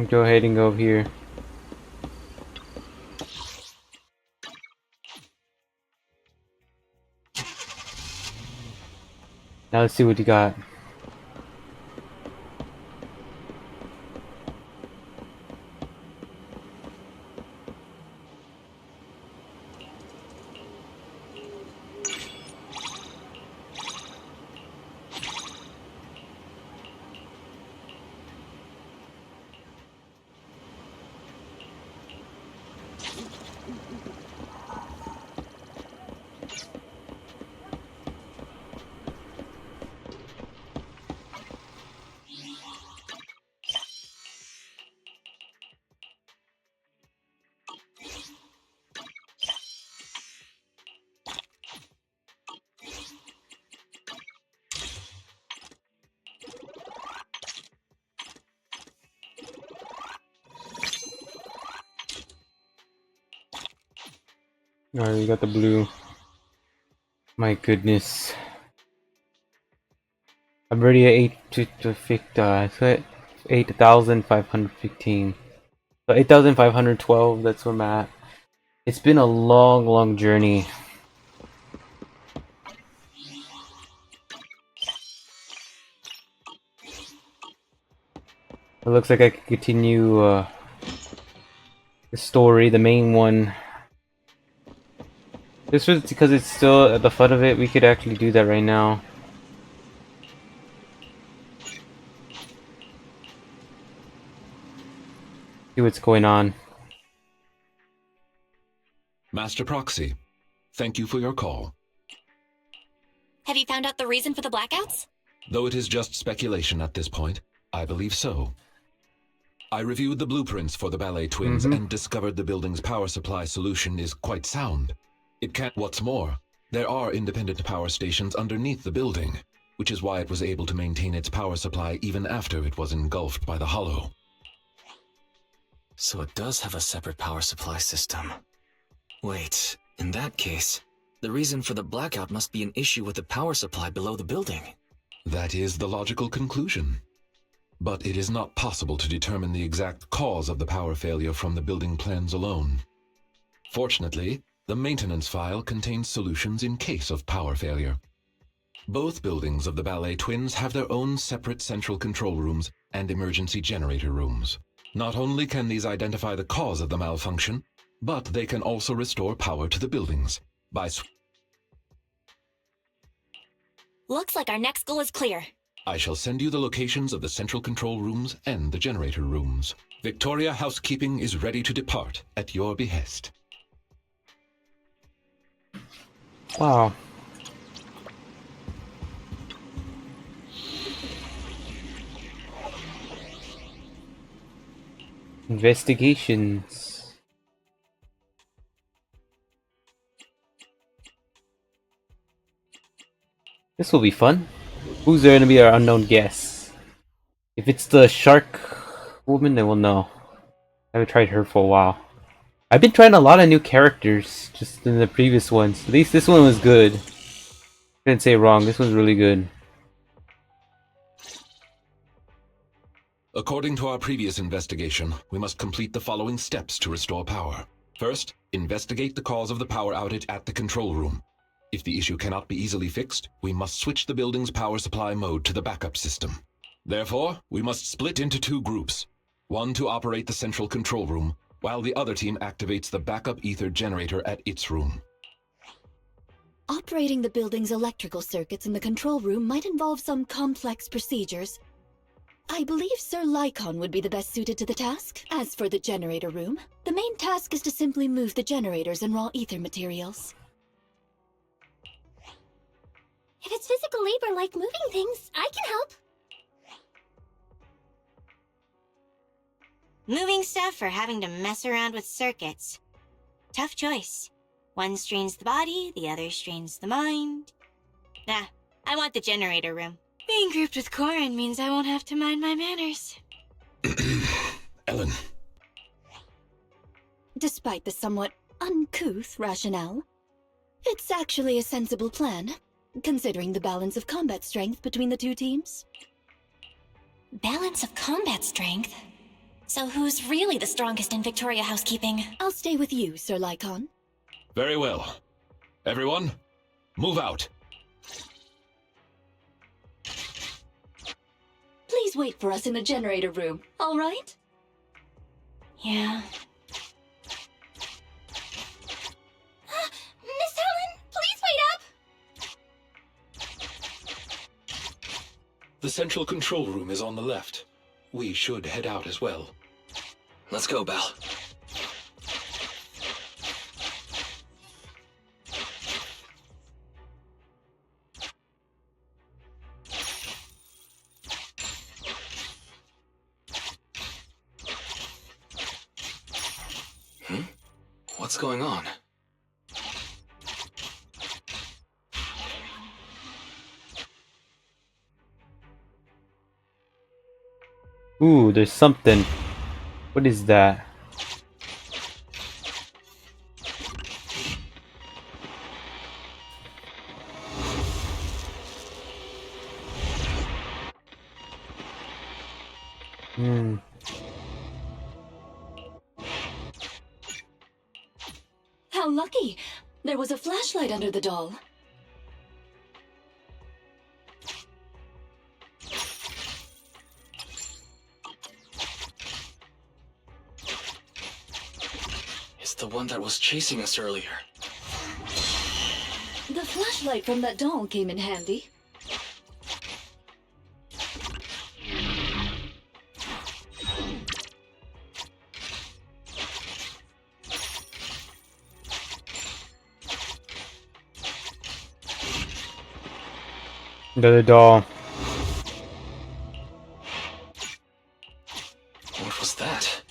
Go ahead and go over here. Now let's see what you got. Alright, we got the blue. My goodness. I'm already at 8,515. So 8,512, that's where I'm at. It's been a long journey. It looks like I could continue the story, the main one. This was because it's still at the foot of it, we could actually do that right now. See what's going on. Master Proxy, thank you for your call. Have you found out the reason for the blackouts? Though it is just speculation at this point, I believe so. I reviewed the blueprints for the ballet twins and discovered the building's power supply solution is quite sound. It can't. What's more, there are independent power stations underneath the building, which is why it was able to maintain its power supply even after it was engulfed by the Hollow. So it does have a separate power supply system. Wait, in that case, the reason for the blackout must be an issue with the power supply below the building. That is the logical conclusion. But it is not possible to determine the exact cause of the power failure from the building plans alone. Fortunately, the maintenance file contains solutions in case of power failure. Both buildings of the ballet twins have their own separate central control rooms and emergency generator rooms. Not only can these identify the cause of the malfunction, but they can also restore power to the buildings by Looks like our next goal is clear. I shall send you the locations of the central control rooms and the generator rooms. Victoria Housekeeping is ready to depart at your behest. Wow. Investigations. This will be fun. Who's going to be our unknown guest? If it's the shark woman, then we'll know. I haven't tried her for a while. I've been trying a lot of new characters just in the previous ones. At least this one was good. Couldn't say wrong. This one's really good. According to our previous investigation, we must complete the following steps to restore power. First, investigate the cause of the power outage at the control room. If the issue cannot be easily fixed, we must switch the building's power supply mode to the backup system. Therefore, we must split into 2 groups. One to operate the central control room, while the other team activates the backup ether generator at its room. Operating the building's electrical circuits in the control room might involve some complex procedures. I believe Sir Lycon would be the best suited to the task. As for the generator room, the main task is to simply move the generators and raw ether materials. If it's physical labor like moving things, I can help. Moving stuff or having to mess around with circuits. Tough choice. One strains the body, the other strains the mind. Nah, I want the generator room. Being grouped with Corin means I won't have to mind my manners. Ellen. Despite the somewhat uncouth rationale, it's actually a sensible plan, considering the balance of combat strength between the 2 teams. Balance of combat strength? So who's really the strongest in Victoria Housekeeping? I'll stay with you, Sir Lycon. Very well. Everyone, move out. Please wait for us in the generator room, all right? Yeah. Miss Helen, please wait up! The central control room is on the left. We should head out as well. Let's go, Belle. What's going on? Ooh, there's something. What is that? How lucky! There was a flashlight under the doll. It's the one that was chasing us earlier. The flashlight from that doll came in handy. Another doll. What was that?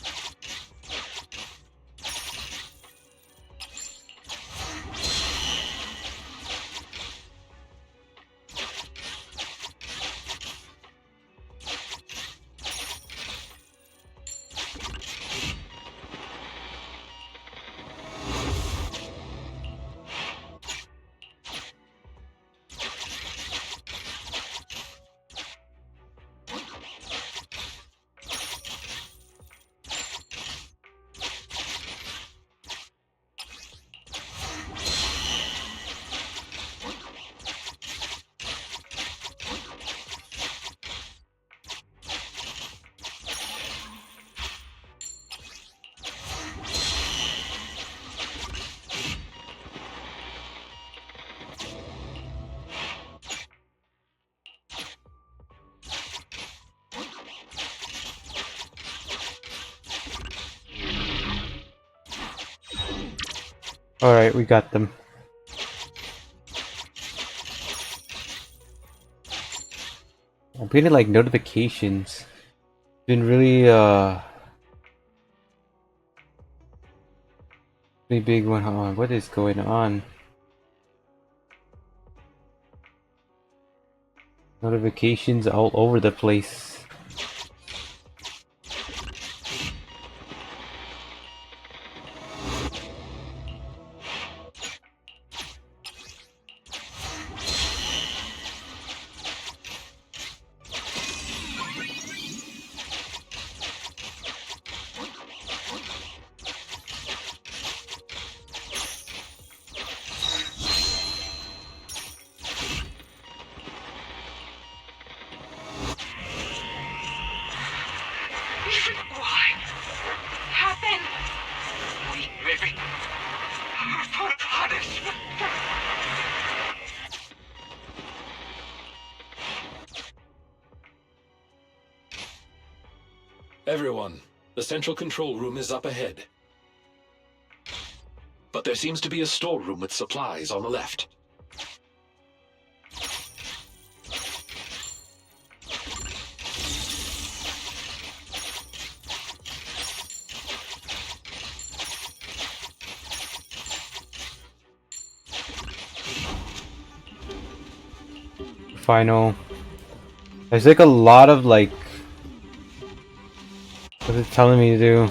Alright, we got them. I'm getting like notifications. Been really pretty big one. Hold on, what is going on? Notifications all over the place. Why? Happen? We maybe for punishment. Everyone, the central control room is up ahead. But there seems to be a storeroom with supplies on the left. Final. There's like a lot of like. What's it telling me to do?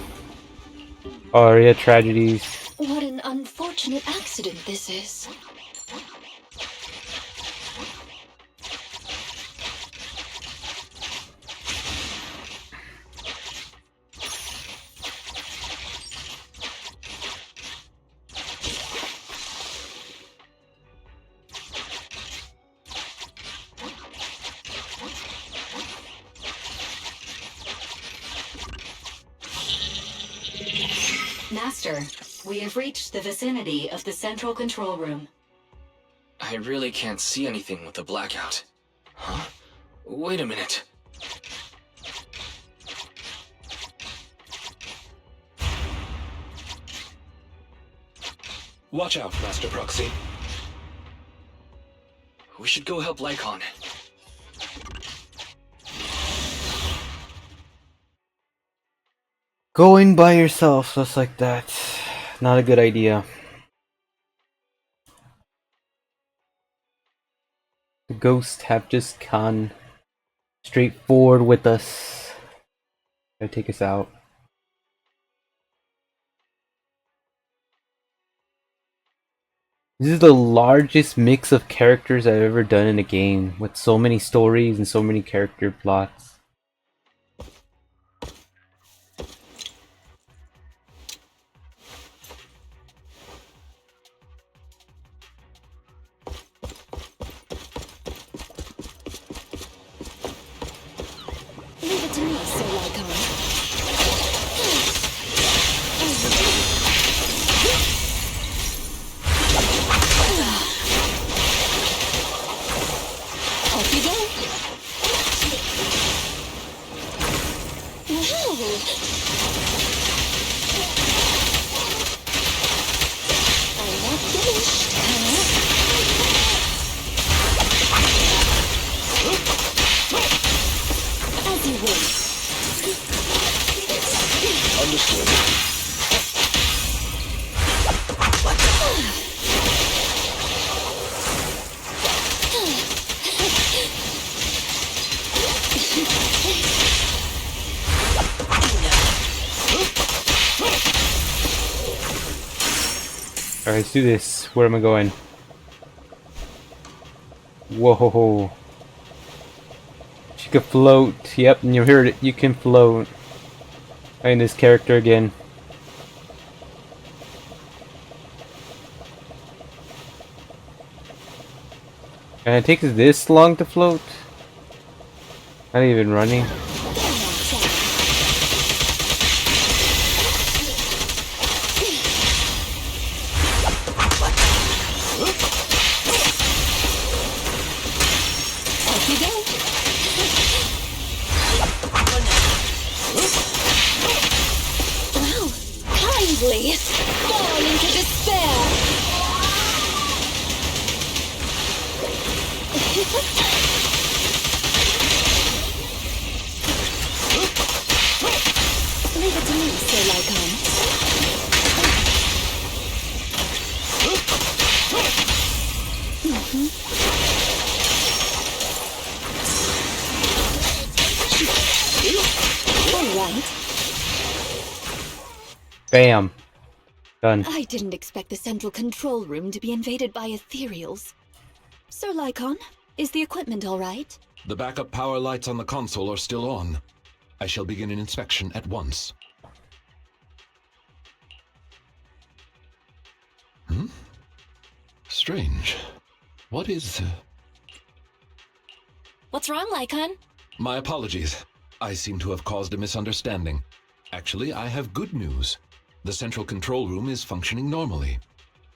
Oh, area tragedies. What an unfortunate accident this is. Master, we have reached the vicinity of the central control room. I really can't see anything with the blackout. Huh? Wait a minute. Watch out, Master Proxy. We should go help Lycon. Going by yourself just like that. Not a good idea. The ghosts have just gone straight forward with us. Gotta take us out. This is the largest mix of characters I've ever done in a game, with so many stories and so many character plots. Leave it to me, Sir Lycon. Off you go. Wow. I'm not finished. As you wish. Understood. Alright, let's do this. Where am I going? Whoa. She could float. Yep, and you heard it. You can float. And this character again. And it takes this long to float? Not even running. Off you go. Wow, kindly fall into despair. Leave it to me, Sir Lycon. All right. Bam. Done. I didn't expect the central control room to be invaded by ethereals. Sir Lycon, is the equipment all right? The backup power lights on the console are still on. I shall begin an inspection at once. Strange. What is... What's wrong, Lycon? My apologies. I seem to have caused a misunderstanding. Actually, I have good news. The central control room is functioning normally.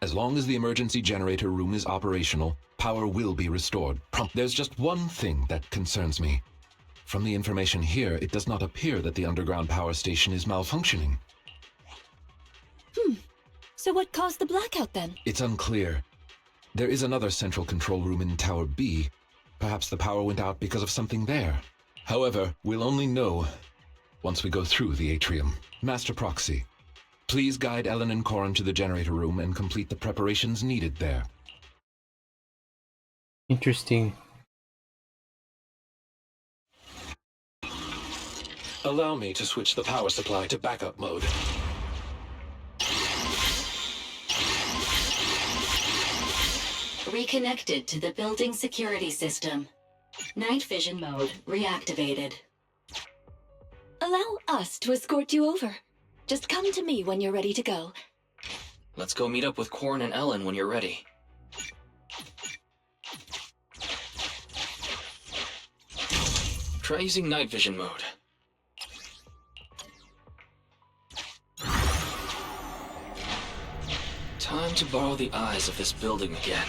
As long as the emergency generator room is operational, power will be restored. There's just one thing that concerns me. From the information here, it does not appear that the underground power station is malfunctioning. So what caused the blackout then? It's unclear. There is another central control room in Tower B. Perhaps the power went out because of something there. However, we'll only know once we go through the atrium. Master Proxy, please guide Ellen and Corin to the generator room and complete the preparations needed there. Interesting. Allow me to switch the power supply to backup mode. Reconnected to the building security system. Night vision mode reactivated. Allow us to escort you over. Just come to me when you're ready to go. Let's go meet up with Corin and Ellen when you're ready. Try using night vision mode. Time to borrow the eyes of this building again.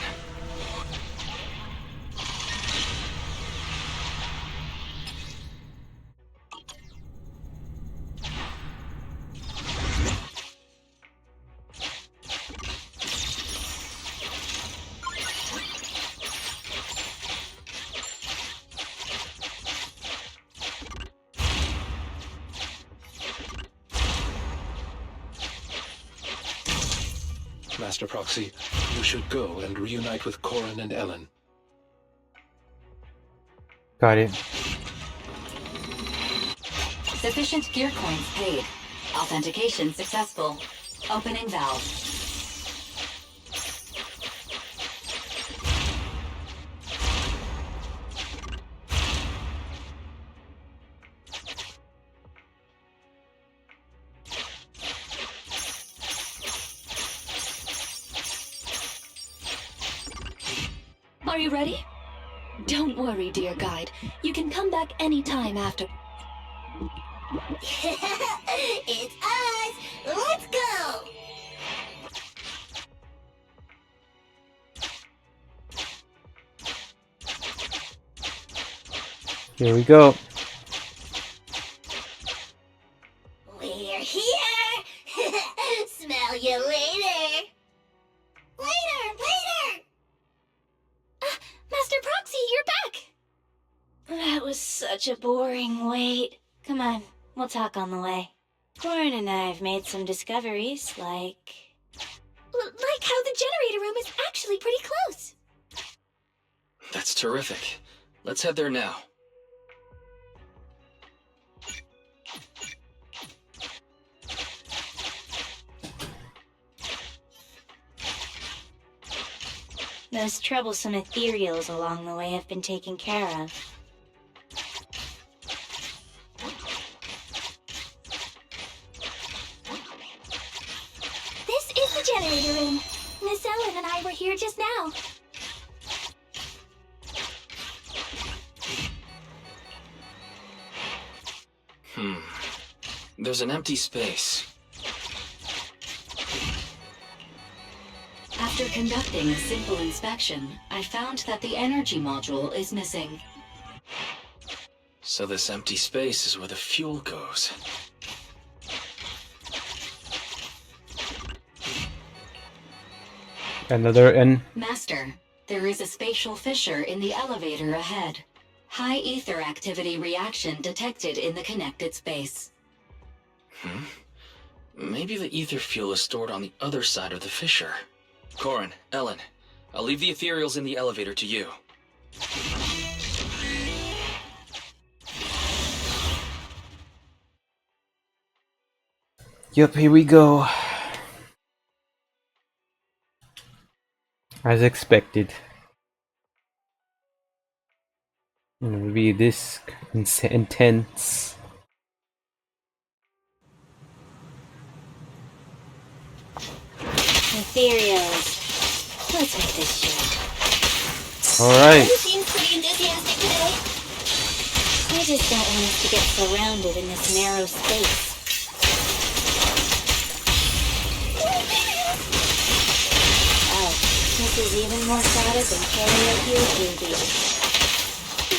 Master Proxy, you should go and reunite with Corin and Ellen. Got it. Sufficient gear coins paid. Authentication successful. Opening valve. Are you ready? Don't worry, dear guide. You can come back anytime after. It's us! Let's go! Here we go. We're here! Smell you later! Later! Master Proxy, you're back! That was such a boring wait. Come on, we'll talk on the way. Corin and I have made some discoveries, like how the generator room is actually pretty close. That's terrific. Let's head there now. those troublesome ethereals along the way have been taken care of. This is the generator room. Miss Ellen and I were here just now. There's an empty space. After conducting a simple inspection, I found that the energy module is missing. So this empty space is where the fuel goes. Another N. Master, There is a spatial fissure in the elevator ahead. High ether activity reaction detected in the connected space. Maybe the ether fuel is stored on the other side of the fissure. Corin, Ellen, I'll leave the ethereals in the elevator to you. Yep, here we go. As expected. It'll be this intense. Ethereals. Let's make this short. Alright. You seem pretty enthusiastic today. I just don't want us to get surrounded in this narrow space. Oh, this is even more crowded than karaoke with Ruby.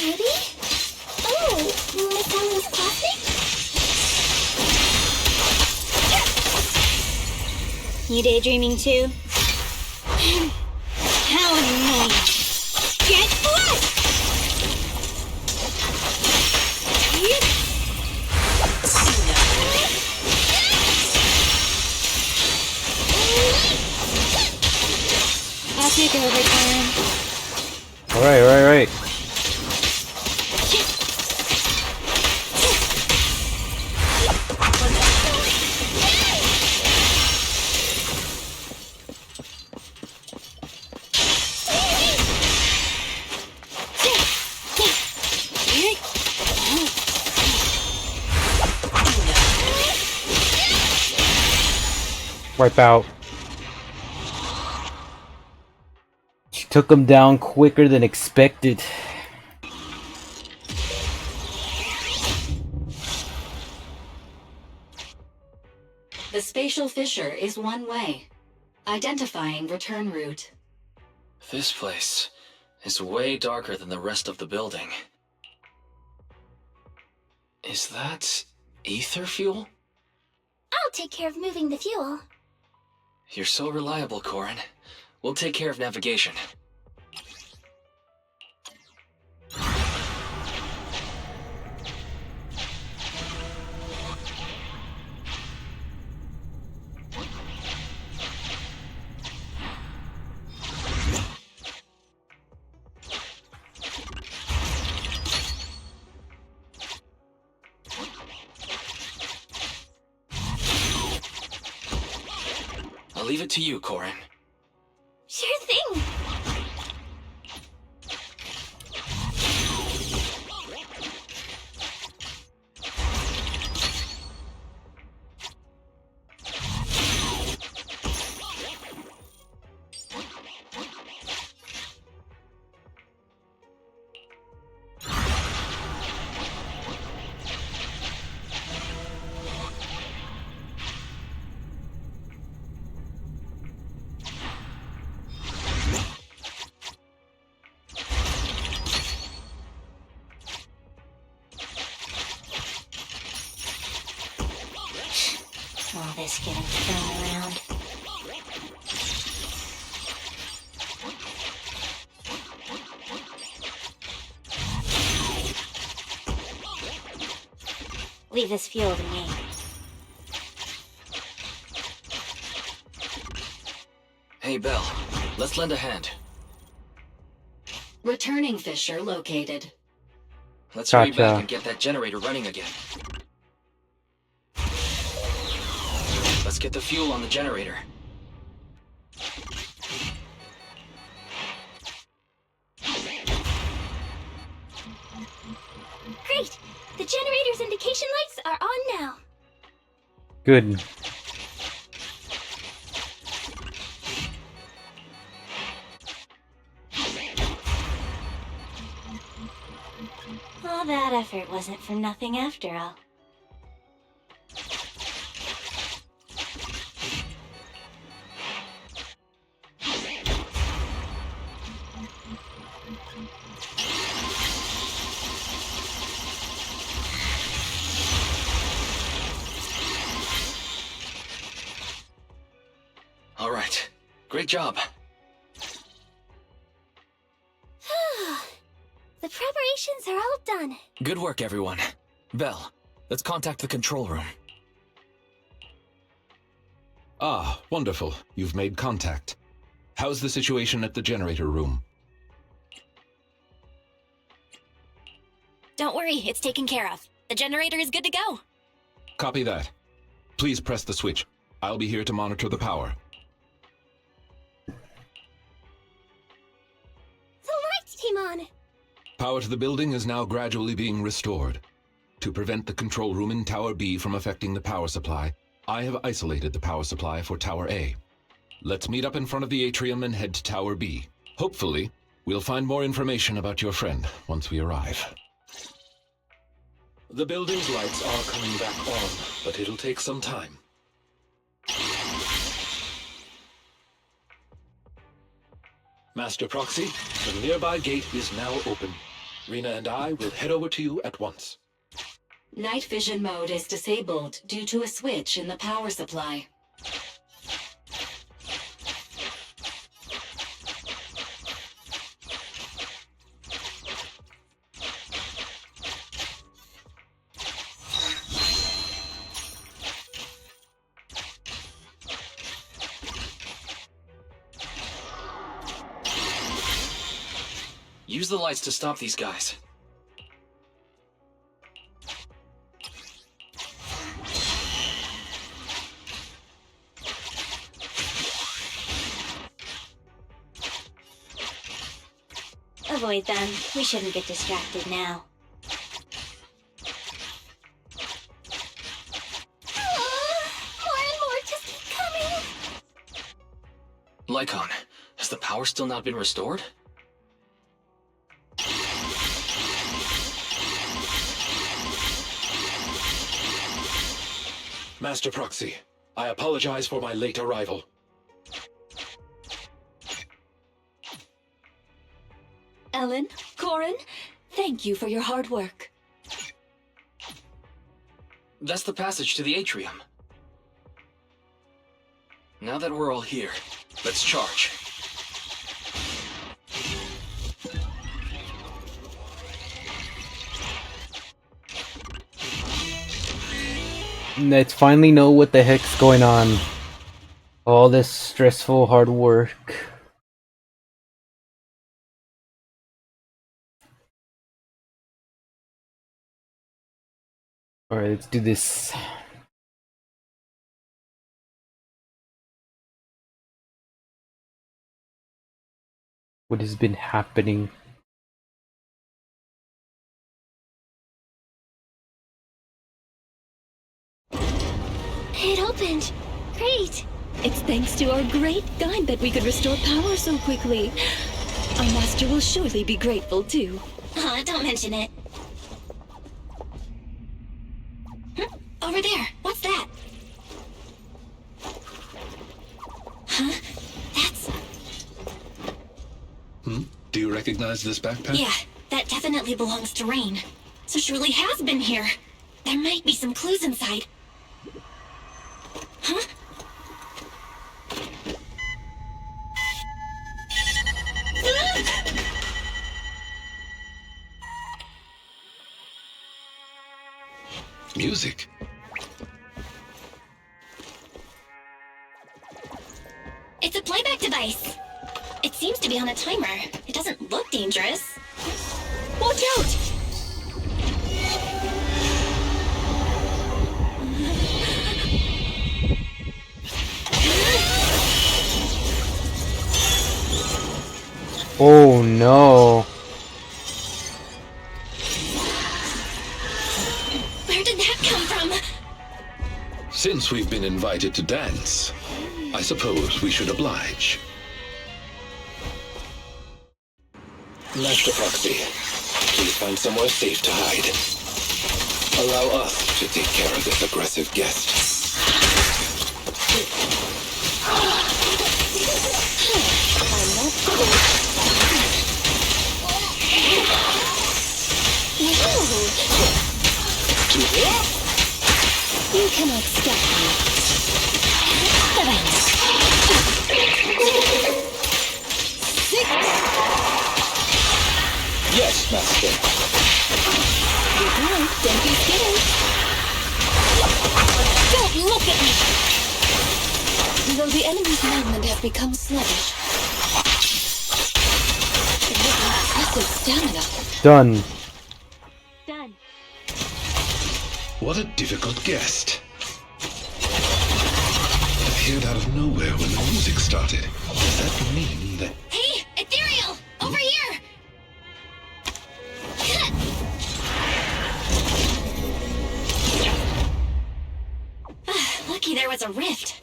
Ruby? Oh, Miss Ellen's classmate? You daydreaming too? How annoying! Get flushed! I'll take over, Karen. Alright. Wipe out. She took him down quicker than expected. The spatial fissure is one way. Identifying return route. This place is way darker than the rest of the building. Is that ether fuel? I'll take care of moving the fuel. You're so reliable, Corin. We'll take care of navigation. I'll leave it to you, Corin. Sure thing. All this getting thrown around. Leave this fuel to me. Hey, Belle. Let's lend a hand. Returning fissure located. Let's hurry Gotcha. back and get that generator running again. Let's get the fuel on the generator. Great! The generator's indication lights are on now. Good. All that effort wasn't for nothing after all. All right. Great job. done. Good work, everyone. Belle, let's contact the control room. Ah, wonderful. You've made contact. How's the situation at the generator room? Don't worry, it's taken care of. The generator is good to go. Copy that. Please press the switch. I'll be here to monitor the power. The lights came on. Power to the building is now gradually being restored. To prevent the control room in Tower B from affecting the power supply, I have isolated the power supply for Tower A. Let's meet up in front of the atrium and head to Tower B. Hopefully, we'll find more information about your friend once we arrive. The building's lights are coming back on, but it'll take some time. Master Proxy, the nearby gate is now open. Rena and I will head over to you at once. Night vision mode is disabled due to a switch in the power supply. Use the lights to stop these guys. Avoid them. We shouldn't get distracted now. More and more just keep coming. Lycon, has the power still not been restored? Master Proxy, I apologize for my late arrival. Ellen, Corin, thank you for your hard work. That's the passage to the atrium. Now that we're all here, let's charge. Let's finally know what the heck's going on. All this stressful hard work. Alright, let's do this. What has been happening? It opened. Great. It's thanks to our great guide that we could restore power so quickly. Our master will surely be grateful too. Don't mention it. Over there. What's that? Huh? That's... Do you recognize this backpack? Yeah, that definitely belongs to Rain. So surely has been here. There might be some clues inside. Huh? Music. It's a playback device. It seems to be on a timer. It doesn't look dangerous. Watch out! Oh no. Where did that come from? Since we've been invited to dance, I suppose we should oblige. Master Proxy, please find somewhere safe to hide. Allow us to take care of this aggressive guest. You cannot stop me. Yes, Master. You're good. Don't be scared. Don't look at me! Though the enemy's movement has become sluggish, it has impressive stamina. Done. Done. What a difficult guest. It appeared out of nowhere when the music started. Does that mean that... Hey, Ethereal! Over here! Lucky there was a rift.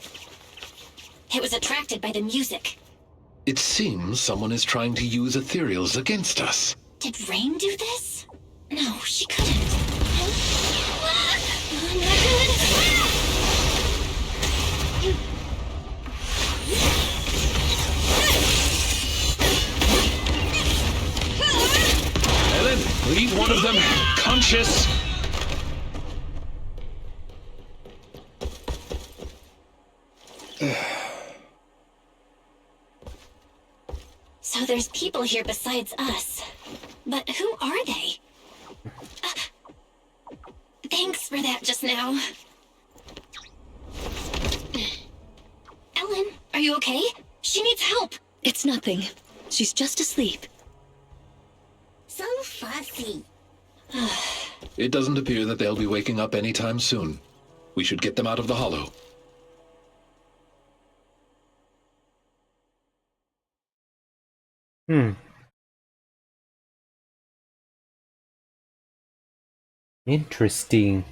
It was attracted by the music. It seems someone is trying to use ethereals against us. Did Rain do this? No, she couldn't. I'm not Ellen, leave one of them conscious. So there's people here besides us. But who are they? Thanks for that just now. Ellen, are you okay? She needs help. It's nothing. She's just asleep. So fussy. It doesn't appear that they'll be waking up anytime soon. We should get them out of the hollow. Interesting.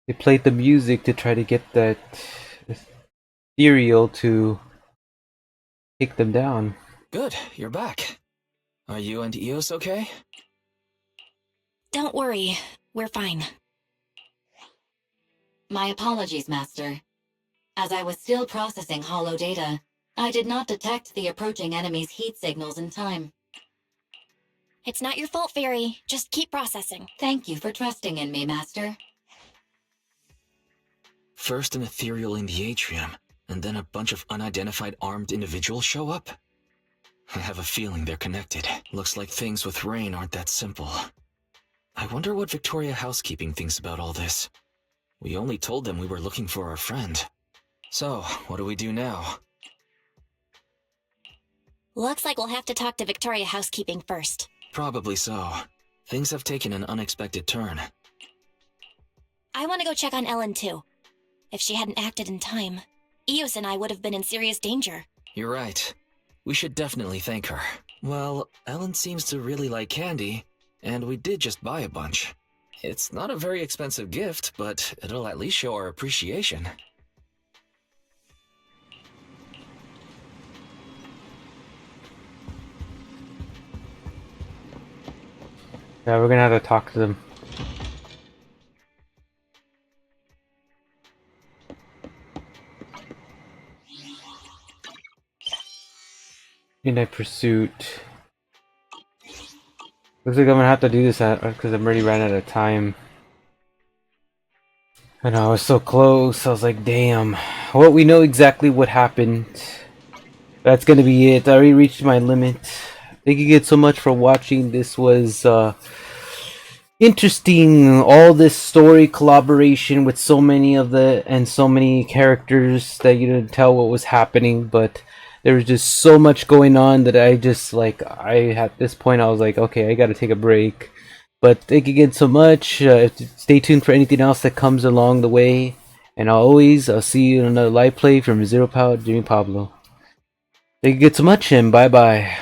They played the music to try to get that ethereal to take them down. Good, you're back. Are you and Eos okay? Don't worry, we're fine. My apologies, Master. As I was still processing hollow data, I did not detect the approaching enemy's heat signals in time. It's not your fault, Fairy. Just keep processing. Thank you for trusting in me, Master. First an ethereal in the atrium, and then a bunch of unidentified armed individuals show up? I have a feeling they're connected. Looks like things with Rain aren't that simple. I wonder what Victoria Housekeeping thinks about all this. We only told them we were looking for our friend. So, what do we do now? Looks like we'll have to talk to Victoria Housekeeping first. Probably so. Things have taken an unexpected turn. I want to go check on Ellen, too. If she hadn't acted in time, Eos and I would have been in serious danger. You're right. We should definitely thank her. Well, Ellen seems to really like candy, and we did just buy a bunch. It's not a very expensive gift, but it'll at least show our appreciation. Yeah, we're gonna have to talk to them. Midnight Pursuit. Looks like I'm gonna have to do this because I'm already ran out of time. I know, I was so close. I was like, damn. Well, we know exactly what happened. That's gonna be it. I already reached my limit. Thank you guys so much for watching. This was interesting. All this story collaboration with so many characters that you didn't tell what was happening, but there was just so much going on that I just at this point I was like, okay, I gotta take a break. But thank you again so much. Stay tuned for anything else that comes along the way, and I'll see you in another live play from Zero Power Jimmy Pablo. Thank you again so much, and bye bye.